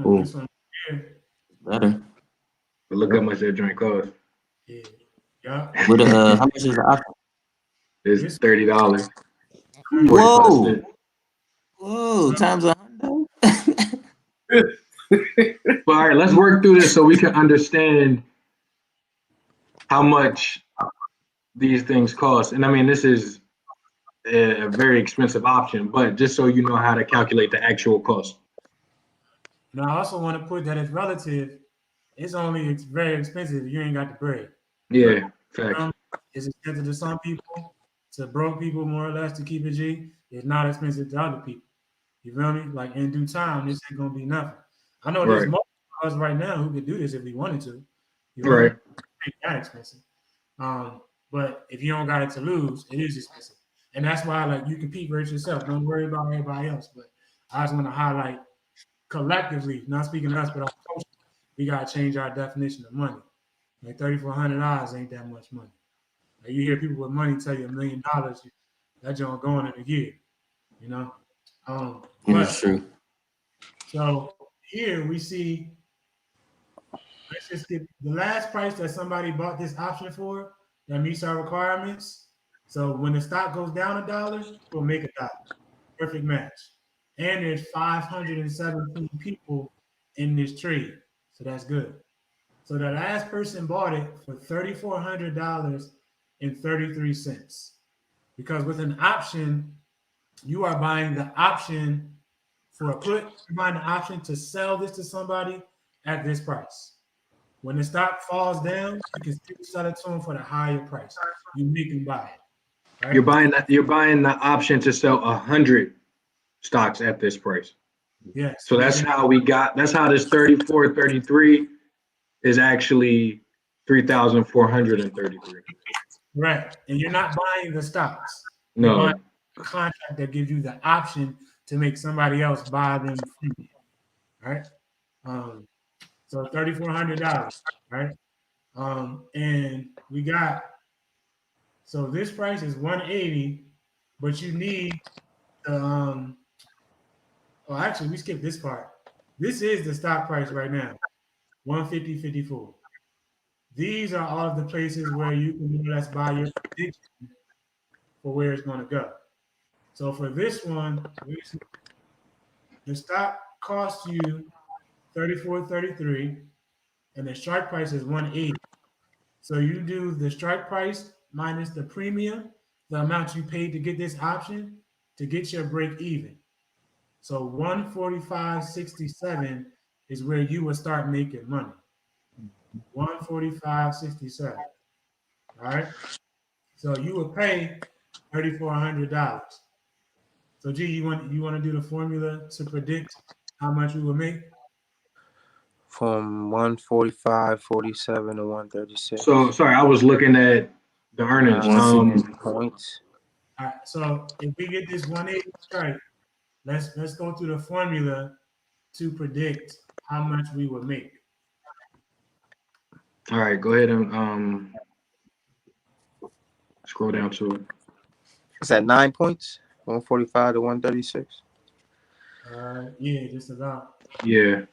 Cool. This one here. Better. But look how much that joint costs. Yeah. Yeah. With how much is the option? It's $30. Whoa. Whoa, times 100. But all right, let's work through this so we can understand how much these things cost. And I mean, this is a very expensive option, but just so you know how to calculate the actual cost. Now, I also want to put that it's relative. It's very expensive if you ain't got the bread. Yeah, facts. It's expensive to some people, to broke people more or less to keep it G. It's not expensive to other people. You feel me? Like in due time, this ain't gonna be nothing. I know there's most of us right now who could do this if we wanted to. You know? Right. It ain't that expensive. But if you don't got it to lose, it is expensive. And that's why like you compete for it yourself. Don't worry about everybody else. But I just want to highlight collectively, not speaking to us, but our culture, we gotta change our definition of money. Like $3,400 ain't that much money. Like you hear people with money tell you $1 million, that joint going in a year, you know. That's true. So here we see. Let's just get the last price that somebody bought this option for that meets our requirements. So when the stock goes down $1, we'll make $1. Perfect match. And there's 517 people in this trade. So that's good. So the last person bought it for $3,400.33. Because with an option, you are buying the option for a put, you're buying the option to sell this to somebody at this price. When the stock falls down, you can still sell it to them for the higher price. You make them buy it. Right? You're buying the option to sell 100 stocks at this price. Yes. So that's how this 34.33 is actually 3,433. Right. And you're not buying the stocks. No. You're buying a contract that gives you the option to make somebody else buy them from you. Right? So $3,400, right? And we got, so this price is 180, but you need the actually we skipped this part. This is the stock price right now, 150.54. These are all of the places where you can more or less buy your prediction for where it's going to go. So for this one, the stock costs you $34.33, and the strike price is 180. So you do the strike price minus the premium, the amount you paid to get this option to get your break even. So 145.67 is where you will start making money. 145.67. All right. So you will pay $3,400. So G, you want to do the formula to predict how much we will make? from 145, 47 to 136. So sorry, I was looking at the earnings. 160 points. All right, so if we get this 180 strike, let's go through the formula to predict how much we would make. All right, go ahead and scroll down to it. Is that 9 points? 145 to 136. Yeah, just about. Yeah.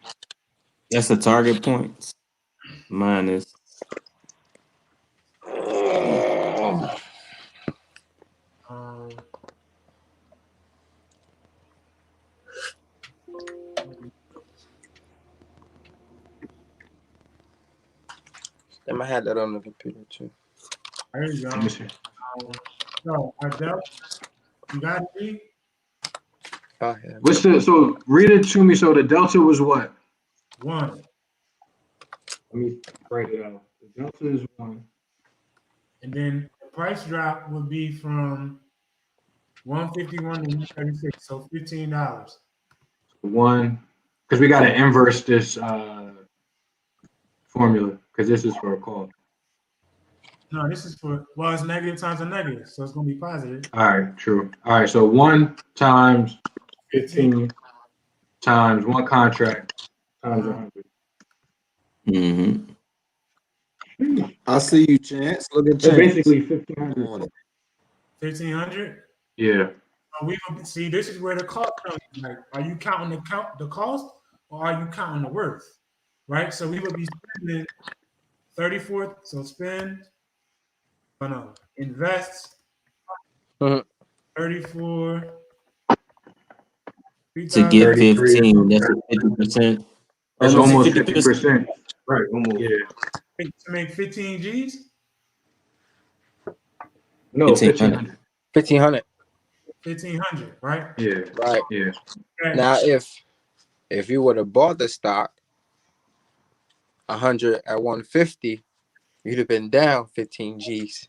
That's the target points minus. Damn, I had that on the computer too. There you go. Let me see. So our delta, you got it, Reed? Go ahead. So read it to me. So the delta was what? 1. Let me write it out. The delta is 1. And then the price drop would be from 151 to 136, so $15. 1, because we got to inverse this formula, because this is for a call. No, this is for, well, it's negative times a negative, so it's going to be positive. All right, true. All right, so 1 times 15 times 1 contract times 100. Mm-hmm. I see you, Chance. Look at So Chance. basically 1,500. 1,500? Yeah. So we will see, this is where the cost comes in. Like, are you counting the cost or are you counting the worth? Right? So we would be spending 34, so spend, invest 34 To get 33. 15, that's 50%. That's Almost almost 50%. 50%. Right. Almost. Yeah. to make 15 G's? No, 1,500. 1,500. 1,500, right? Yeah. Right. Yeah. Okay. Now, if you would have bought the stock 100 at 150, you'd have been down 15 G's.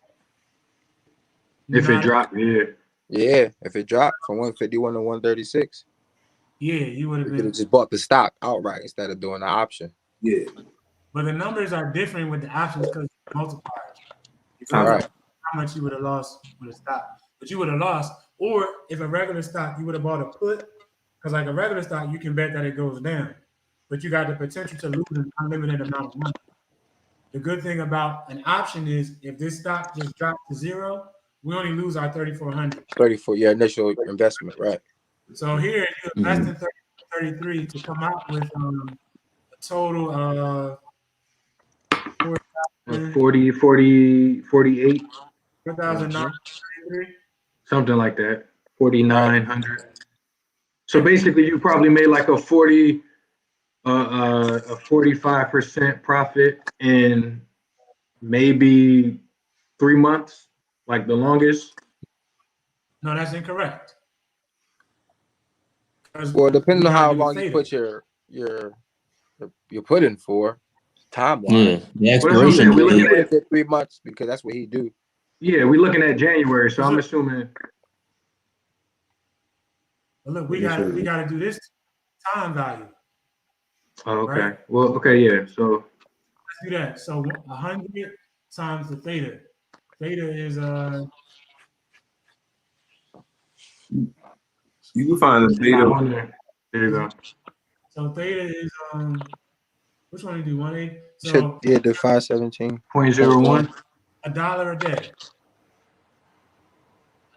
If it Not- dropped, yeah. Yeah, if it dropped from 151 to 136, Yeah, you would you have could been. have just bought the stock outright instead of doing the option. Yeah. But the numbers are different with the options because multipliers. Because All right. of how much you would have lost with a stock. But you would have lost, or if a regular stock, you would have bought a put. Because like a regular stock, you can bet that it goes down. But you got the potential to lose an unlimited amount of money. The good thing about an option is if this stock just drops to 0, we only lose our 3,400. 34, your initial investment, right? So here you invest in 33 to come out with a total of 40, 48, 4,933. something like that. 4,900. So basically, you probably made like a 45% profit in maybe 3 months, like the longest. No, that's incorrect. Well, depending on how gotta do long you theta. put your put in for, time Yeah, wise. the Well, that's what I'm saying. expiration We're date. looking at 3 months because that's what he do. Yeah, we're looking at January, so I'm assuming. But look, we gotta do this time value. Oh, okay. Right. Well, okay, yeah. So Let's do that. So 100 times the theta. Theta is You can find the data. 500. There you go. so theta is which one do you do? 180? So Yeah, the 517. 0.01. $1 a day.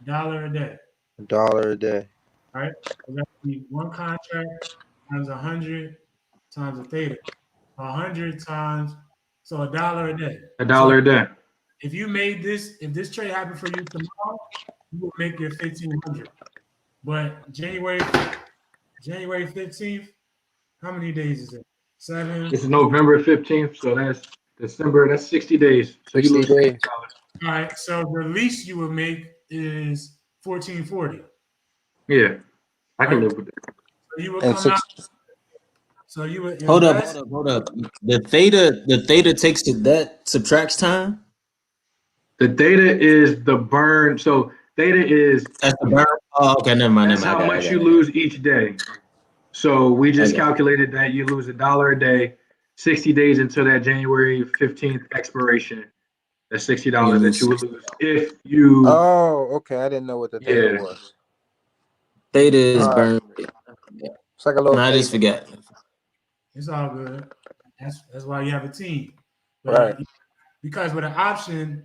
$1 a day. $1 a day. Right? So that would be one contract times 100 times the theta. 100 times, so $1 a day. $1 a day. If you made this, if this trade happened for you tomorrow, you would make your 1,500. But January 15th, how many days is it? 7. It's November 15th, so that's December. That's 60 days. So you 60 lose days. All right. So the least you would make is 1,440. Yeah, I can Right. live with that. So you would And come out. So you would Hold invest. up. The theta takes to that subtracts time. The data is the burn. So data is That's the burn. Oh, okay, never mind. that's how much you lose each day. So we just Okay. calculated that you lose $1 a day. 60 days until that January 15th expiration. That's $60 that you would lose if you. Oh, okay. I didn't know what the theta Yeah. was. Theta is All right. burn. It's like a little And I just theta. forgot. It's all good. That's why you have a team. Right. Because with an option,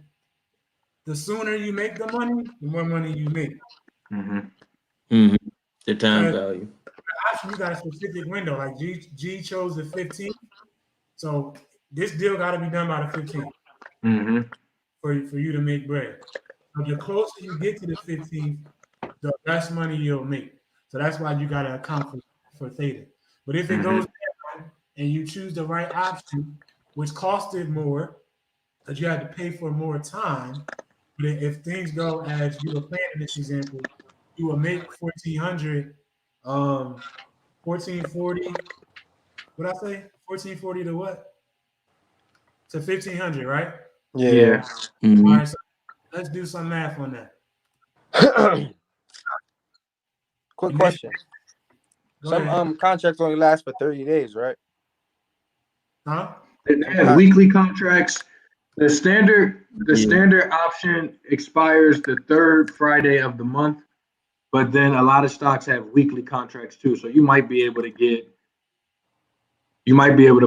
the sooner you make the money, the more money you make. Mm-hmm. The time Because value. the option, you got a specific window. Like G chose the 15th. So this deal got to be done by the 15th for you to make bread. So the closer you get to the 15th, the less money you'll make. So that's why you got to account for theta. But if it goes down and you choose the right option, which costed more, because you had to pay for more time, but if things go as you were planning in this example, you will make 1,400, 1,440. What I say? 1,440 to what? To 1,500, right? Yeah. Mm-hmm. All right, so let's do some math on that. Quick question. Go Some ahead. contracts only last for 30 days, right? Huh? They have weekly contracts. The standard option expires the third Friday of the month, but then a lot of stocks have weekly contracts too. So you might be able to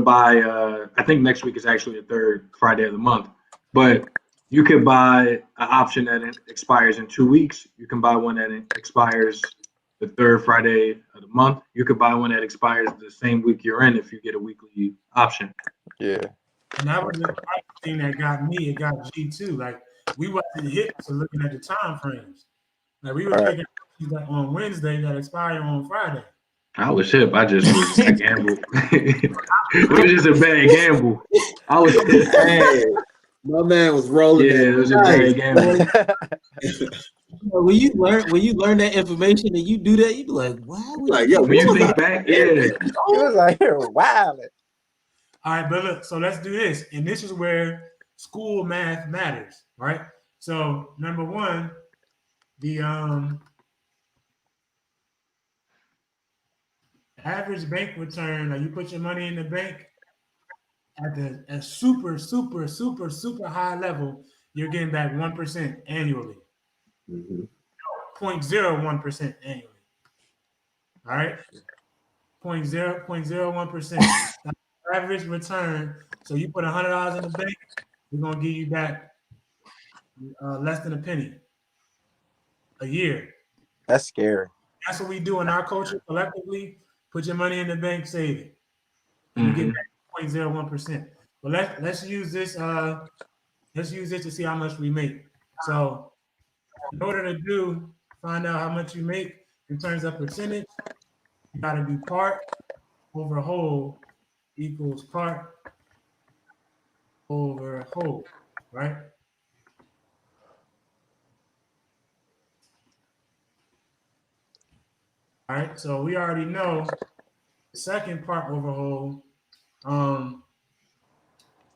buy. I think next week is actually the third Friday of the month, but you could buy an option that expires in 2 weeks. You can buy one that expires the third Friday of the month. You could buy one that expires the same week you're in if you get a weekly option. Yeah. And that was the thing that got me. It got G2. Like we wasn't hit to looking at the time frames. Like we were picking that on Wednesday that expire on Friday. I was hip. I gambled. It was just a bad gamble. I was hip. Hey, my man was rolling. Yeah, that it was a dice, bad gamble. When you learn that information and you do that, you be like, why would Like, yo, When you what was think I- back, yeah. He was like, you're wild. All right, but look, so let's do this. And this is where school math matters, right? So number one, the average bank return, like you put your money in the bank at a super high level, you're getting back 1% annually. 0.01% annually. All right? 0.01%. Average return. So you put $100 in the bank, we're gonna give you back less than a penny a year. That's scary. That's what we do in our culture collectively. Put your money in the bank, save it. And you get back 0.01%. But let's use this to see how much we make. So in order to find out how much you make in terms of percentage, you gotta do part over whole equals part over whole, right? All right, so we already know the second part over whole.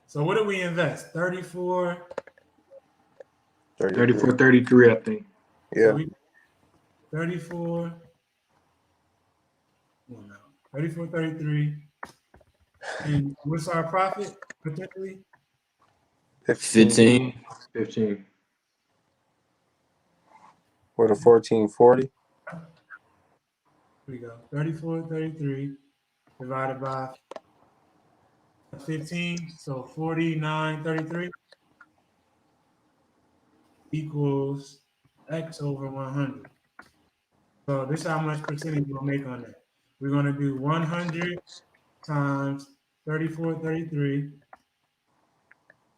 So what do we invest? 34. 34, 33, I think. Yeah. So 34. Oh, no. 34, 33. And what's our profit potentially? 15. 15. With a 1440. Here we go. 34, 33 divided by 15. So 49, 33 equals X over 100. So this is how much percentage we'll make on that. We're going to do 100 times 34, 33,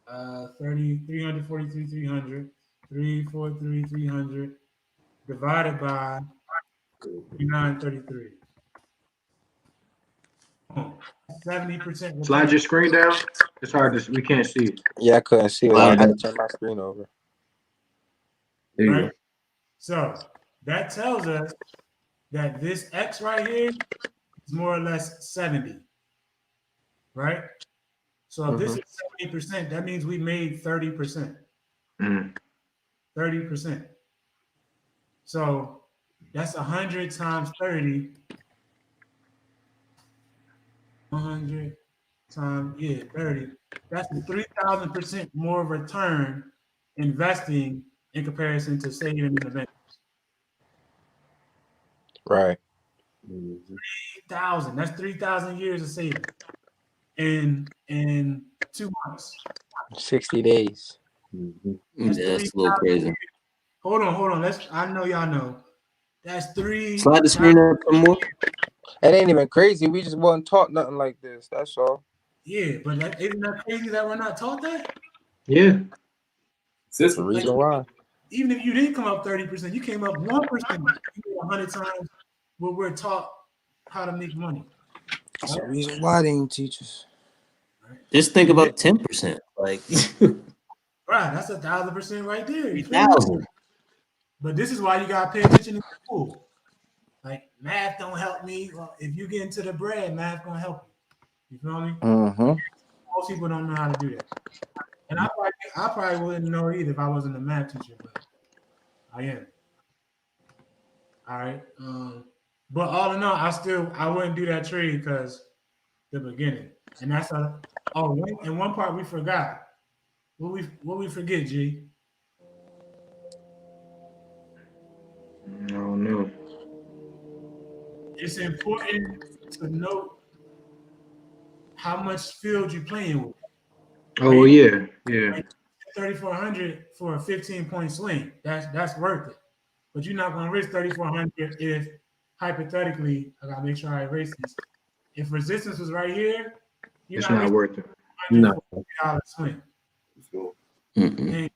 343, 300, 343, 300 divided by 3933. 70%. Slide your screen down. It's hard to, we can't see. Yeah, I couldn't see it. I had to turn my screen over. There you Right? go. So that tells us that this X right here is more or less 70. Right? So if this is 70%, that means we made 30%. 30%. So that's 100 times 30. 100 times, 30. That's a 3,000% more return investing in comparison to saving in the bank. Right. 3,000. That's 3,000 years of saving in 2 months. 60 days. That's That's a little crazy. Hold on. I know y'all know. That's 3. Slide the screen up some more. It ain't even crazy. We just wasn't taught nothing like this. That's all. Yeah, but isn't that crazy that we're not taught that? Yeah. That's the reason why. Even if you didn't come up 30%, you came up 1%. You did 100 times what we're taught how to make money. That's the reason why they ain't teach us. Just think about 10%. Like Right, that's 1,000% right there. You feel me? 3,000. But this is why you gotta pay attention in school. Like math don't help me. Well, if you get into the bread, math gonna help you. You feel me? Mm-hmm. Most people don't know how to do that. And I probably wouldn't know either if I wasn't a math teacher, but I am. All right. But all in all, I wouldn't do that trade because the beginning. And that's and one part we forgot. What we forget, G? I don't know. It's important to note how much field you're playing with. Oh yeah. 3,400 for a 15-point swing. That's worth it. But you're not gonna risk 3,400 if hypothetically, I gotta make sure I erase this. If resistance was right here, It's not worth it. No. $100 swing. Mm-mm.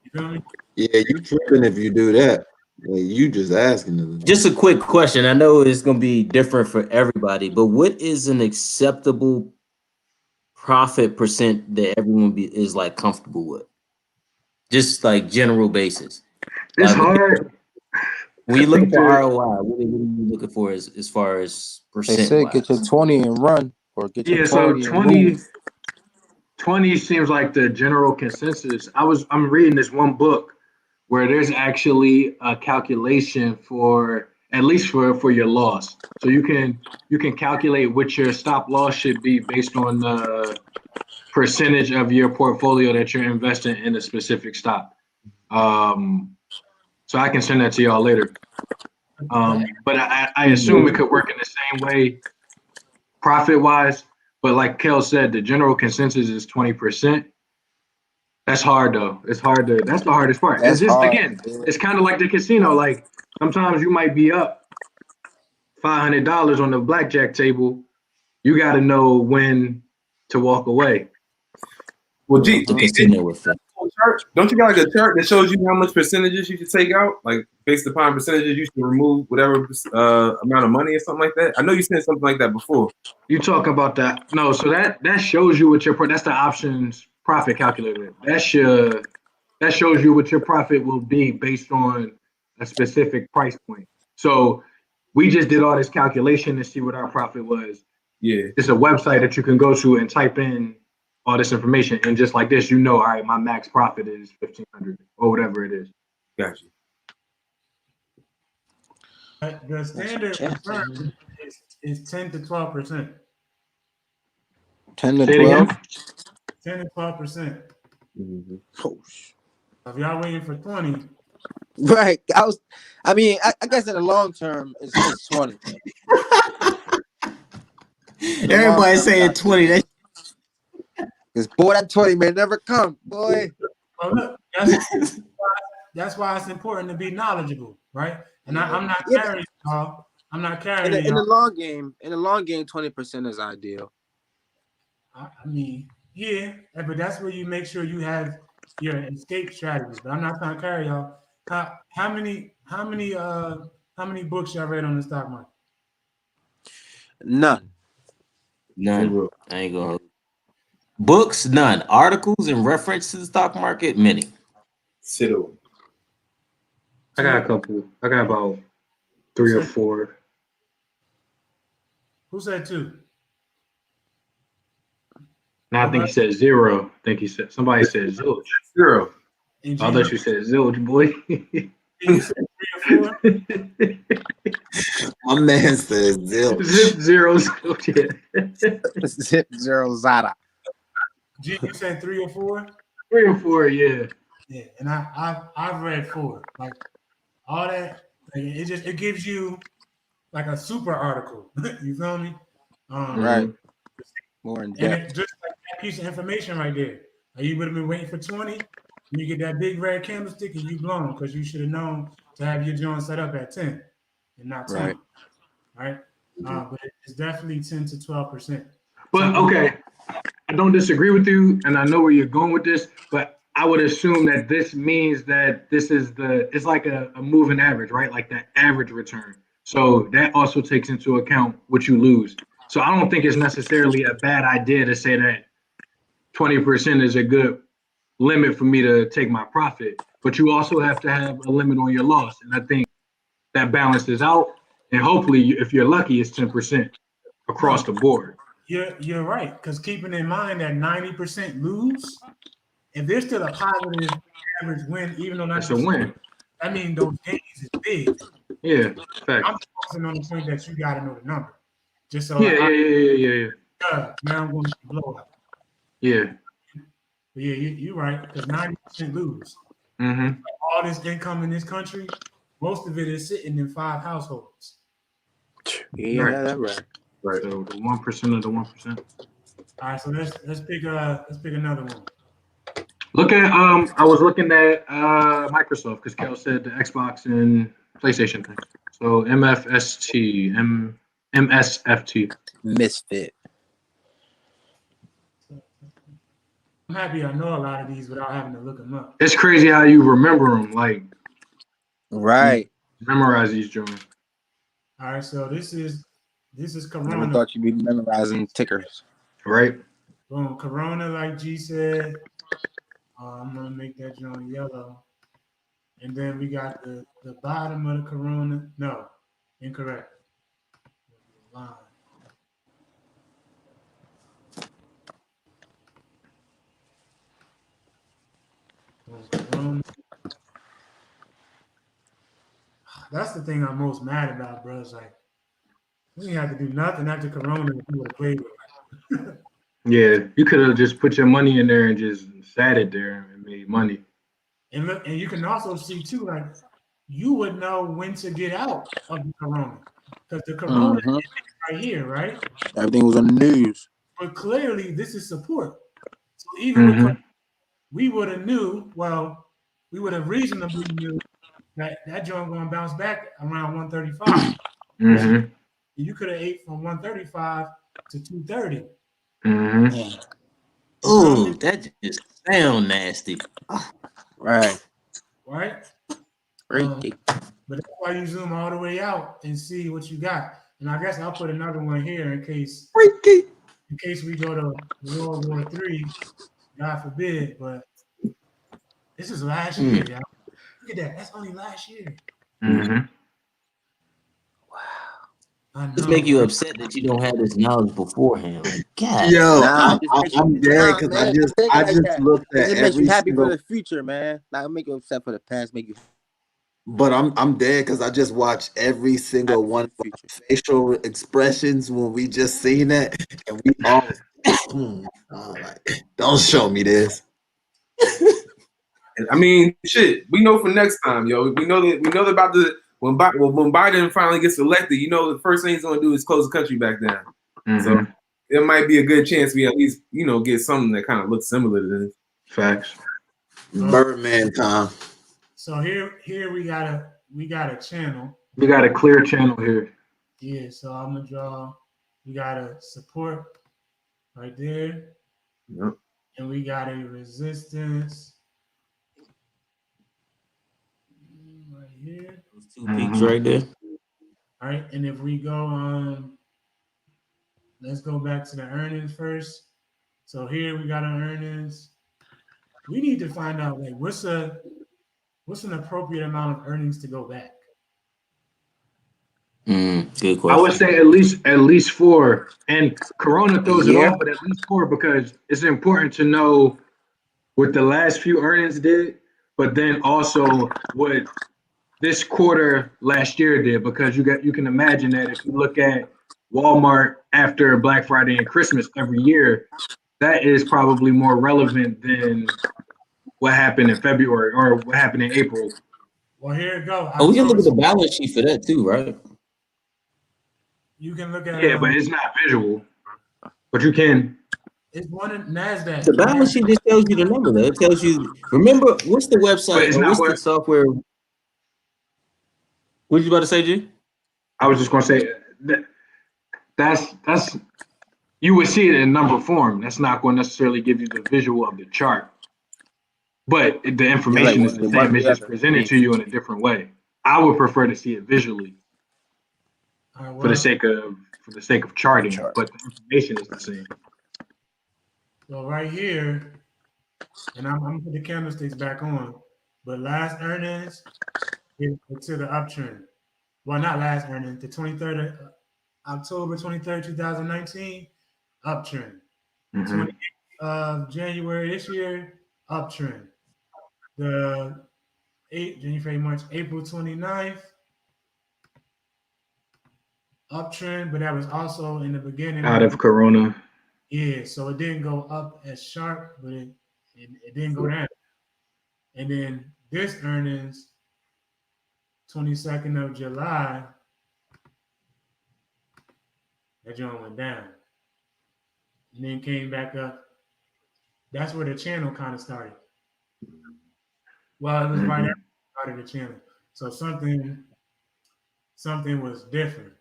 You feel me? Yeah, you tripping if you do that. Like, you just asking. Just a quick question. I know it's going to be different for everybody, but what is an acceptable profit percent that everyone is like comfortable with? Just like general basis. It's Like, hard. when you look think for that- ROI, what are you looking for as far as They percent? said get your 20 and run, or get your Yeah, so 20 and 20 move. 20 seems like the general consensus. I'm reading this one book where there's actually a calculation for at least for your loss. So you can calculate what your stop loss should be based on the percentage of your portfolio that you're investing in a specific stock. So I can send that to y'all later. But I assume it could work in the same way profit wise. But like Kel said, the general consensus is 20%. That's hard though. It's hard to. That's the hardest part. That's It's just hard. again, it's kind of like the casino. Like sometimes you might be up $500 on the blackjack table. You got to know when to walk away. Well, G, The casino effect. don't you got like a chart that shows you how much percentages you should take out, like based upon percentages you should remove whatever amount of money or something like that? I know you said something like that before. You talk about that? No, so that shows you what your that's the options profit calculator. That shows you what your profit will be based on a specific price point. So we just did all this calculation to see what our profit was. Yeah. It's a website that you can go to and type in all this information, and just like this, you know, all right, my max profit is 1,500 or whatever it is. Gotcha. The standard return is 10 to 12%. 10 to Say it again? 12. 10 to 12%. Oh, If y'all waiting for 20, Right. I guess in the long term, it's 20. Everybody's saying 20. Because boy, that 20 may never come. Boy. well, look, that's why it's important to be knowledgeable, right? And I'm not Yeah. carrying y'all. I'm not In carrying the y'all. long game, 20% is ideal. I mean, yeah, but that's where you make sure you have your escape strategies. But I'm not trying to carry y'all. How many books y'all read on the stock market? None. None. I ain't gonna. Books, none. Articles in reference to the stock market, many. Sit over. I got a couple. I got about 3 or 4. Who said 2? No, I think he said 0. I think somebody said zilch. 0. And I thought you said zilch, boy. you said 3 4? My man says zilch. Zip zeros. Yeah. Zip zero zada. G, you said 3 or 4? 3 or 4, yeah. Yeah, and I've read 4. Like all that, like, it gives you like a super article. You feel me? Right. More in And depth. it just like that piece of information right there. Like you would have been waiting for 20, and you get that big red candlestick and you blown because you should have known to have your joint set up at 10 and not 20. Right. But it's definitely 10 to 12%. But okay, I don't disagree with you, and I know where you're going with this, but I would assume that this means that this is it's like a moving average, right? Like that average return. So that also takes into account what you lose. So I don't think it's necessarily a bad idea to say that 20% is a good limit for me to take my profit, but you also have to have a limit on your loss. And I think that balances out. And hopefully, if you're lucky, it's 10% across the board. You're right, because keeping in mind that 90% lose, if there's still a positive average win, even though That's a win. I mean those gains is big. Yeah, fact. I'm focusing on the point that you got to know the number, just so Yeah. now I'm going to blow up. Yeah. But yeah, you're right, because 90% lose. Mm-hmm. All this income in this country, most of it is sitting in 5 households. Yeah, Right. that's right. Right. So the 1% of the 1%. All right, so let's pick another one. Look at I was looking at Microsoft because Kel said the Xbox and PlayStation thing. So MSFT. Misfit. I'm happy I know a lot of these without having to look them up. It's crazy how you remember them, like Right. memorize these joints. All right, so this is I never Corona. thought you'd be memorizing tickers. Right. Boom, Corona, like G said. I'm gonna make that joint yellow, and then we got the bottom of the Corona. No, incorrect. Line. Corona. That's the thing I'm most mad about, bro. It's like we didn't have to do nothing after Corona if we would have played with it. Yeah, you could have just put your money in there and just sat it there and made money. And look, and you can also see too, like you would know when to get out of the Corona because the Corona is right here, right? Everything was on the news. But clearly, this is support. So even with, we would have knew. Well, we would have reasonably knew that joint going to bounce back around 135. Mm-hmm. You could have ate from 135 to 230. Mm-hmm. Ooh, that just sound nasty. Right. Right? Freaky. But that's why you zoom all the way out and see what you got. And I guess I'll put another one here in case we go to World War III, God forbid. But this is last year, y'all. Look at that. That's only last year. Mm-hmm. Just make you upset that you don't have this knowledge beforehand. Like, God. Yo, Nah, I'm dead because I just looked at it makes you every happy single. for the future, man. Like, make you upset for the past, make you But I'm dead because I just watched every single one of our facial expressions when we just seen that, and we all like, don't show me this. I mean, shit. We know for next time, yo. We know that about when Biden finally gets elected. You know, the first thing he's gonna do is close the country back down. Mm-hmm. So there might be a good chance we at least get something that kind of looks similar to this. Facts. Birdman time. So here we got a channel. We got a clear channel here. Yeah, so I'm gonna draw. We got a support right there. Yep. And we got a resistance right here. Those 2 peaks right there. All right, and if we go let's go back to the earnings first. So here we got our earnings. We need to find out like what's an appropriate amount of earnings to go back. Good question. I would say at least 4. And Corona throws it off, but at least 4 because it's important to know what the last few earnings did, but then also what this quarter last year did, because you can imagine that if you look at Walmart after Black Friday and Christmas every year, that is probably more relevant than what happened in February or what happened in April. Well, here it go. Oh, we can look at the October, balance sheet for that too, right? you can look at Yeah, but it's not visual. But you can. it's one in Nasdaq. The balance sheet just tells you the number though. It tells you. Remember, what's the But website it's or not what's the what software? What you about to say, G? I was just gonna say. That's you would see it in number form. That's not going to necessarily give you the visual of the chart, but the Yeah, like information is the the same. It's monthly just evidence. presented to you in a different way. I would prefer to see it visually All right, for the well, sake of charting, Chart. but the information is the same. so right here, and I'm gonna put the candlesticks back on. But last earnings is to the uptrend. Well, not last earnings, the 23rd of October 23rd, 2019, uptrend. Mm-hmm. 28th of January this year, uptrend. The 8th, January, March, April 29th, uptrend, but that was also in the beginning Out of of Corona. yeah, so it didn't go up as sharp, but it didn't go down. And then this earnings, 22nd of July, that joint went down. And then came back up. That's where the channel kind of started. Well, it was right after the start of the channel. So something was different.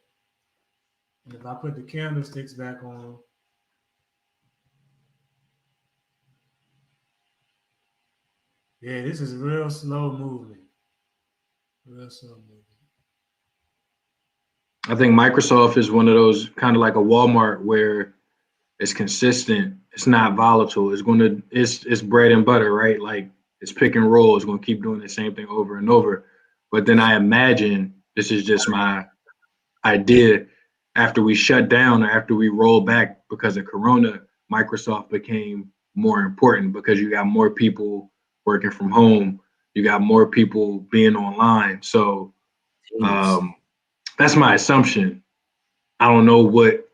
And if I put the candlesticks back on, yeah, this is real slow movement. Real slow movement. I think Microsoft is one of those kind of like a Walmart where it's consistent. It's not volatile. It's bread and butter, right? Like it's pick and roll. It's gonna keep doing the same thing over and over. But then I imagine this is just my idea. After we shut down or after we roll back because of Corona, Microsoft became more important because you got more people working from home. You got more people being online. So um, that's my assumption. I don't know what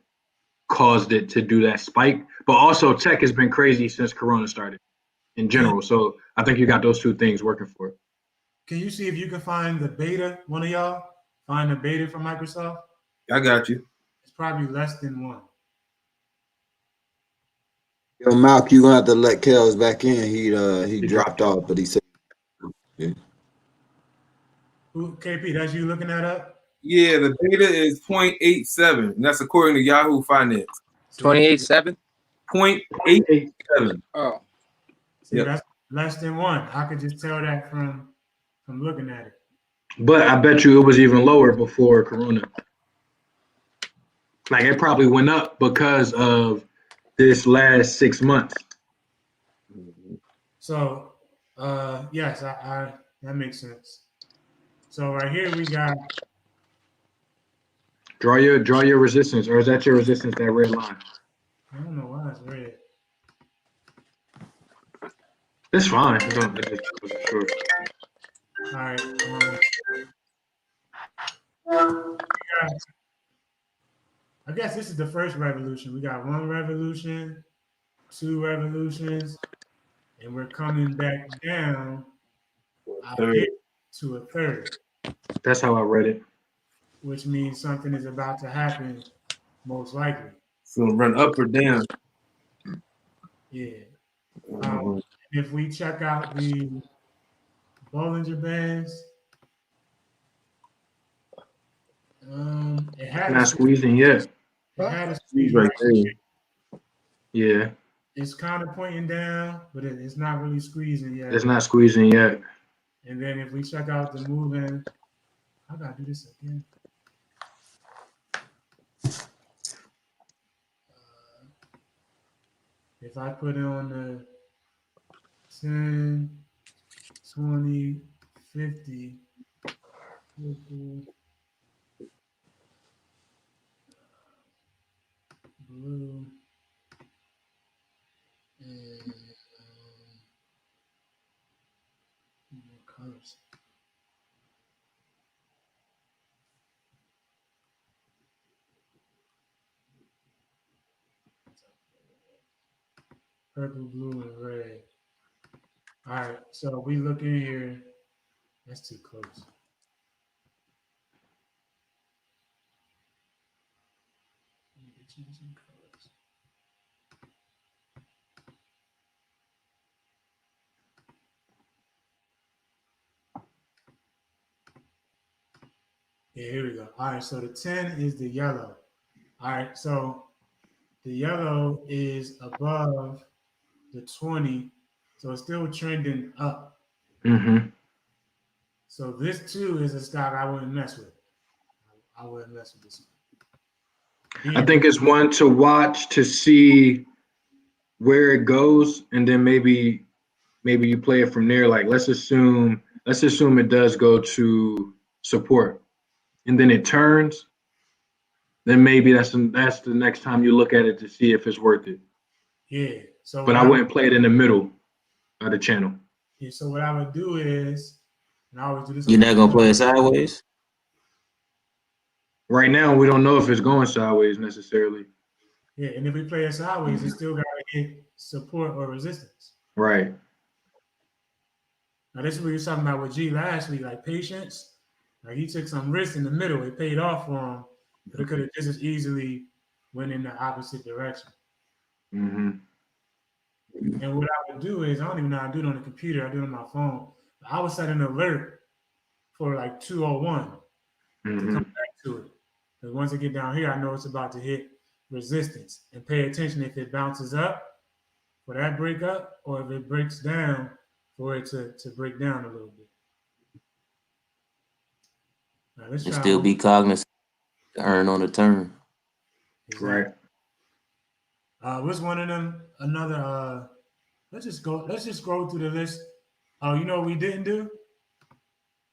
caused it to do that spike, but also tech has been crazy since Corona started in general. So I think you got those two things working for it. Can you see if you can find the beta, one of y'all? Find the beta from Microsoft? I got you. It's probably less than one. Yo, Malk, you gonna have to let Kels back in. He He dropped dropped off, but he said Who, KP, that's you looking that up? Yeah, the beta is 0.87, and that's according to Yahoo Finance. 28.7. 0.87. Oh, See, Yep. that's less than one. I could just tell that from looking at it. But I bet you it was even lower before Corona. Like it probably went up because of this last 6 months. So, yes, I that makes sense. So right here we got Draw your resistance, or is that your resistance, that red line? I don't know why it's red. It's fine. I just wasn't sure. All right. I guess this is the first revolution. We got one revolution, two revolutions, and we're coming back down out here to a third, That's how I read it. which means something is about to happen, most likely. It's gonna run up or down. Yeah. If we check out the Bollinger Bands, it had Not squeezing yet. a He's squeeze right right there. Yeah, It's kind of pointing down, but it's not really squeezing yet. it's not squeezing yet. And then if we check out the moving, I gotta do this again. If I put it on the 10, 20, 50, blue, and more colors. Purple, blue, and red. All right, so we look in here. That's too close. Let me get you some colors. Yeah, here we go. All right, so the 10 is the yellow. All right, so the yellow is above the 20, so it's still trending up. Mm-hmm. So this too is a stock I wouldn't mess with. I wouldn't mess with this one. I think it's one to watch to see where it goes, and then maybe you play it from there. Like let's assume it does go to support, and then it turns. Then maybe that's the next time you look at it to see if it's worth it. Yeah. So But I wouldn't play it in the middle of the channel. Yeah. So what I would do is, and I always do this. You're not gonna play it sideways? Right now, we don't know if it's going sideways necessarily. Yeah, and if we play it sideways, it's still got to hit support or resistance. Right. Now this is what you were talking about with G last week, like patience. Like he took some risk in the middle. It paid off for him, but it could have just as easily went in the opposite direction. Mm-hmm. And what I would do is, I don't even know how to do it on the computer. I do it on my phone. I would set an alert for like 201 to come back to it. Because once I get down here, I know it's about to hit resistance. And pay attention if it bounces up for that break up, or if it breaks down for it to break down a little bit. Now, let's And try still be cognizant to earn on the turn. Exactly. Right. What's one of them? Another. Let's just go through the list. Oh, you know what we didn't do?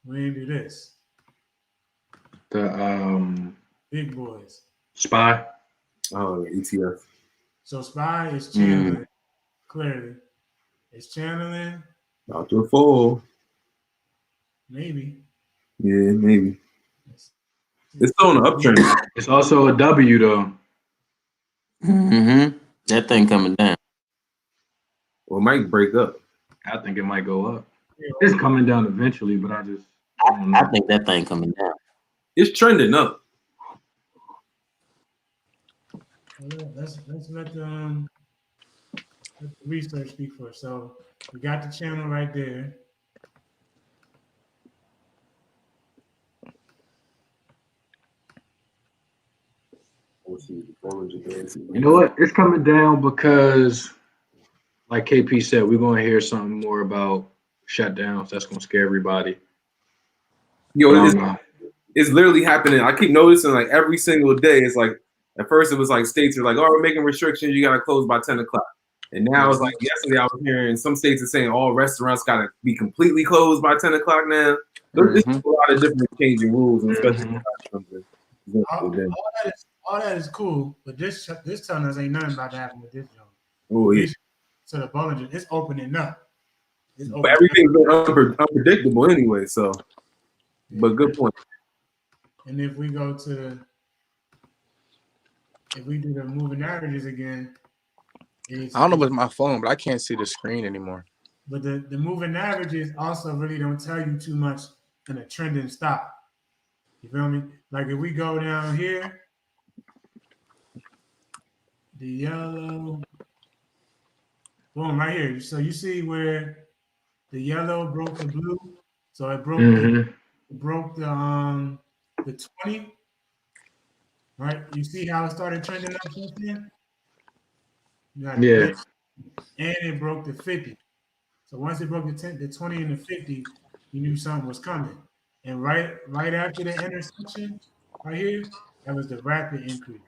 We didn't do this. The Big boys. SPY. Oh, ETF. So SPY is channeling clearly. It's channeling. About to fall. Maybe. Yeah, maybe. It's still on the uptrend. It's also a W though. Mm-hmm. That thing coming down. Well, it might break up. I think it might go up. It's coming down eventually, but I don't know. I think that thing coming down. It's trending up. Let's let the research speak for it. So we got the channel right there. You know what? It's coming down because, like KP said, we're going to hear something more about shutdowns. That's going to scare everybody. Yo, it's literally happening. I keep noticing like every single day. It's like at first it was like states are like, oh, we're making restrictions. You got to close by 10 o'clock. And now it's like yesterday I was hearing some states are saying all restaurants got to be completely closed by 10 o'clock now. There's a lot of different changing rules, and especially all that is cool, but this telling us ain't nothing about to happen with this joint. Oh, yeah. So the Bollinger, it's opening up. But everything's been unpredictable anyway, so. But good point. And if we go to if we do the moving averages again, I don't know what's my phone, but I can't see the screen anymore. But the moving averages also really don't tell you too much in a trending stock. You feel me? Like if we go down here, the yellow, boom, right here. So you see where the yellow broke the blue. So it broke the 20. Right? You see how it started trending up since then? Yeah. And it broke the 50. So once it broke the 20 and the 50, you knew something was coming. And right after the intersection, right here, that was the rapid increase.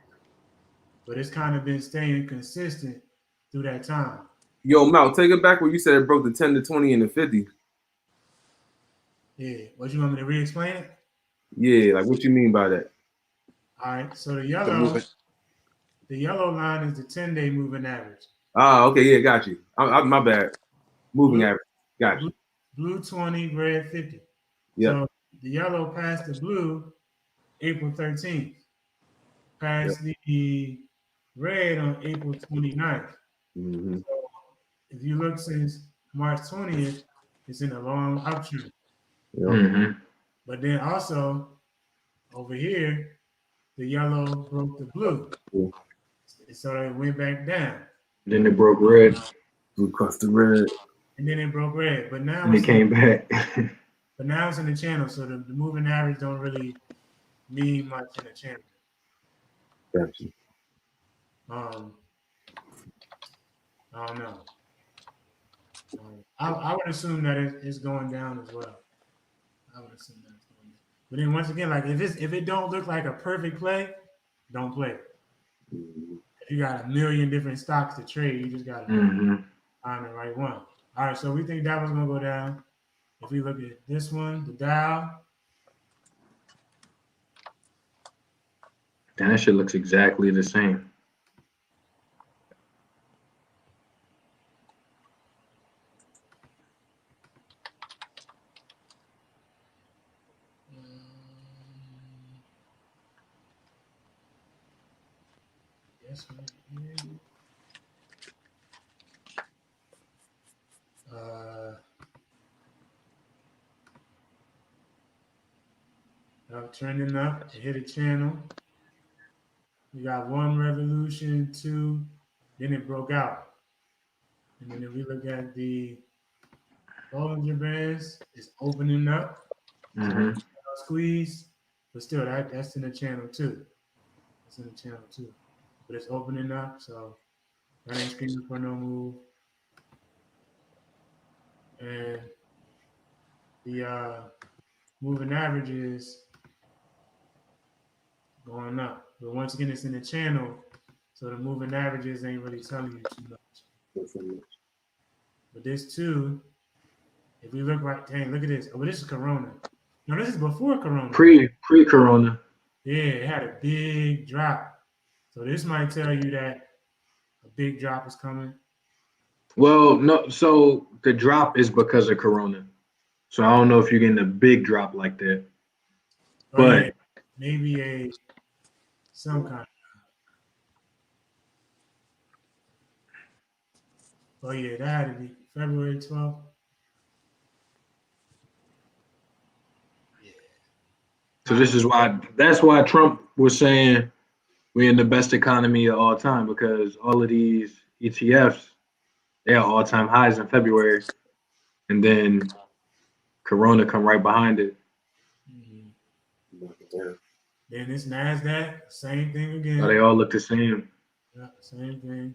But it's kind of been staying consistent through that time. Yo, Mal, take it back where you said it broke the 10, the 20, and the 50. Yeah. What you want me to re-explain it? Yeah, like what you mean by that? All right. So the yellow line is the 10-day moving average. Ah, okay, yeah, got you. My bad. Moving average. Got you. Blue 20, red 50. Yeah. So the yellow passed the blue April 13th. Passed the red on April 29th. Mm-hmm. So if you look since March 20th, it's in a long uptrend. Mm-hmm. But then also over here, the yellow broke the blue. So it went back down. Then it broke red, Blue across the red. And then it broke red. But now and it came back. it's in the channel. So the moving average don't really mean much in the channel. Gotcha. I don't know. I would assume that it's going down as well. I would assume that it's going down. But then once again, like if it don't look like a perfect play, don't play it. If you got a million different stocks to trade, you just gotta Mm-hmm. find the right one. All right, so we think that one's gonna go down. If we look at this one, the Dow, That shit looks exactly the same. yes, right here. Trending up, it hit a channel. We got one revolution, two, then it broke out. And then if we look at the Bollinger Bands, it's opening up. Mm-hmm. Squeeze, but still that's in the channel too. It's in the channel too. But it's opening up, so that ain't screaming for no move. And the moving average is going up. But once again, it's in the channel, so the moving averages ain't really telling you too much. But this too, if we look right, dang, look at this. Oh, but this is Corona. No, this is before Corona. Pre-corona. Yeah, it had a big drop. So this might tell you that a big drop is coming. Well, no. So the drop is because of corona. So I don't know if you're getting a big drop like that. Oh, But yeah, maybe some kind. Oh yeah, that had to be February 12th. so that's why Trump was saying we're in the best economy of all time, because all of these ETFs, they are all-time highs in February, and then corona come right behind it. Then this NASDAQ, same thing again. So they all look the same. Yeah, same thing.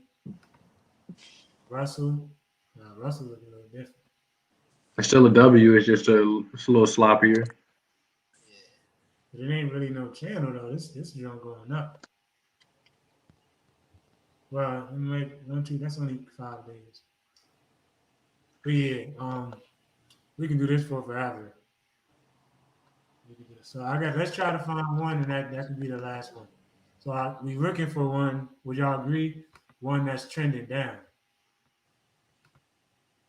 Russell looks a little different. It's still a W. It's just it's a little sloppier. But it ain't really no channel though. This junk going up. Well, like 1, 2, that's only 5 days. But yeah, we can do this for forever. So let's try to find one, and that could be the last one. So we looking for one. Would y'all agree? One that's trending down.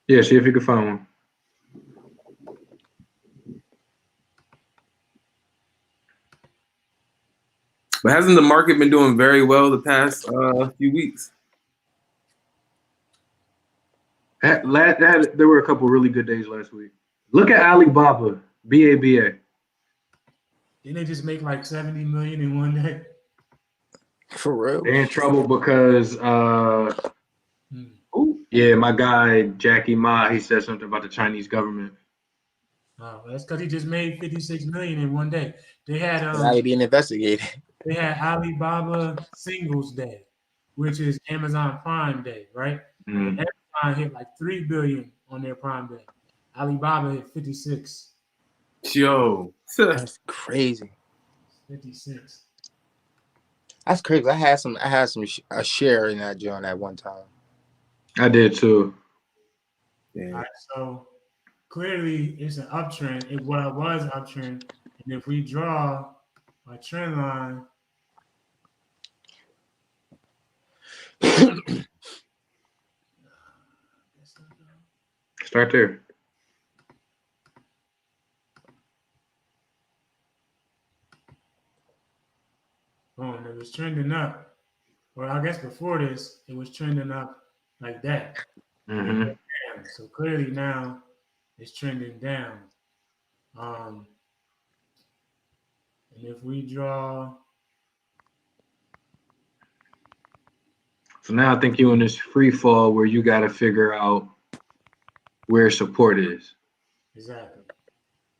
Yeah, see if you can find one. But hasn't the market been doing very well the past few weeks? There were a couple really good days last week. Look at Alibaba, BABA. Didn't they just make like 70 million in one day? For real? They're in trouble because yeah, my guy Jackie Ma, he said something about the Chinese government. Oh, that's because he just made 56 million in one day. They had Now being investigated. They had Alibaba Singles Day, which is Amazon Prime Day, right? Mm. Amazon hit like 3 billion on their Prime Day. Alibaba hit 56. Yo, That's crazy. 56. That's crazy. I had a share in that joint at one time. I did too. Yeah. All right, so clearly it's an uptrend. It was an uptrend, and if we draw a trend line, Start there. boom, it was trending up. Well, I guess before this, it was trending up like that. Mm-hmm. down. So clearly now it's trending down. And if we draw, So now I think you're in this free fall where you got to figure out where support is. exactly.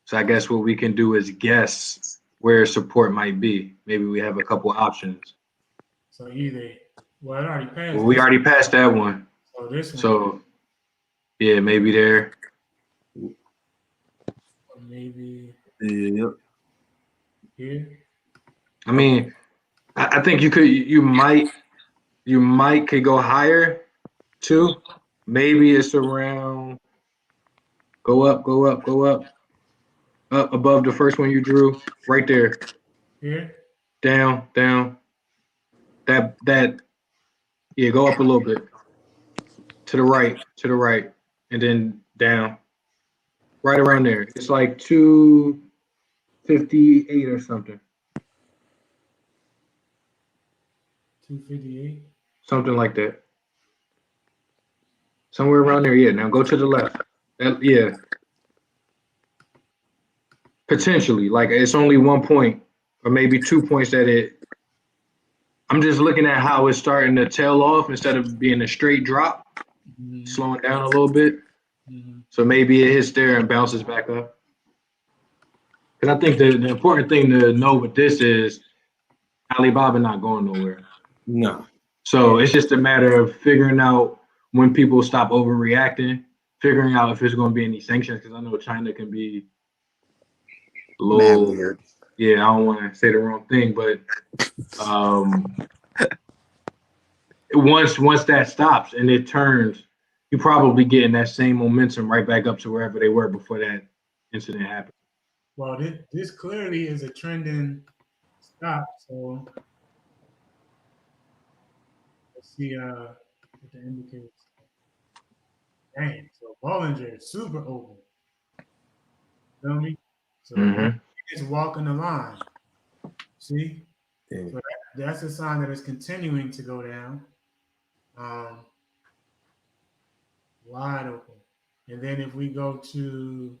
So I guess what we can do is guess where support might be. Maybe we have a couple options. So either, well, it already passed. Well, we this, already passed that one. so this one, So yeah, maybe there. or maybe Yep. here. I mean, I think you might could go higher too. Maybe it's around. Go up, go up, go up, up above the first one you drew. Right there. Here? Down, down. That. Yeah, go up a little bit. To the right, and then down. Right around there. It's like 258 or something. 258. Something like that. Somewhere around there. Yeah. Now go to the left. Yeah. Potentially. Like it's only 1 point or maybe 2 points that it. I'm just looking at how it's starting to tail off instead of being a straight drop, Mhm. slowing down a little bit. Mhm. So maybe it hits there and bounces back up. Because I think the important thing to know with this is Alibaba not going nowhere. No. So it's just a matter of figuring out when people stop overreacting, figuring out if there's going to be any sanctions. Because I know China can be a Mad little, weird. yeah, I don't want to say the wrong thing, but once that stops and it turns, you probably getting that same momentum right back up to wherever they were before that incident happened. Well, this clearly is a trending stop. So let's see what the indicators. Dang. So Bollinger is super open. Feel me? So Mm-hmm. it's walking the line. See? Damn. So that's a sign that it's continuing to go down. Wide open. And then if we go to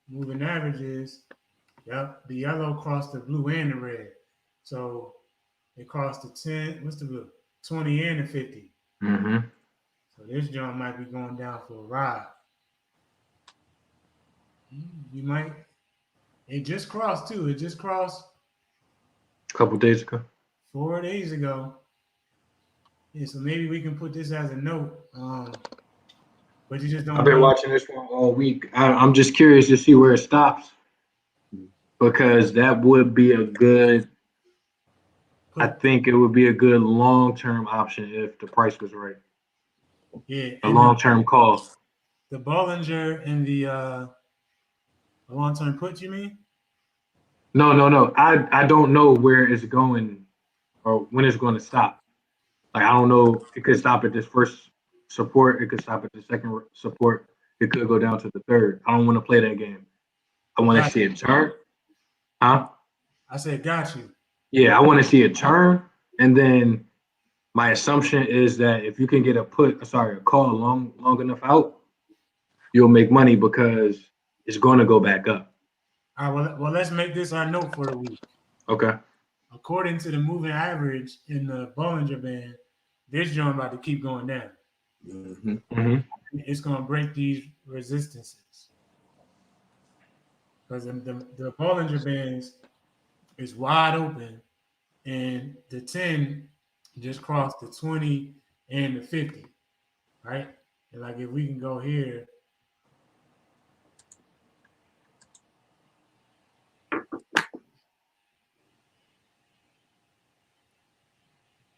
moving averages, yep, the yellow crossed the blue and the red. So it crossed the 10, what's the blue? 20 and the 50. Mm-hmm. So this joint might be going down for a ride. You might, it just crossed too. It just crossed A couple days ago. 4 days ago. Yeah, so maybe we can put this as a note. But you just don't I've been know. watching this one all week. I'm just curious to see where it stops because that would be a good. I think it would be a good long-term option if the price was right. Yeah, A and long-term call. the Bollinger and the long-term put, you mean? No. I don't know where it's going or when it's going to stop. Like I don't know. It could stop at this first support. It could stop at the second support. It could go down to the third. I don't want to play that game. I want to see it turn. Huh? I said, got you. Yeah, I want to see it turn, and then my assumption is that if you can get a call long enough out, you'll make money because it's going to go back up. All right, well, let's make this our note for the week. Okay. According to the moving average in the Bollinger Band, this joint about to keep going down. Mm-hmm. Mm-hmm. It's going to break these resistances. Because the Bollinger Bands is wide open, and the 10 just crossed the 20 and the 50, right? And like if we can go here,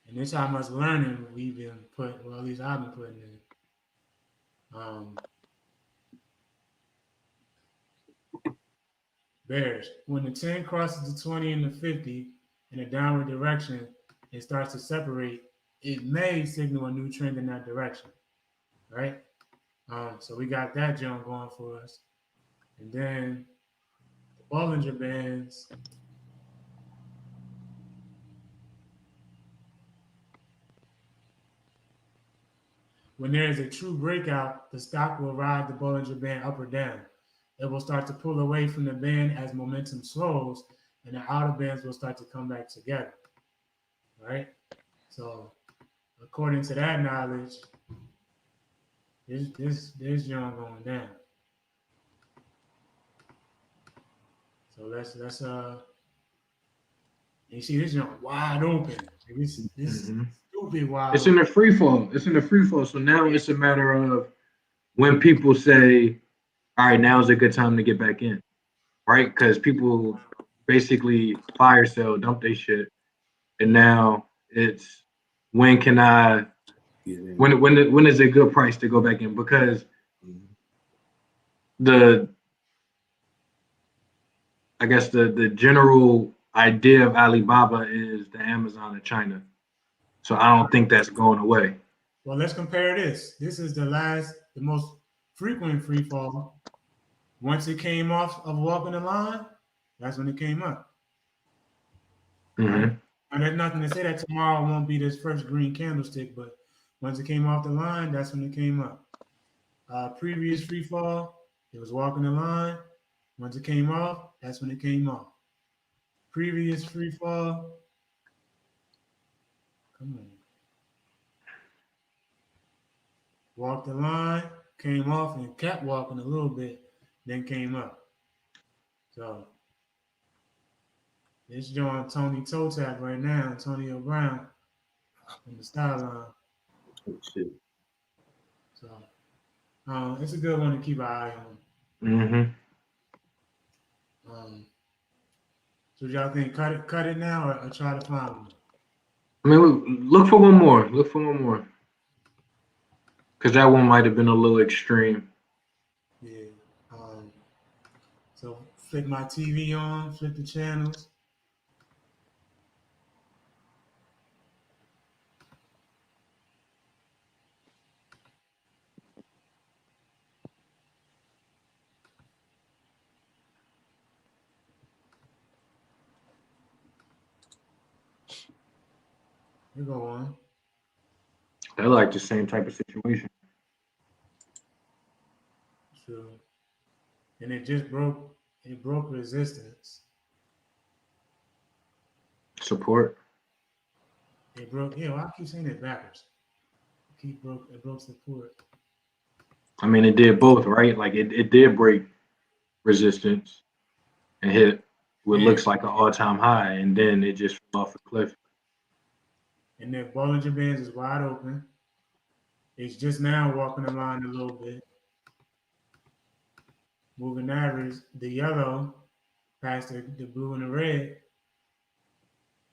and this how much learning we've been put, well, at least I've been putting in. Bears, when the 10 crosses the 20 and the 50 in a downward direction, it starts to separate. It may signal a new trend in that direction, right? So we got that jump going for us. And then the Bollinger Bands. when there is a true breakout, the stock will ride the Bollinger Band up or down. It will start to pull away from the band as momentum slows, and the outer bands will start to come back together. Right? So, according to that knowledge, this young going down. So let's you see this young wide open. This stupid wide It's in the free fall. It's in the free fall. So now it's a matter of when people say, all right, now is a good time to get back in. Right? Because people basically fire sale, dump their shit. And now it's when can I when is a good price to go back in? Because the I guess the general idea of Alibaba is the Amazon of China. So I don't think that's going away. Well, let's compare this. This is the most frequent free fall. Once it came off of walking the line, that's when it came up. Mm-hmm. And there's nothing to say that tomorrow won't be this first green candlestick, but once it came off the line, that's when it came up. Previous free fall, it was walking the line. Once it came off, that's when it came off. Previous free fall, come on. Walked the line, came off and kept walking a little bit, then came up. So this joint Tony toe tap right now, Antonio Brown on the sideline. Oh, shit. So it's a good one to keep an eye on. Mm-hmm. So y'all think cut it now or try to find one? I mean, look for one more. Look for one more. Because that one might have been a little extreme. Yeah. So flick my TV on, flip the channels. You go on. They're like the same type of situation. So, and it just broke. It broke resistance. Support. It broke. Yeah, well, I keep saying it backwards. It broke support. I mean, it did both, right? Like it did break resistance and hit what Yeah. looks like an all-time high, and then it just fell off a cliff. And the Bollinger Bands is wide open. It's just now walking the line a little bit. Moving average, the yellow past the blue and the red.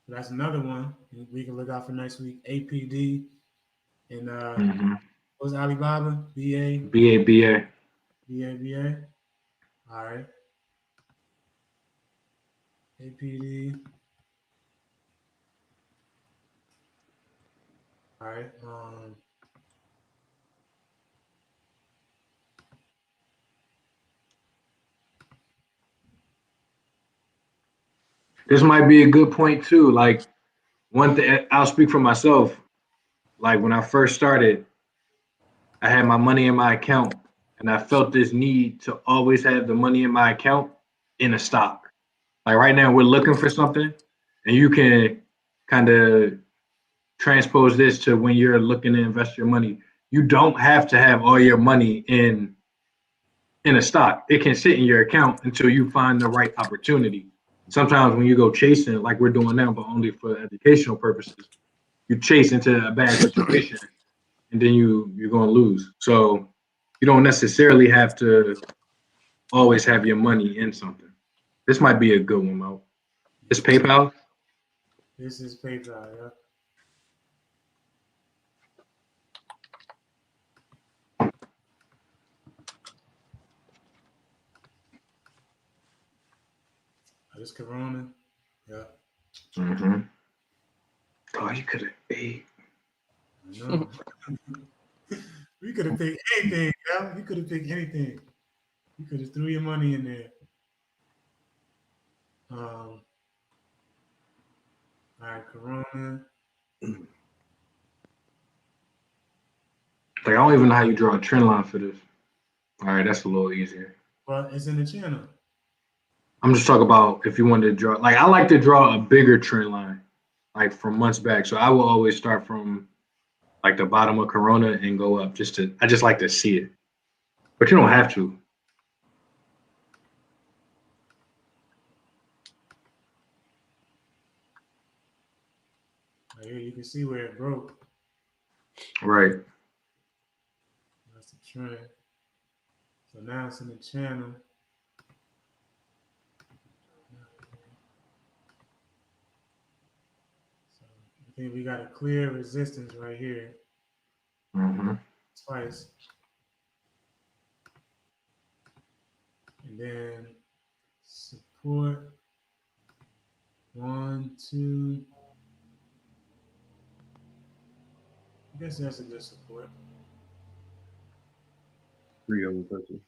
So that's another one we can look out for next week. APD and Mm-hmm. what was Alibaba? BA? BABA. BABA. All right. APD. All right. This might be a good point too. Like one thing, I'll speak for myself. Like when I first started, I had my money in my account, and I felt this need to always have the money in my account in a stock. Like right now, we're looking for something, and you can kind of transpose this to when you're looking to invest your money. You don't have to have all your money in a stock. It can sit in your account until you find the right opportunity. Sometimes when you go chasing, like we're doing now, but only for educational purposes, you chase into a bad situation, and then you're going to lose. So you don't necessarily have to always have your money in something. This might be a good one, Mo. This PayPal. This is PayPal, yeah. This Corona. Yeah. Mm-hmm. Oh, you could have ate. I know. We could have picked anything, yeah. You could have picked anything. You could have threw your money in there. All right, Corona. Like, I don't even know how you draw a trend line for this. All right, that's a little easier. But it's in the channel. I'm just talking about if you wanted to draw. Like, I like to draw a bigger trend line, like from months back. So I will always start from like the bottom of Corona and go up. I just like to see it, but you don't have to. Right here, you can see where it broke. Right. That's the trend. So now it's in the channel. So I think we got a clear resistance right here. Mm-hmm. Twice. And then support. 1, 2. I guess that's a good support. 3 of them touching.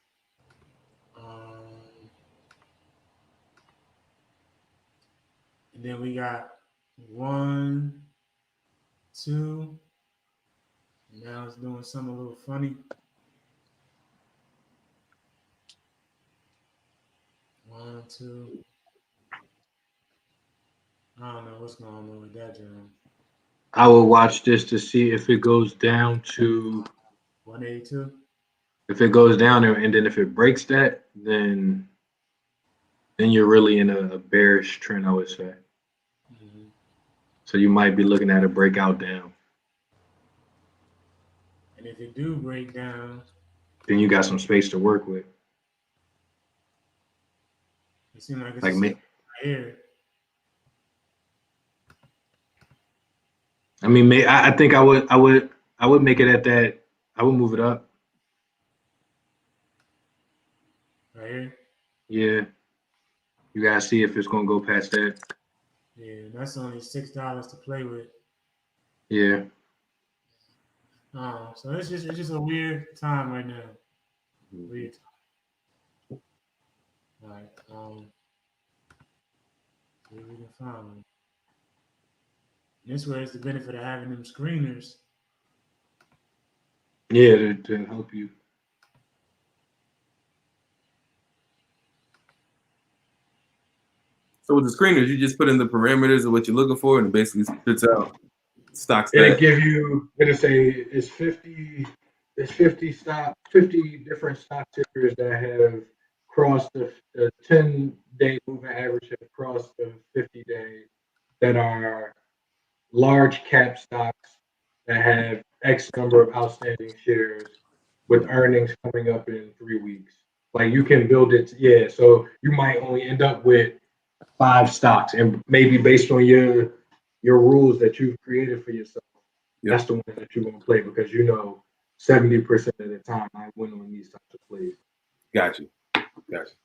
And then we got 1, 2. Now it's doing something a little funny. 1, 2. I don't know what's going on with that, John. I will watch this to see if it goes down to 182. if it goes down there, and then if it breaks that, then you're really in a bearish trend, I would say. Mm-hmm. So you might be looking at a breakout down. And if it do break down, Then you got some space to work with. it seems like it's Like right me. here. I mean, I think I would make it at that. I would move it up. Right here. Yeah. You gotta see if it's gonna go past that. Yeah, that's only $6 to play with. Yeah. So it's just a weird time right now. Weird time. All right. See if we can find one. This way is the benefit of having them screeners. Yeah, to help you. So with the screeners, you just put in the parameters of what you're looking for, and it basically spits out stocks It'll that. give you. It'll say it's 50. There's 50 different stock tickers that have crossed the 10-day moving average, have crossed the 50-day, that are large cap stocks that have X number of outstanding shares with earnings coming up in 3 weeks. Like, you can build it. Yeah. So you might only end up with 5 stocks, and maybe based on your rules that you've created for yourself, that's the one that you're going to play, because 70% of the time I win on these types of plays. Gotcha.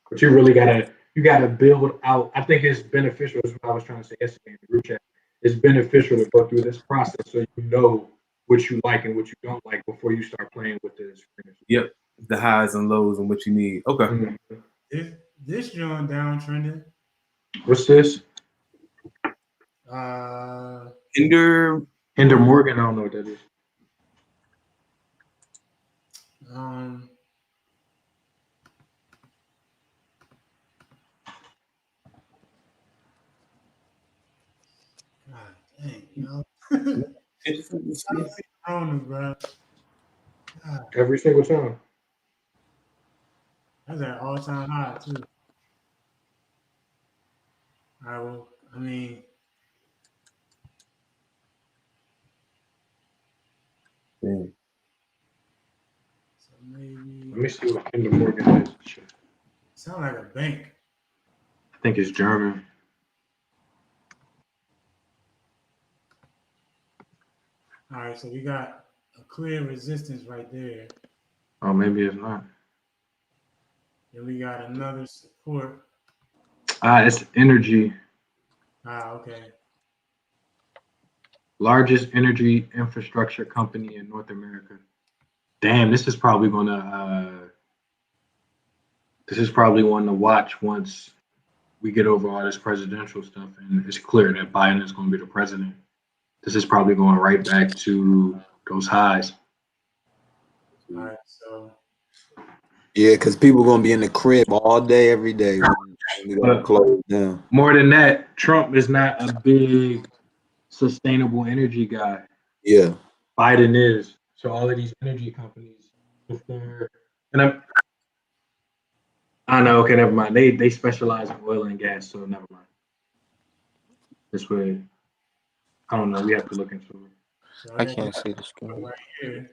But you really gotta build out. I think it's beneficial. That's what I was trying to say yesterday in the group chat. It's beneficial to go through this process so you know what you like and what you don't like before you start playing with the screens. Yep. The highs and lows and what you need. Okay. Mm-hmm. If this joint downtrending, What's this? Kinder Morgan. I don't know what that is. God dang, yo. interesting to see. Bro. God, Every single time. that's at all-time high too. All right, well, I mean, Damn. so maybe Let me see what Kinder Morgan is. sound like a bank. I think it's German. All right, so we got a clear resistance right there. Oh, maybe it's not. Then we got another support. It's Energy. Okay. Largest energy infrastructure company in North America. Damn, this is probably one to watch once we get over all this presidential stuff and it's clear that Biden is going to be the president. This is probably going right back to those highs. All right, so Yeah, because people gonna be in the crib all day, every day when we gotta close down. More than that, Trump is not a big sustainable energy guy. Yeah. Biden is. So all of these energy companies, if they're and I know, okay, never mind. They specialize in oil and gas, so never mind. This way, I don't know. We have to look into it. so I got can't this see the screen. right here.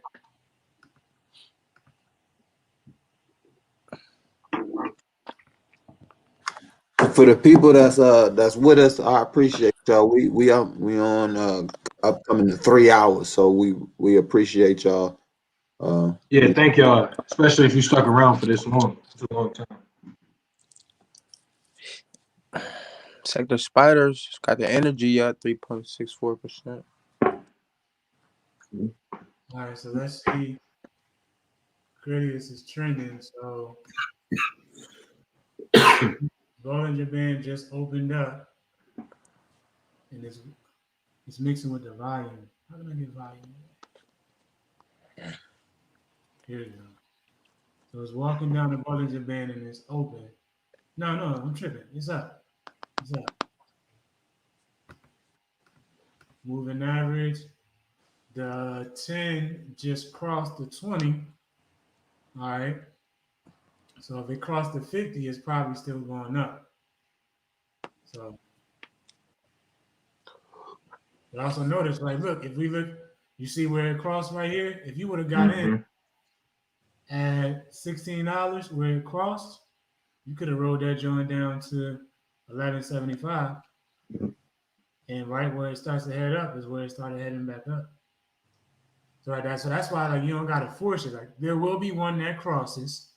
For the people that's with us, I appreciate y'all. We on upcoming to 3 hours, so we appreciate y'all. Yeah, thank y'all, especially if you stuck around for this long. It's a long time. Sector Spiders got the energy at 3.64%. All right, so let's see. Critius is trending, so Bollinger Band just opened up, and it's mixing with the volume. How can I get volume? Here we go. So it's walking down the Bollinger Band and it's open. No, I'm tripping. It's up. It's up. Moving average. The 10 just crossed the 20. All right. So if it crossed the 50, it's probably still going up. So, but also notice, like, look, if we look, you see where it crossed right here? If you would have got in at $16 where it crossed, you could have rolled that joint down to $11.75. And right where it starts to head up is where it started heading back up. So that's why like you don't gotta force it. Like there will be one that crosses.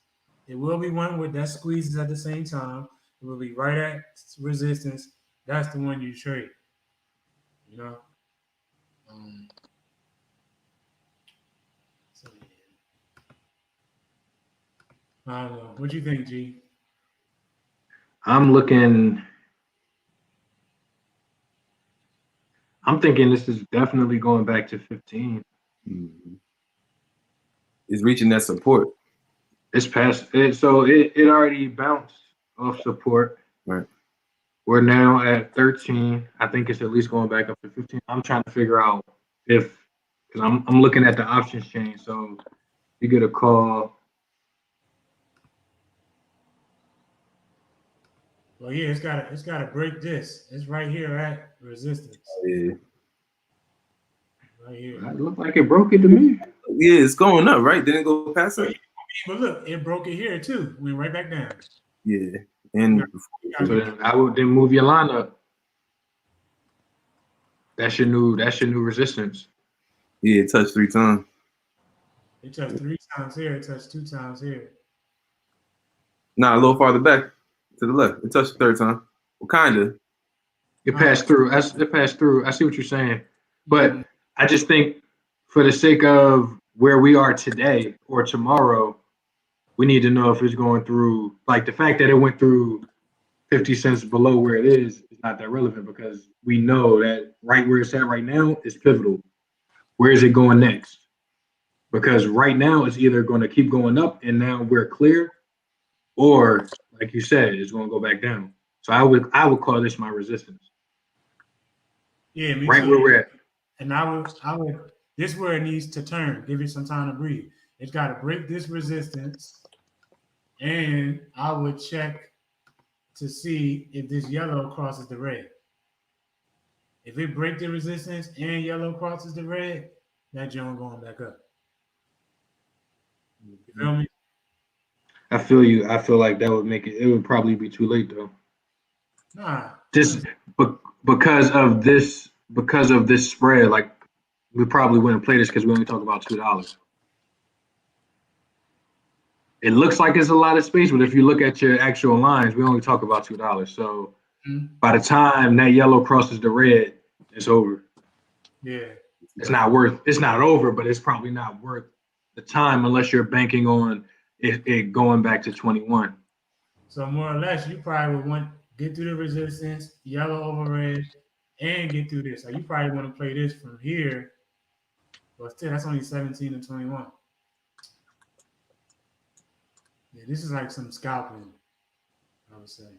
There will be one with that squeezes at the same time. It will be right at resistance. That's the one you trade. You know. So yeah. I don't know. What do you think, G? I'm thinking this is definitely going back to 15. It's reaching that support. It's past it, so it already bounced off support. Right. We're now at 13. I think it's at least going back up to 15. I'm trying to figure out because I'm looking at the options chain. So you get a call. Well, yeah, it's gotta break this. It's right here at resistance. Yeah. Right here. It looked like it broke it to me. Yeah, it's going up, right? Didn't it go past it? But look, it broke it here too. Went right back down. Yeah. And So then I would then move your line up. That's your new resistance. yeah, it touched 3 times. It touched 3 times here. It touched 2 times here. Nah, a little farther back to the left. It touched the 3rd time. Well, kinda. It passed through. It passed through. I see what you're saying, but I just think for the sake of where we are today or tomorrow, we need to know if it's going through. Like the fact that it went through 50 cents below where it is not that relevant because we know that right where it's at right now is pivotal. Where is it going next? Because right now it's either going to keep going up and now we're clear, or like you said, it's going to go back down. So I would call this my resistance. Yeah, me right too. where we're at. And I would. This is where it needs to turn. Give it some time to breathe. It's got to break this resistance, and I would check to see if this yellow crosses the red. If it breaks the resistance and yellow crosses the red, that joint going back up. You feel me? I feel you. I feel like that would make it. It would probably be too late though. Nah. Just because of this spread, like we probably wouldn't play this because we only talk about $2. It looks like it's a lot of space, but if you look at your actual lines, we only talk about $2. So by the time that yellow crosses the red, it's over. Yeah. It's not over, but it's probably not worth the time unless you're banking on it going back to 21. So more or less, you probably would want get through the resistance, yellow over red, and get through this. So you probably want to play this from here. But still, that's only 17 to 21. Yeah, this is like some scalping, I would say.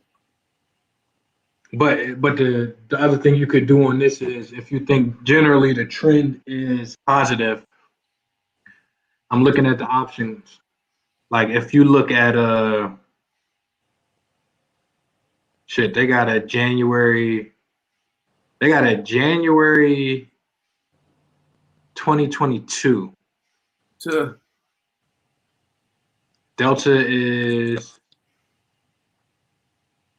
But the other thing you could do on this is if you think generally the trend is positive, I'm looking at the options. Like if you look at they got a January 2022. To Delta is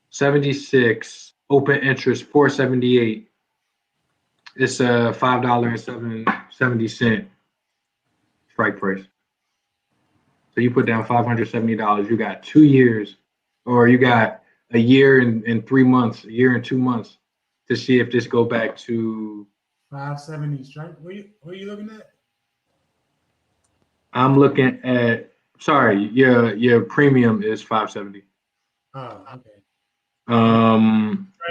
76, open interest 478. It's a $5.70 strike price. So you put down $570. You got 2 years, or you got a year and 3 months, a year and 2 months to see if this go back to. 570 strike. What are you looking at? I'm looking at. Sorry, your premium is 570. Oh, okay.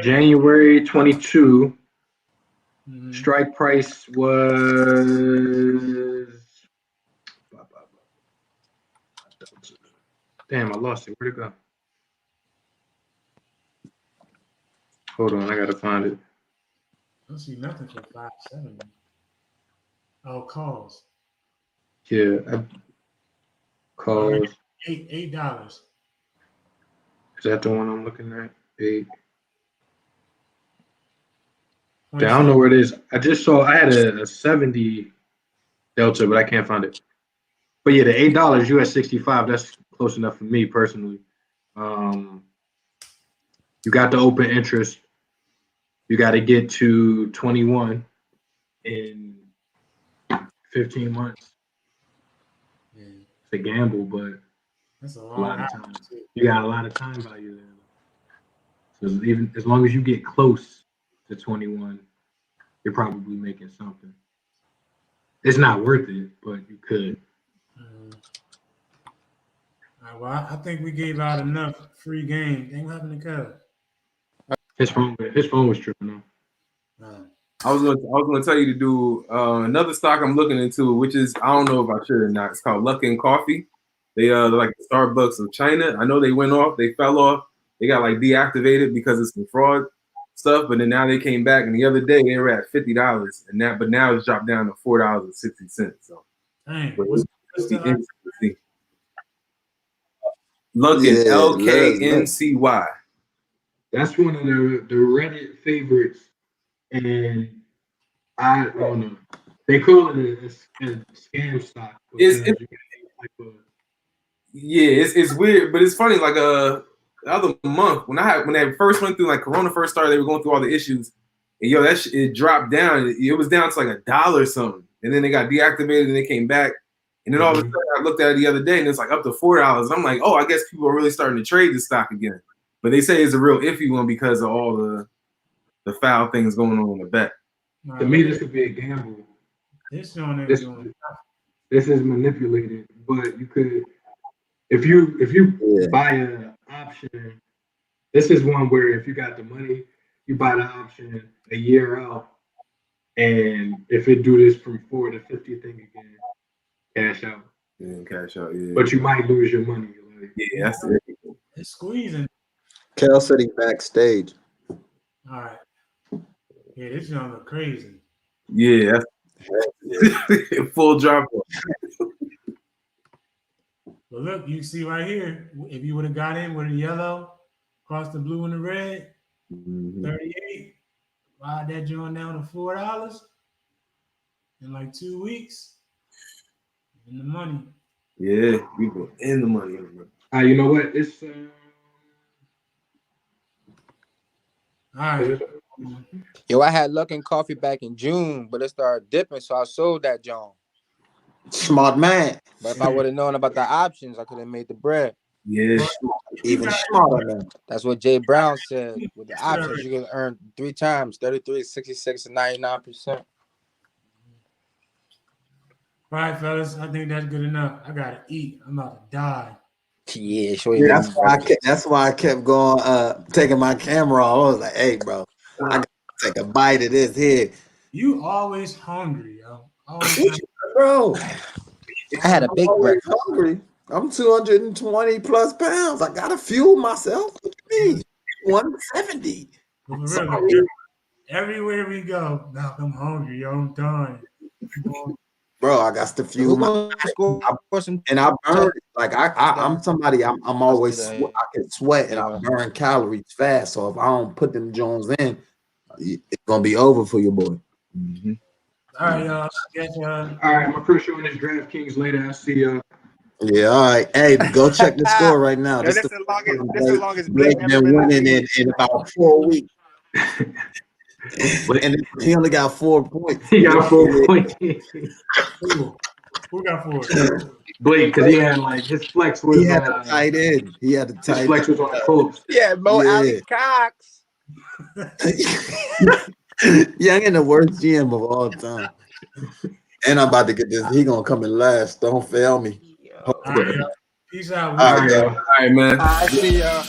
January 22. Mhm. Strike price was. Damn, I lost it. Where'd it go? Hold on, I gotta find it. I don't see nothing for 570. Oh, calls. Yeah, calls. $8. Is that the one I'm looking at? 8. I don't know where it is. I just saw I had a 70 Delta, but I can't find it. But yeah, the $8 US 65. That's close enough for me personally. You got the open interest. You got to get to 21 in 15 months. Yeah, It's a gamble, but that's a a long lot of time. time. You got a lot of time value there. So even as long as you get close to 21, you're probably making something. It's not worth it, but you could. All right, well, I think we gave out enough free game. Ain't what happened to Cub? His phone was tripping though. I was gonna tell you to do another stock I'm looking into, which is I don't know if I should or not. It's called Luckin Coffee. They're like the Starbucks of China. I know they went off, they fell off, they got like deactivated because of some fraud stuff, but then now they came back, and the other day they were at $50, but now it's dropped down to $4.60. So Dang, but what's it's the interesting. Luckin, Yeah, LKNCY. That's one of the Reddit favorites, and I don't know. They call it a scam stock. It's weird, but it's funny. Like the other month when they first went through, like Corona first started, they were going through all the issues, and it dropped down. It was down to like $1 or something, and then they got deactivated and they came back, and then all of a sudden I looked at it the other day and it's like up to $4. I'm like, oh, I guess people are really starting to trade this stock again. But they say it's a real iffy one because of all the foul things going on in the bet. To me, this would be a gamble. This is manipulated, but you could, if you buy an option. This is one where if you got the money, you buy the option a year out, and if it do this from 4 to 50 thing again, cash out. Yeah, cash out. Yeah, but you might lose your money. Like, yeah, that's it. It's squeezing. Cal said he backstage. All right. Yeah, this gonna look crazy. Yeah, that's full drop. But look, you see right here, if you would have got in with a yellow, across the blue and the red, 38, ride that joint down to $4 in like 2 weeks. In the money. Yeah, we were in the money. You know what? It's all right. Yo, I had Luckin Coffee back in June, but it started dipping, so I sold that John. Smart man. But if I would have known about the options, I could have made the bread. Yeah, even smarter man. That's what Jay Brown said. With the options, you can earn 3 times, 33, 66, and 99%. All right, fellas. I think that's good enough. I gotta eat. I'm about to die. Yeah, sure. Yeah, that's why I kept going, taking my camera off. I was like, hey, bro, I gotta take a bite of this here. You always hungry, yo. Always Bro, I had a big breakfast. hungry. I'm 220 plus pounds. I gotta fuel myself. What you mean? 170. But for real, everywhere we go, now I'm hungry, yo, I'm done. Bro, I got to Who fuel my gonna score some and I burn it. Like I'm somebody. I'm always today? I can sweat and I Yeah. burn calories fast. So if I don't put them Jones in, it's gonna be over for your boy. Mm-hmm. All right, y'all. I guess, All right, I'm gonna put you on this DraftKings later. I see you. Yeah, all right. Hey, go check the score right now. Yo, this the the longest Blake Blake ever been been winning in. in about 4 weeks. And he only got 4 points. He got 4 points. who got 4? Blake, because he had like his flex was He had a tight end. He had a his tight flex end. was on the Colts. Yeah, Mo Yeah. Alley Cox. Young and the worst GM of all time. And I'm about to get this. He gonna come in last. Don't fail me. Yo. All right, y'all. Peace out. All right, All right, man. I see y'all.